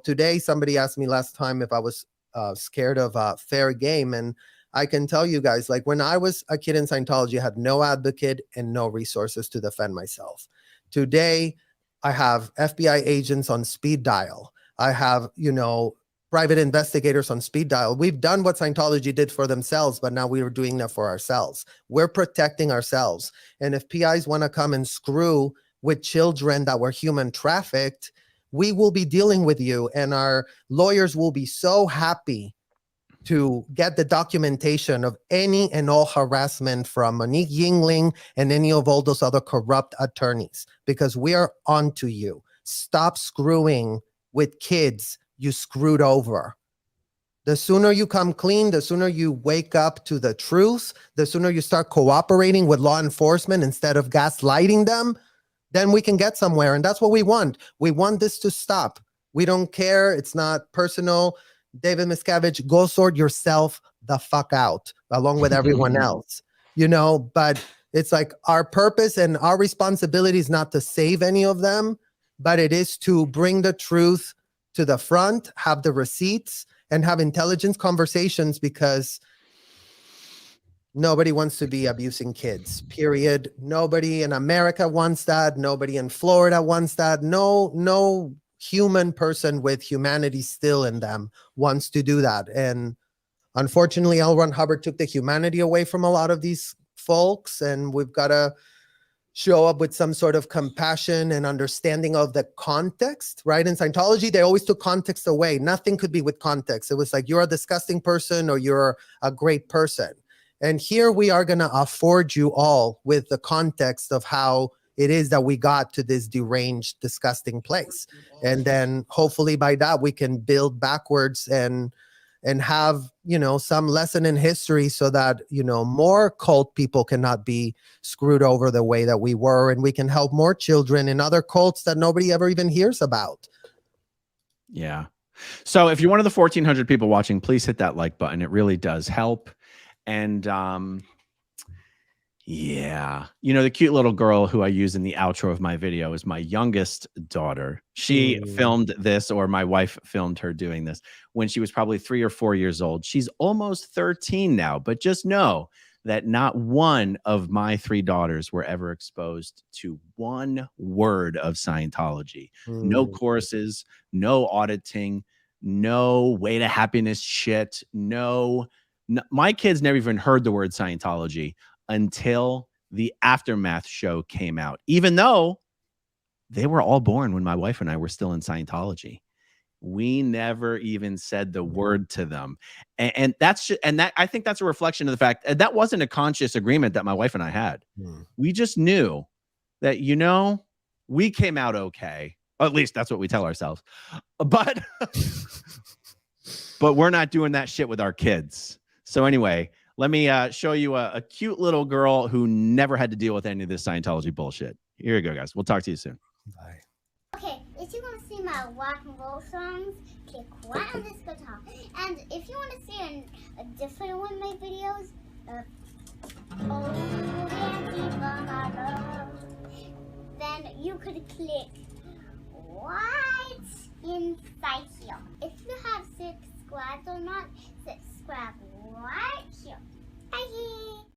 today somebody asked me last time if I was scared of fair game. And I can tell you guys, like when I was a kid in Scientology, I had no advocate and no resources to defend myself. Today, I have FBI agents on speed dial. I have, private investigators on speed dial. We've done what Scientology did for themselves, but now we are doing that for ourselves. We're protecting ourselves. And if PIs want to come and screw with children that were human trafficked, we will be dealing with you. And our lawyers will be so happy to get the documentation of any and all harassment from Monique Yingling and any of all those other corrupt attorneys, because we are onto you. Stop screwing with kids you screwed over. The sooner you come clean, the sooner you wake up to the truth, the sooner you start cooperating with law enforcement instead of gaslighting them, then we can get somewhere. And that's what we want. We want this to stop. We don't care. It's not personal. David Miscavige, go sort yourself the fuck out along with everyone else, but It's like our purpose and our responsibility is not to save any of them, but it is to bring the truth to the front, have the receipts, and have intelligent conversations, because nobody wants to be abusing kids, period. Nobody in America wants that. Nobody in Florida wants that. No human person with humanity still in them wants to do that. And unfortunately, L. Ron Hubbard took the humanity away from a lot of these folks, and we've got to show up with some sort of compassion and understanding of the context, right? In Scientology, they always took context away. Nothing could be with context. It was like, you're a disgusting person or you're a great person. And here we are going to afford you all with the context of how it is that we got to this deranged, disgusting place. And then hopefully by that, we can build backwards and have, some lesson in history so that, more cult people cannot be screwed over the way that we were. And we can help more children in other cults that nobody ever even hears about. Yeah. So if you're one of the 1,400 people watching, please hit that like button. It really does help. And yeah, the cute little girl who I use in the outro of my video is my youngest daughter. She filmed this, or my wife filmed her doing this when she was probably 3 or 4 years old. She's almost 13 now, but just know that not one of my 3 daughters were ever exposed to one word of Scientology. No courses, no auditing, no way to happiness shit. No, my kids never even heard the word Scientology until the Aftermath show came out, even though they were all born when my wife and I were still in Scientology. We never even said the word to them. And I think that's a reflection of the fact that wasn't a conscious agreement that my wife and I had. We just knew that, we came out okay. At least that's what we tell ourselves. But we're not doing that shit with our kids. So anyway, let me show you a cute little girl who never had to deal with any of this Scientology bullshit. Here you go, guys. We'll talk to you soon. Bye. Okay, if you want to see my rock and roll songs, click right on this guitar. And if you want to see a different one of my videos, then you could click right inside here. If you have subscribed or not, subscribe right here. Bye.